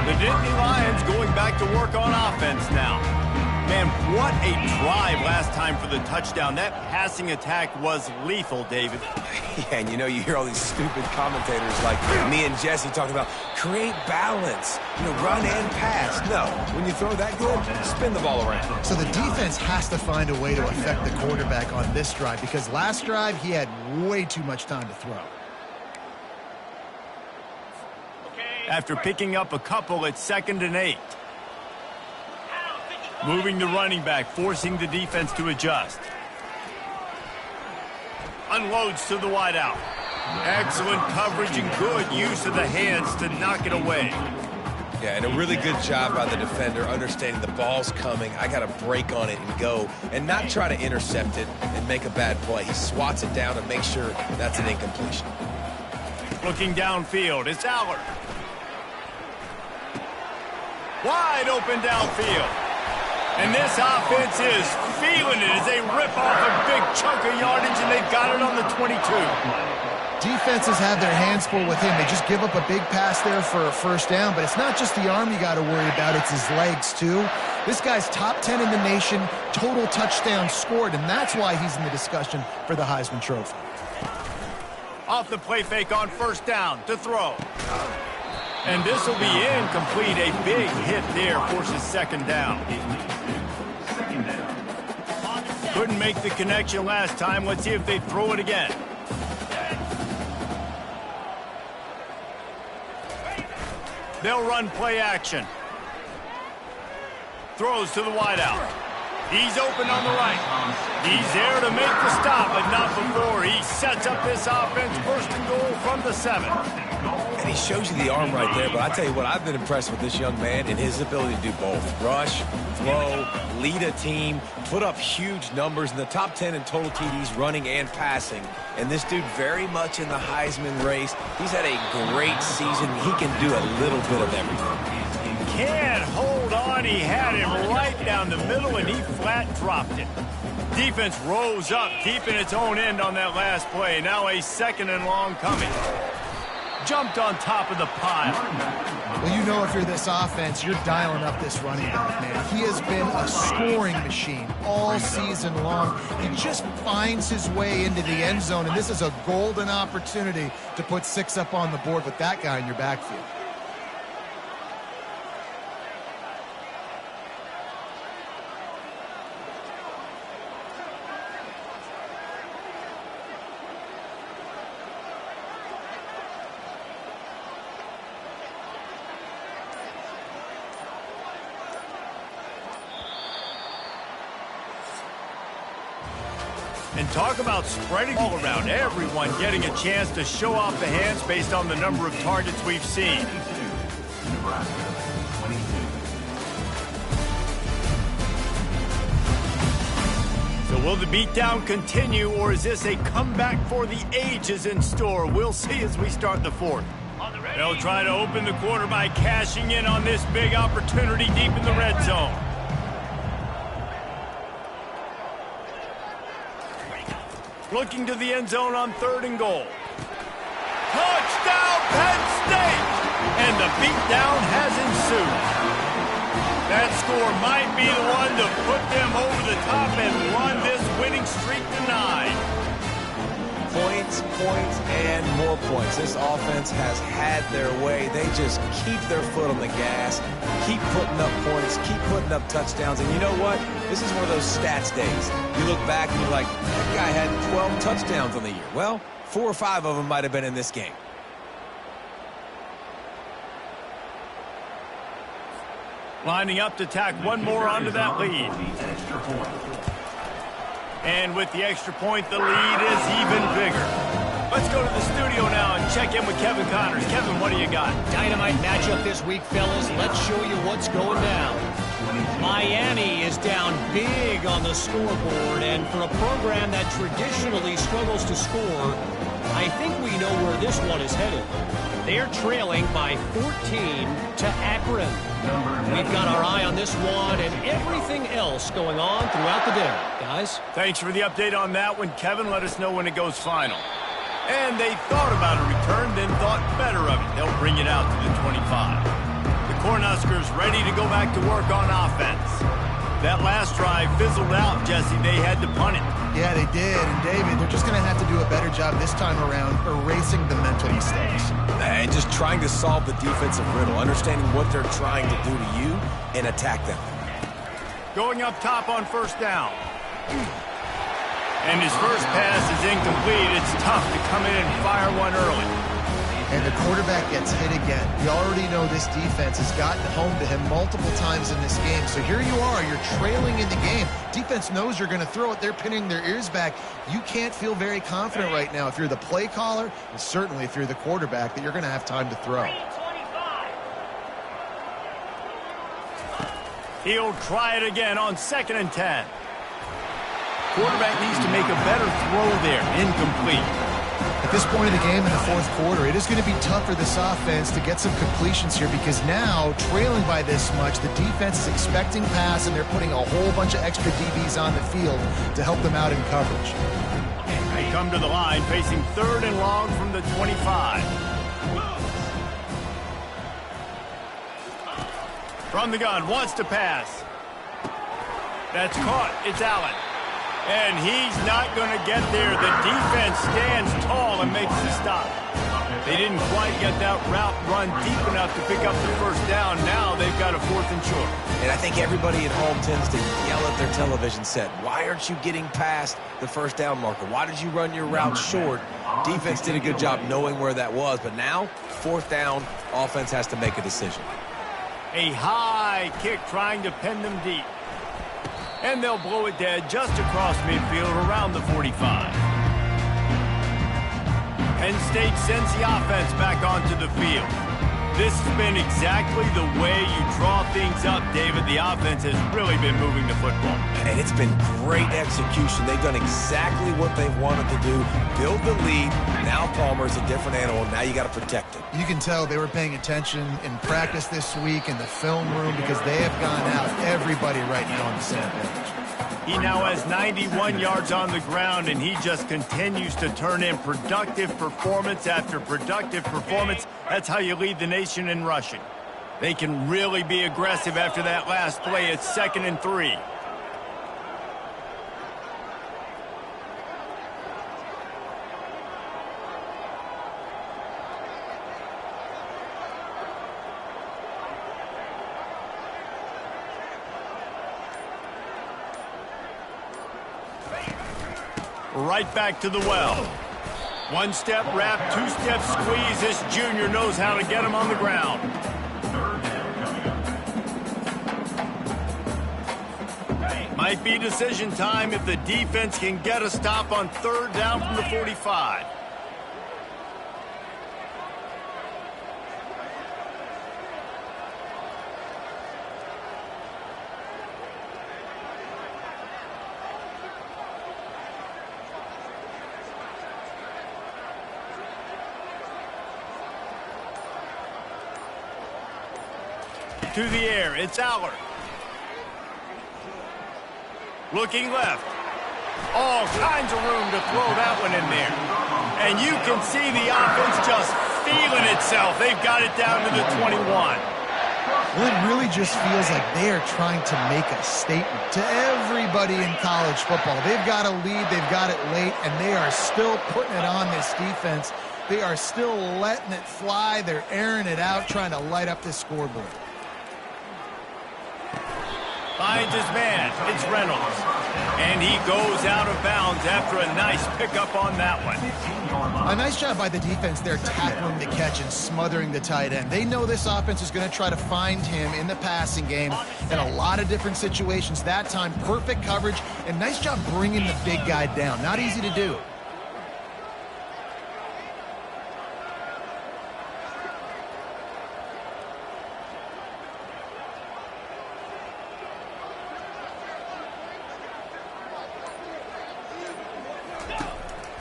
[SPEAKER 1] The Nittany Lions going back to work on offense now. Man, what a drive last time for the touchdown. That passing attack was lethal, David.
[SPEAKER 2] Yeah, and you hear all these stupid commentators like me and Jesse talking about create balance, run and pass. No, when you throw that good, spin the ball around.
[SPEAKER 3] So the defense has to find a way to affect the quarterback on this drive because last drive he had way too much time to throw.
[SPEAKER 1] After picking up a couple, it's 2nd and 8. Moving the running back, forcing the defense to adjust. Unloads to the wideout. Excellent coverage and good use of the hands to knock it away.
[SPEAKER 2] Yeah, and a really good job by the defender understanding the ball's coming. I got to break on it and go and not try to intercept it and make a bad play. He swats it down and makes sure that's an incompletion.
[SPEAKER 1] Looking downfield, it's Allard. Wide open downfield. And this offense is feeling it as they rip off a big chunk of yardage, and they've got it on the 22.
[SPEAKER 3] Defenses have their hands full with him. They just give up a big pass there for a 1st down, but it's not just the arm you got to worry about, it's his legs too. This guy's top 10 in the nation, total touchdowns scored, and that's why he's in the discussion for the Heisman Trophy.
[SPEAKER 1] Off the play fake on 1st down to throw. And this will be incomplete. A big hit there forces 2nd down. Couldn't make the connection last time. Let's see if they throw it again. They'll run play action. Throws to the wideout. He's open on the right. He's there to make the stop, but not before. He sets up this offense 1st and goal from the 7.
[SPEAKER 2] And he shows you the arm right there, but I tell you what, I've been impressed with this young man and his ability to do both. Rush, throw, lead a team, put up huge numbers in the top 10 in total TDs running and passing. And this dude very much in the Heisman race. He's had a great season. He can do a little bit of everything.
[SPEAKER 1] Can't hold on. He had him right down the middle, and he flat dropped it. Defense rose up deep in its own end on that last play. Now a 2nd and long coming. Jumped on top of the pile.
[SPEAKER 3] Well, if you're this offense, you're dialing up this running back, man. He has been a scoring machine all season long. He just finds his way into the end zone, and this is a golden opportunity to put 6 up on the board with that guy in your backfield.
[SPEAKER 1] And talk about spreading all around. Everyone getting a chance to show off the hands based on the number of targets we've seen.
[SPEAKER 5] Nebraska, 22.
[SPEAKER 1] So will the beatdown continue, or is this a comeback for the ages in store? We'll see as we start the 4th. They'll try to open the quarter by cashing in on this big opportunity deep in the red zone. Looking to the end zone on 3rd and goal. Touchdown, Penn State! And the beatdown has ensued. That score might be the one to put them over the top and run this winning streak to 9.
[SPEAKER 2] Points, and more points. This offense has had their way. They just keep their foot on the gas, keep putting up points, keep putting up touchdowns. And you know what? This is one of those stats days. You look back and you're like, that guy had 12 touchdowns on the year. Well, 4 or 5 of them might have been in this game.
[SPEAKER 1] Lining up to tack one more onto that lead. And with the extra point, the lead is even bigger. Let's go to the studio now and check in with Kevin Connors. Kevin, what do you got?
[SPEAKER 4] Dynamite matchup this week, fellas. Let's show you what's going down. Miami is down big on the scoreboard, and for a program that traditionally struggles to score, I think we know where this one is headed. They're trailing by 14 to Akron. We've got our eye on this one and everything else going on throughout the day. Guys?
[SPEAKER 1] Thanks for the update on that one, Kevin. Let us know when it goes final. And they thought about a return, then thought better of it. They'll bring it out to the 25. The Cornhuskers ready to go back to work on offense. That last drive fizzled out, Jesse. They had to punt it.
[SPEAKER 3] Yeah, they did. And, David, they're just going to have to do a better job this time around erasing the mental mistakes.
[SPEAKER 2] And just trying to solve the defensive riddle, understanding what they're trying to do to you and attack them.
[SPEAKER 1] Going up top on first down. And his first pass is incomplete. It's tough to come in and fire one early.
[SPEAKER 3] And the quarterback gets hit again. You already know this defense has gotten home to him multiple times in this game. So here you are, you're trailing in the game. Defense knows you're going to throw it. They're pinning their ears back. You can't feel very confident right now if you're the play caller, and certainly if you're the quarterback, that you're going to have time to throw.
[SPEAKER 1] He'll try it again on 2nd and 10. Quarterback needs to make a better throw there. Incomplete.
[SPEAKER 3] At this point of the game in the fourth quarter, it is going to be tough for this offense to get some completions here because now, trailing by this much, the defense is expecting pass and they're putting a whole bunch of extra DBs on the field to help them out in coverage.
[SPEAKER 1] They come to the line facing 3rd and long from the 25. From the gun, wants to pass. That's caught. It's Allen. And he's not going to get there. The defense stands tall and makes the stop. They didn't quite get that route run deep enough to pick up the first down. Now they've got a 4th and short.
[SPEAKER 2] And I think everybody at home tends to yell at their television set. Why aren't you getting past the first down marker? Why did you run your route short? Defense did a good job knowing where that was. But now, 4th down, offense has to make a decision.
[SPEAKER 1] A high kick trying to pin them deep. And they'll blow it dead just across midfield around the 45. Penn State sends the offense back onto the field. This has been exactly the way you draw things up, David. The offense has really been moving the football.
[SPEAKER 2] And it's been great execution. They've done exactly what they've wanted to do. Build the lead. Now Palmer's a different animal. Now you got to protect it.
[SPEAKER 3] You can tell they were paying attention in practice this week in the film room because they have gone out everybody right now on the same page.
[SPEAKER 1] He now has 91 yards on the ground, and he just continues to turn in productive performance after productive performance. That's how you lead the nation in rushing. They can really be aggressive after that last play. It's 2nd and 3. Right back to the well. 1 step wrap, 2 step squeeze. This junior knows how to get him on the ground. Might be decision time if the defense can get a stop on 3rd down from the 45. To the air, it's Aller. Looking left. All kinds of room to throw that one in there. And you can see the offense just feeling itself. They've got it down to the 21.
[SPEAKER 3] Well, it really just feels like they are trying to make a statement to everybody in college football. They've got a lead, they've got it late, and they are still putting it on this defense. They are still letting it fly. They're airing it out, trying to light up this scoreboard.
[SPEAKER 1] Finds his man. It's Reynolds. And he goes out of bounds after a nice pickup on that one.
[SPEAKER 3] A nice job by the defense there, tackling the catch and smothering the tight end. They know this offense is going to try to find him in the passing game in a lot of different situations. That time, perfect coverage, and nice job bringing the big guy down. Not easy to do.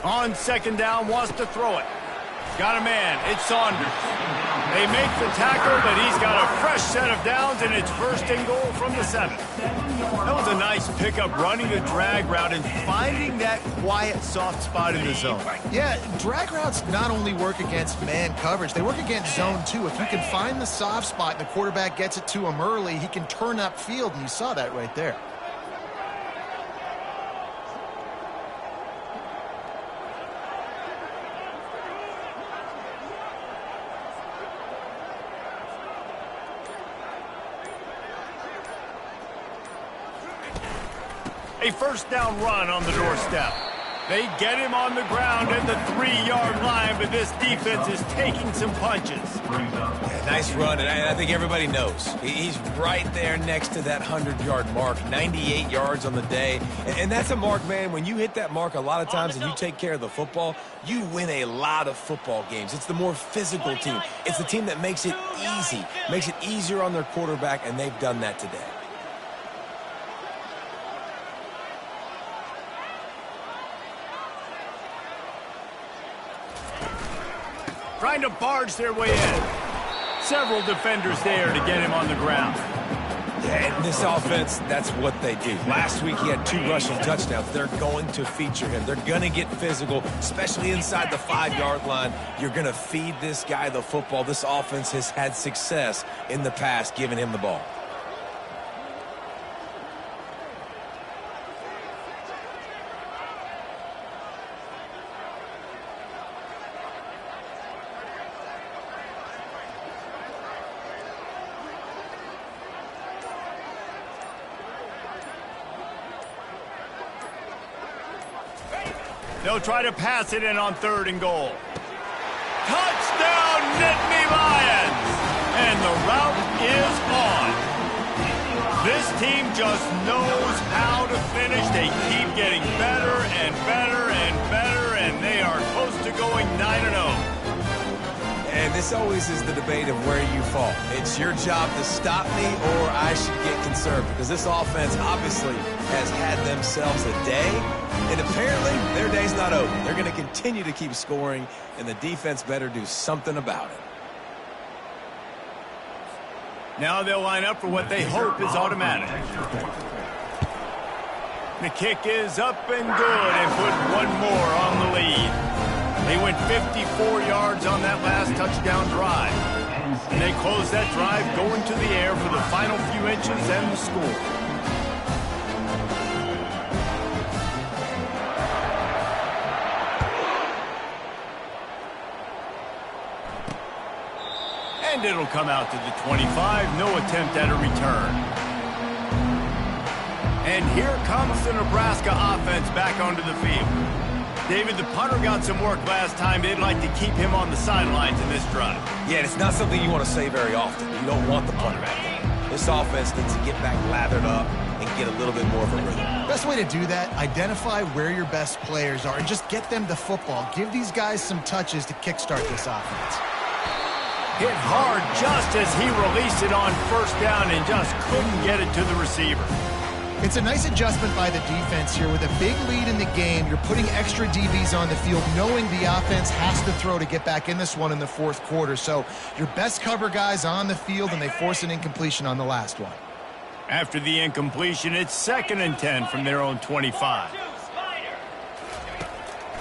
[SPEAKER 1] On second down, wants to throw it. Got a man. It's Saunders. They make the tackle, but he's got a fresh set of downs, and it's first and goal from the 7. That was a nice pickup, running the drag route and finding that quiet, soft spot in the zone.
[SPEAKER 3] Yeah, drag routes not only work against man coverage, they work against zone too. If you can find the soft spot and the quarterback gets it to him early, he can turn upfield, and you saw that right there.
[SPEAKER 1] A first down run on the doorstep. They get him on the ground at the 3-yard line, but this defense is taking some punches.
[SPEAKER 2] Yeah, nice run, and I think everybody knows. He's right there next to that 100-yard mark, 98 yards on the day. And that's a mark, man. When you hit that mark a lot of times and you take care of the football, you win a lot of football games. It's the more physical team. It's the team that makes it easy, makes it easier on their quarterback, and they've done that today.
[SPEAKER 1] Trying to barge their way in. Several defenders there to get him on the ground.
[SPEAKER 2] Yeah, and this offense, that's what they do. Last week he had 2 rushing touchdowns. They're going to feature him. They're going to get physical, especially inside the 5-yard line. You're going to feed this guy the football. This offense has had success in the past giving him the ball.
[SPEAKER 1] They'll try to pass it in on 3rd and goal. Touchdown, Nittany Lions! And the route is on. This team just knows how to finish. They keep getting better and better and better, and they are close to going 9-0.
[SPEAKER 2] And this always is the debate of where you fall. It's your job to stop me, or I should get conservative. Because this offense obviously has had themselves a day, and apparently their day's not over. They're going to continue to keep scoring, and the defense better do something about it.
[SPEAKER 1] Now they'll line up for what they hope is automatic. The kick is up and good, and put one more on the lead. They went 54 yards on that last touchdown drive. And they close that drive going to the air for the final few inches and the score. And it'll come out to the 25. No attempt at a return. And here comes the Nebraska offense back onto the field. David, the punter got some work last time. They'd like to keep him on the sidelines in this drive.
[SPEAKER 2] Yeah, it's not something you want to say very often. You don't want the punter back there. This offense needs to get back lathered up and get a little bit more of a rhythm.
[SPEAKER 3] Best way to do that, identify where your best players are and just get them the football. Give these guys some touches to kickstart this offense.
[SPEAKER 1] Hit hard just as he released it on 1st down and just couldn't get it to the receiver.
[SPEAKER 3] It's a nice adjustment by the defense here. With a big lead in the game, you're putting extra DBs on the field, knowing the offense has to throw to get back in this one in the 4th quarter. So your best cover guys on the field, and they force an incompletion on the last one.
[SPEAKER 1] After the incompletion, it's 2nd and 10 from their own 25.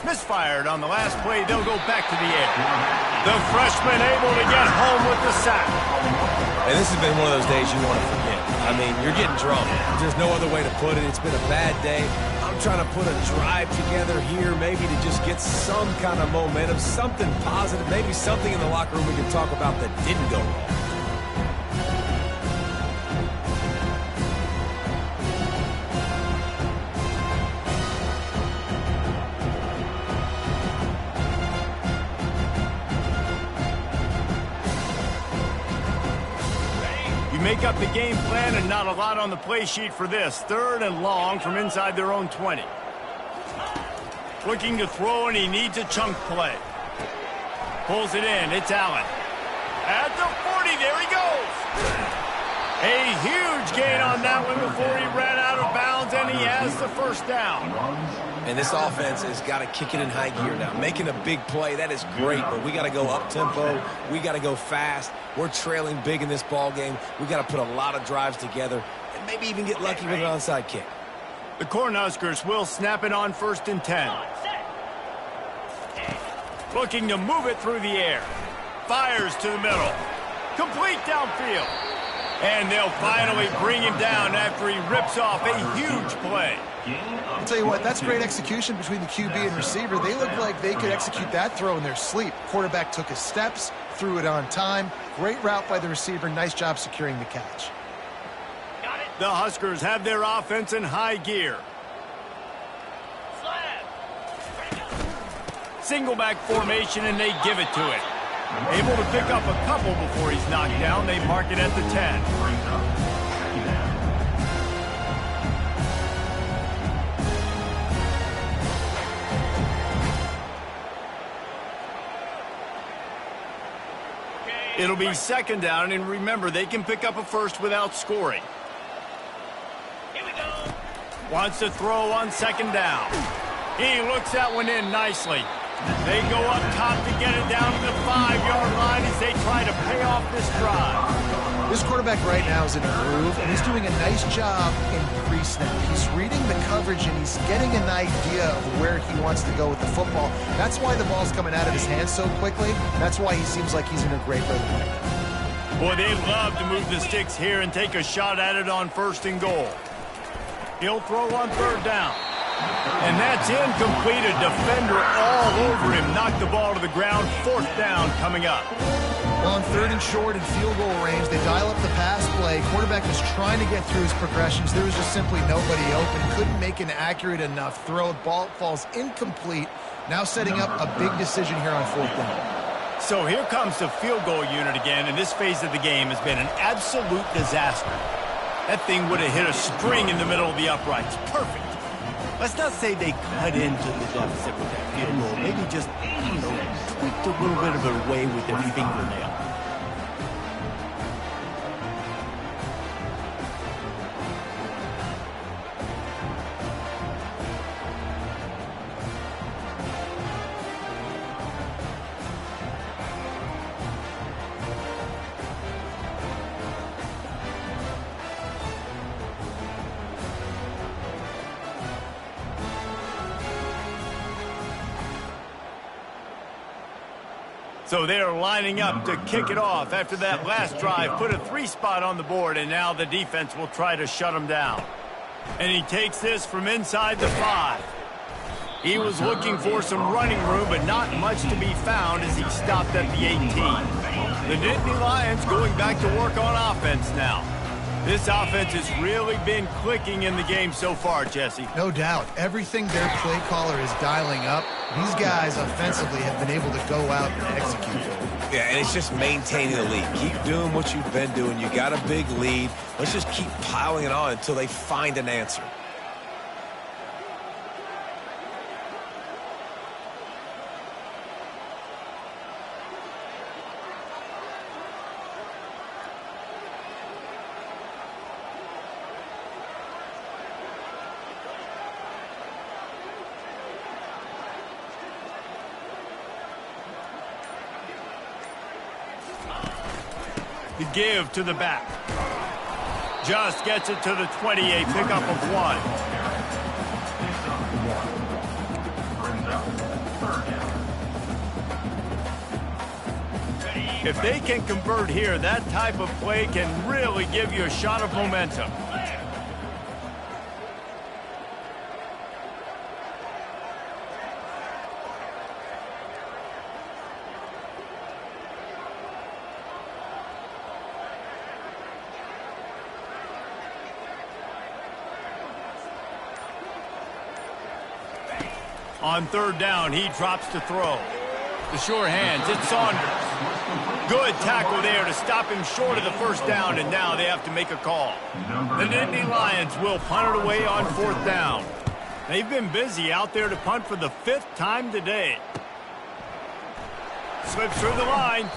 [SPEAKER 1] Misfired on the last play. They'll go back to the air. The freshman able to get home with the sack.
[SPEAKER 2] And this has been one of those days you want to forget. I mean, you're getting drunk. There's no other way to put it. It's been a bad day. I'm trying to put a drive together here, maybe to just get some kind of momentum, something positive, maybe something in the locker room we can talk about that didn't go wrong.
[SPEAKER 1] make up the game plan and not a lot on the play sheet for this. 3rd and long from inside their own 20. Looking to throw, and he needs a chunk play. Pulls it in. It's Allen. At the 40, there he goes. A huge gain on that one before he ran out of bounds, and he has the first down.
[SPEAKER 2] And this offense has got to kick it in high gear now. Making a big play, that is great, but we got to go up-tempo. We got to go fast. We're trailing big in this ball game. We got to put a lot of drives together and maybe even get lucky with an onside kick.
[SPEAKER 1] The Cornhuskers will snap it on 1st and 10. Looking to move it through the air. Fires to the middle. Complete downfield. And they'll finally bring him down after he rips off a huge play.
[SPEAKER 3] I'll tell you what, that's great execution between the QB and receiver. They look like they could execute that throw in their sleep. Quarterback took his steps, threw it on time. Great route by the receiver. Nice job securing the catch.
[SPEAKER 1] The Huskers have their offense in high gear. Single back formation, and they give it to it. Able to pick up a couple before he's knocked down. They mark it at the 10. It'll be 2nd down, and remember, they can pick up a first without scoring.
[SPEAKER 6] Here we go.
[SPEAKER 1] Wants to throw on 2nd down. He looks that one in nicely. They go up top to get it down to the 5-yard line as they try to pay off this drive.
[SPEAKER 3] This quarterback right now is in a groove, and he's doing a nice job in pre-snap. He's reading the coverage, and he's getting an idea of where he wants to go with the football. That's why the ball's coming out of his hands so quickly. That's why he seems like he's in a great rhythm right now.
[SPEAKER 1] Boy, they love to move the sticks here and take a shot at it on 1st and goal. He'll throw on 3rd down. And that's incomplete. A defender all over him. Knocked the ball to the ground. 4th down coming up.
[SPEAKER 3] Well, on 3rd and short and field goal range, they dial up the pass play. Quarterback was trying to get through his progressions. There was just simply nobody open. Couldn't make an accurate enough throw. Ball falls incomplete. Now setting up a big decision here on 4th down.
[SPEAKER 1] So here comes the field goal unit again, and this phase of the game has been an absolute disaster. That thing would have hit a string in the middle of the uprights. Perfect. Let's not say they cut into the deficit with that field goal. Maybe just, tweaked a little bit of a way with their fingernail. So they're lining up to kick it off after that last drive. Put a 3-spot on the board, and now the defense will try to shut them down. And he takes this from inside the 5. He was looking for some running room, but not much to be found as he stopped at the 18. The Nittany Lions going back to work on offense now. This offense has really been clicking in the game so far, Jesse.
[SPEAKER 3] No doubt. Everything their play caller is dialing up, these guys offensively have been able to go out and execute.
[SPEAKER 2] Yeah, and it's just maintaining the lead. Keep doing what you've been doing. You got a big lead. Let's just keep piling it on until they find an answer.
[SPEAKER 1] The give to the back. Just gets it to the 20, a pickup of 1. If they can convert here, that type of play can really give you a shot of momentum. On 3rd down, he drops to throw. The sure hands, it's Saunders. Good tackle there to stop him short of the first down, and now they have to make a call. The Nittany Lions will punt it away on 4th down. They've been busy out there to punt for the 5th time today. Slips through the line.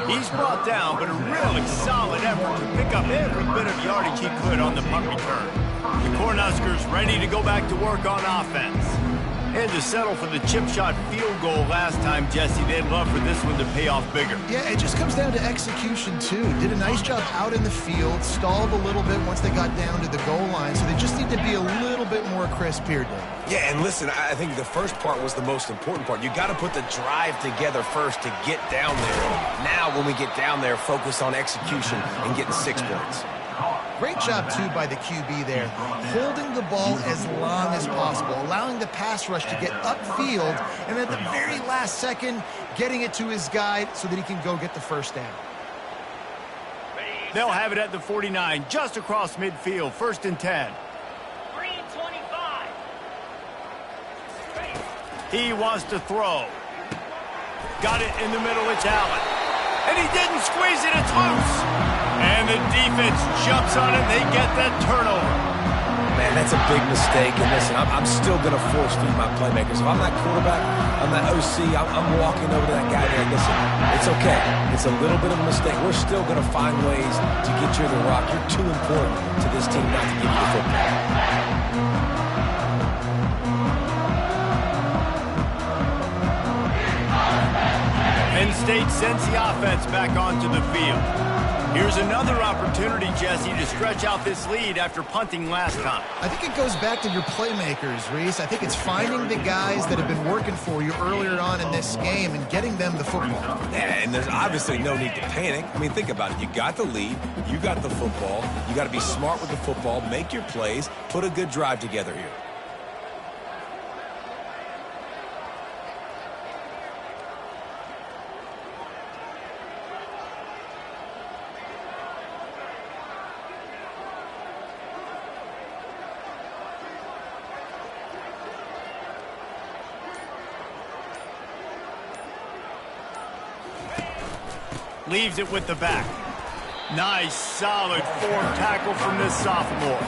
[SPEAKER 1] He's brought down, but a really solid effort to pick up every bit of yardage he could on the punt return. The Cornhuskers ready to go back to work on offense. They had to settle for the chip shot field goal last time, Jesse. They'd love for this one to pay off bigger.
[SPEAKER 3] Yeah, it just comes down to execution, too. Did a nice job out in the field, stalled a little bit once they got down to the goal line, so they just need to be a little bit more crisp here, Dave.
[SPEAKER 2] Yeah, and listen, I think the first part was the most important part. You got to put the drive together first to get down there. Now, when we get down there, focus on execution and getting 6 points.
[SPEAKER 3] Great job, too, by the QB there, holding the ball as long as possible, allowing the pass rush to get upfield, and at the very last second, getting it to his guy so that he can go get the first down.
[SPEAKER 1] They'll have it at the 49, just across midfield, 1st and 10.
[SPEAKER 6] Green 25.
[SPEAKER 1] He wants to throw. Got it in the middle, it's Allen. And he didn't squeeze it, it's loose. And the defense jumps on it, they get that turnover.
[SPEAKER 2] Man, that's a big mistake. And listen, I'm still going to force feed my playmakers. If I'm that quarterback, I'm that OC, I'm walking over to that guy there. Listen, it's okay. It's a little bit of a mistake. We're still going to find ways to get you the rock. You're too important to this team not to give you the football.
[SPEAKER 1] Penn State sends the offense back onto the field. Here's another opportunity, Jesse, to stretch out this lead after punting last time.
[SPEAKER 3] I think it goes back to your playmakers, Reese. I think it's finding the guys that have been working for you earlier on in this game and getting them the football.
[SPEAKER 2] Yeah, and there's obviously no need to panic. I mean, think about it. You got the lead. You got the football. You got to be smart with the football, make your plays, put a good drive together here.
[SPEAKER 1] Leaves it with the back. Nice, solid form tackle from this sophomore.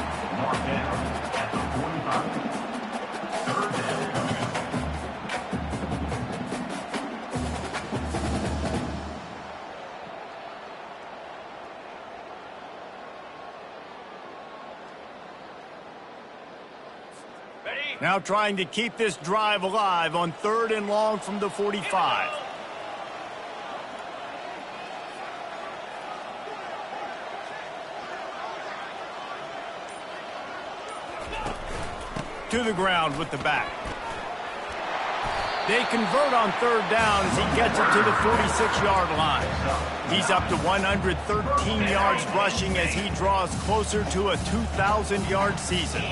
[SPEAKER 1] Now trying to keep this drive alive on 3rd and long from the 45. To the ground with the back. They convert on 3rd down as he gets it to the 46-yard line. He's up to 113 yards rushing as he draws closer to a 2,000-yard season.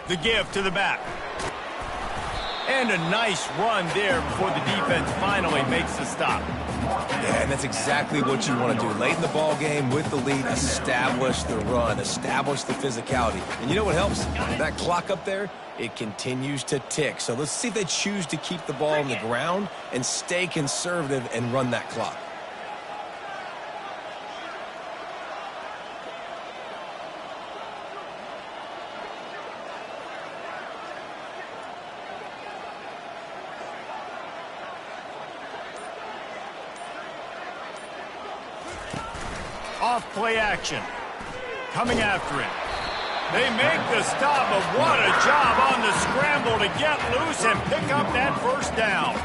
[SPEAKER 1] The give to the back. And a nice run there before the defense finally makes the stop.
[SPEAKER 2] Yeah, and that's exactly what you want to do. Late in the ball game with the lead, establish the run, establish the physicality. And you know what helps? That clock up there, it continues to tick. So let's see if they choose to keep the ball on the ground and stay conservative and run that clock.
[SPEAKER 1] Off play action. Coming after him. They make the stop, but what a job on the scramble to get loose and pick up that first down.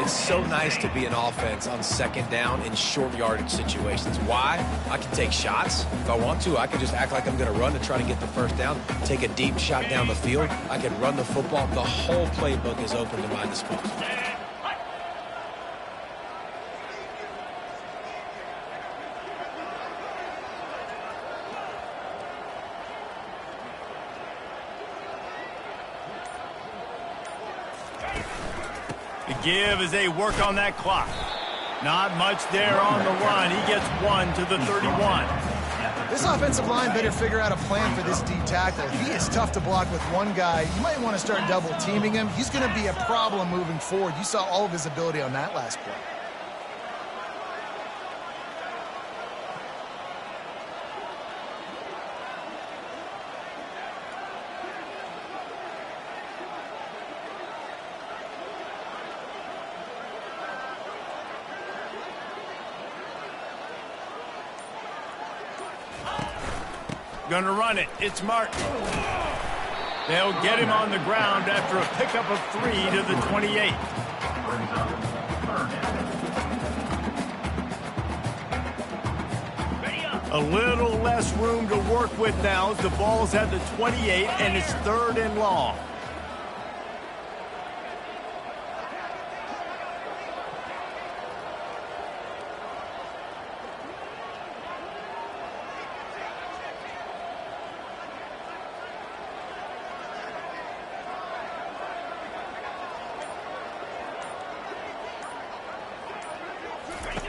[SPEAKER 2] It's so nice to be an offense on 2nd down in short yardage situations. Why? I can take shots. If I want to, I can just act like I'm going to run to try to get the first down, take a deep shot down the field. I can run the football. The whole playbook is open to my disposal.
[SPEAKER 1] give as they work on that clock. Not much there on the run. He gets 1 to the 31.
[SPEAKER 3] This offensive line better figure out a plan for this D tackle. He is tough to block with one guy. You might want to start double teaming him. He's going to be a problem moving forward. You saw all of his ability on that last play.
[SPEAKER 1] Gonna run it. It's Martin. They'll get him on the ground after a pickup of 3 to the 28. A little less room to work with now as the ball's at the 28 and it's 3rd and long.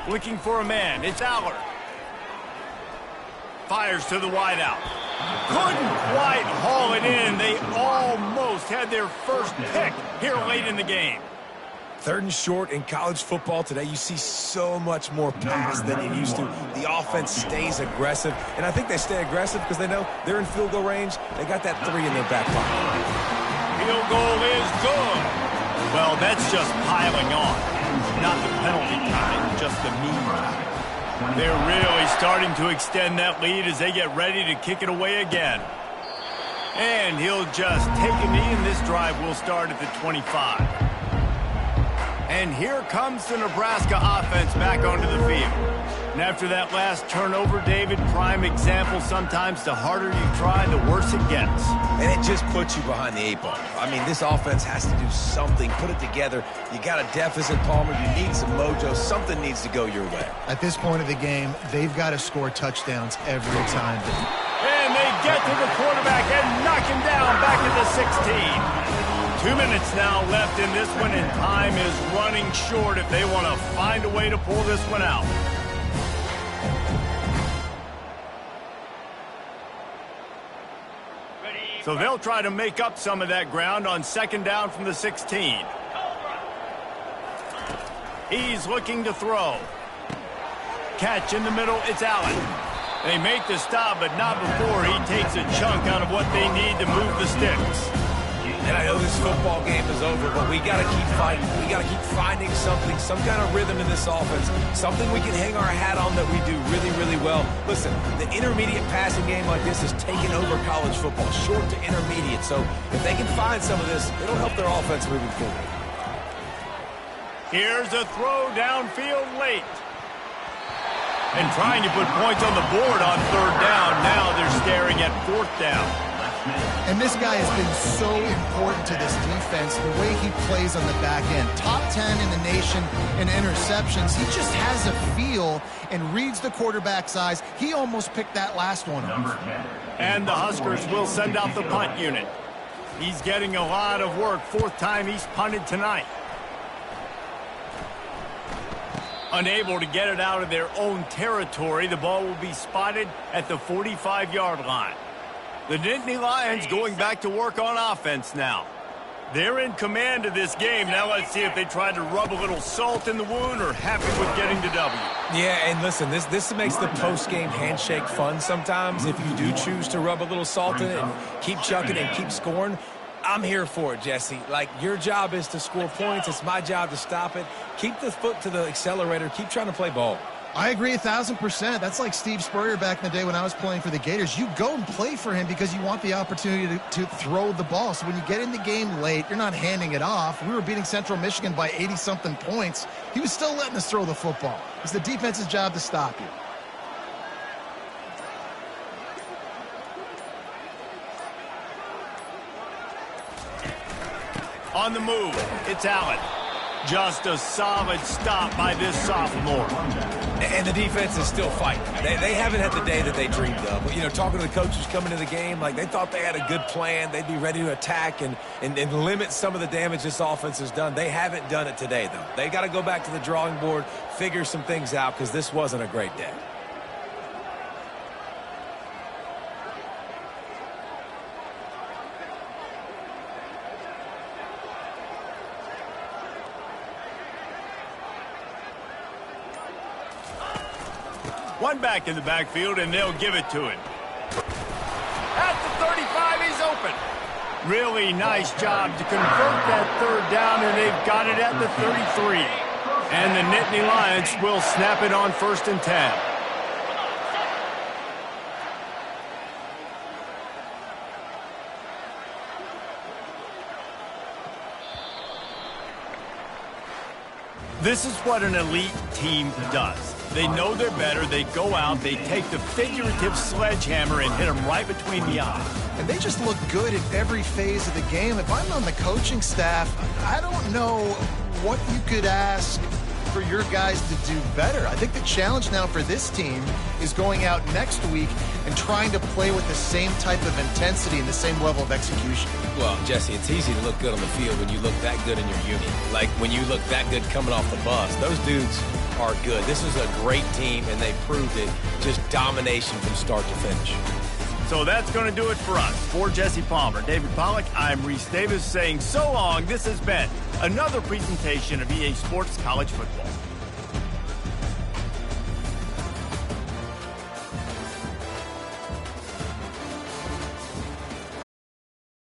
[SPEAKER 1] Looking for a man. It's Aller. Fires to the wideout. Couldn't quite haul it in. They almost had their first pick here late in the game.
[SPEAKER 2] 3rd and short in college football today. You see so much more pass than you used to. The offense stays aggressive, and I think they stay aggressive because they know they're in field goal range. They got that 3 in their back pocket.
[SPEAKER 1] Field goal is good. Well, that's just piling on. Not the penalty kind, just the mean kind. They're really starting to extend that lead as they get ready to kick it away again. And he'll just take a knee, and this drive will start at the 25. And here comes the Nebraska offense back onto the field. And after that last turnover, David, prime example, sometimes the harder you try, the worse it gets.
[SPEAKER 2] And it just puts you behind the 8 ball. I mean, this offense has to do something, put it together. You got a deficit, Palmer. You need some mojo. Something needs to go your way.
[SPEAKER 3] At this point of the game, they've got to score touchdowns every time.
[SPEAKER 1] And they get to the quarterback and knock him down back at the 16. 2 minutes now left in this one, and time is running short if they want to find a way to pull this one out. So they'll try to make up some of that ground on 2nd down from the 16. He's looking to throw. Catch in the middle, it's Allen. They make the stop, but not before he takes a chunk out of what they need to move the sticks.
[SPEAKER 2] And I know this football game is over, but we got to keep fighting. We got to keep finding something, some kind of rhythm in this offense, something we can hang our hat on that we do really, really well. Listen, the intermediate passing game like this is taking over college football, short to intermediate. So if they can find some of this, it'll help their offense moving forward.
[SPEAKER 1] Here's a throw downfield late. And trying to put points on the board on 3rd down. Now they're staring at 4th down.
[SPEAKER 3] And this guy has been so important to this defense, the way he plays on the back end. Top 10 in the nation in interceptions. He just has a feel and reads the quarterback's eyes. He almost picked that last one off.
[SPEAKER 1] And the Huskers will send out the punt unit. He's getting a lot of work. 4th time he's punted tonight. Unable to get it out of their own territory, the ball will be spotted at the 45-yard line. The Nittany Lions going back to work on offense now. They're in command of this game. Now let's see if they try to rub a little salt in the wound or happy with getting the W.
[SPEAKER 2] Yeah, and listen, this makes the post-game handshake fun sometimes. If you do choose to rub a little salt in it and keep chucking and keep scoring, I'm here for it, Jesse. Like, your job is to score points. It's my job to stop it. Keep the foot to the accelerator. Keep trying to play ball.
[SPEAKER 3] I agree 1,000%. That's like Steve Spurrier back in the day when I was playing for the Gators. You go and play for him because you want the opportunity to throw the ball. So when you get in the game late, you're not handing it off. We were beating Central Michigan by 80-something points. He was still letting us throw the football. It's the defense's job to stop you.
[SPEAKER 1] On the move, it's Allen. Just a solid stop by this sophomore.
[SPEAKER 2] And the defense is still fighting. They haven't had the day that they dreamed of. But, you know, talking to the coaches coming into the game, like they thought they had a good plan. They'd be ready to attack and limit some of the damage this offense has done. They haven't done it today, though. They got to go back to the drawing board, figure some things out, because this wasn't a great day.
[SPEAKER 1] One back in the backfield, and they'll give it to him. At the 35, he's open. Really nice job to convert that third down, and they've got it at the 33. And the Nittany Lions will snap it on 1st and 10. This is what an elite team does. They know they're better. They go out, they take the figurative sledgehammer and hit them right between the eyes.
[SPEAKER 3] And they just look good in every phase of the game. If I'm on the coaching staff, I don't know what you could ask for your guys to do better. I think the challenge now for this team is going out next week and trying to play with the same type of intensity and the same level of execution.
[SPEAKER 2] Well, Jesse, it's easy to look good on the field when you look that good in your unit. Like when you look that good coming off the bus. Those dudes are good. This is a great team, and they proved it. Just domination from start to finish.
[SPEAKER 1] So that's going to do it for us. For Jesse Palmer, David Pollack, I'm Reese Davis saying so long. This has been another presentation of EA Sports College Football.